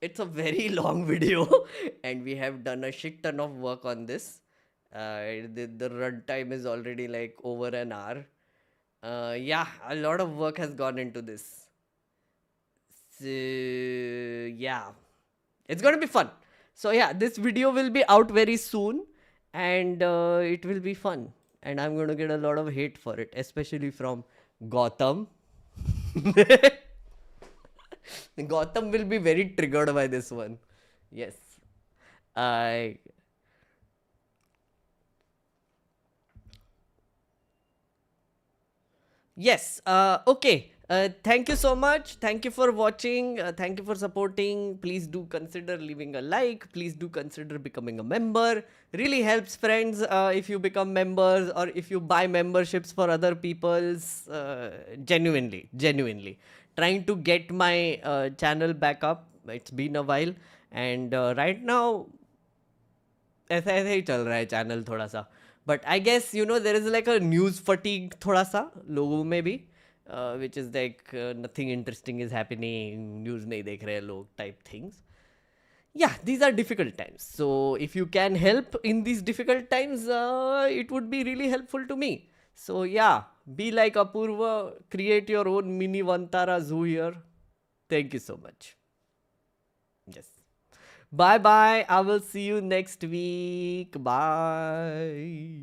Speaker 1: It's a very long video and we have done a shit ton of work on this. The run time is already like over an hour. Yeah, a lot of work has gone into this. So, yeah, it's going to be fun. So yeah, this video will be out very soon and it will be fun. And I'm going to get a lot of hate for it, especially from Gotham. Gotham will be very triggered by this one. Yes. Yes. Okay. Thank you so much. Thank you for watching. Thank you for supporting. Please do consider leaving a like. Please do consider becoming a member. Really helps, friends, if you become members or if you buy memberships for other people's. Genuinely. Trying to get my channel back up. It's been a while. And right now, ऐसा ही चल रहा है channel थोड़ा सा. But I guess, there is like a news fatigue thoda sa logo mein bhi, which is like nothing interesting is happening, news nahi dekh rahe log type things. Yeah, these are difficult times. So if you can help in these difficult times, it would be really helpful to me. So yeah, be like Apurva, create your own mini Vantara zoo here. Thank you so much. Yes. Bye bye. I will see you next week. Bye.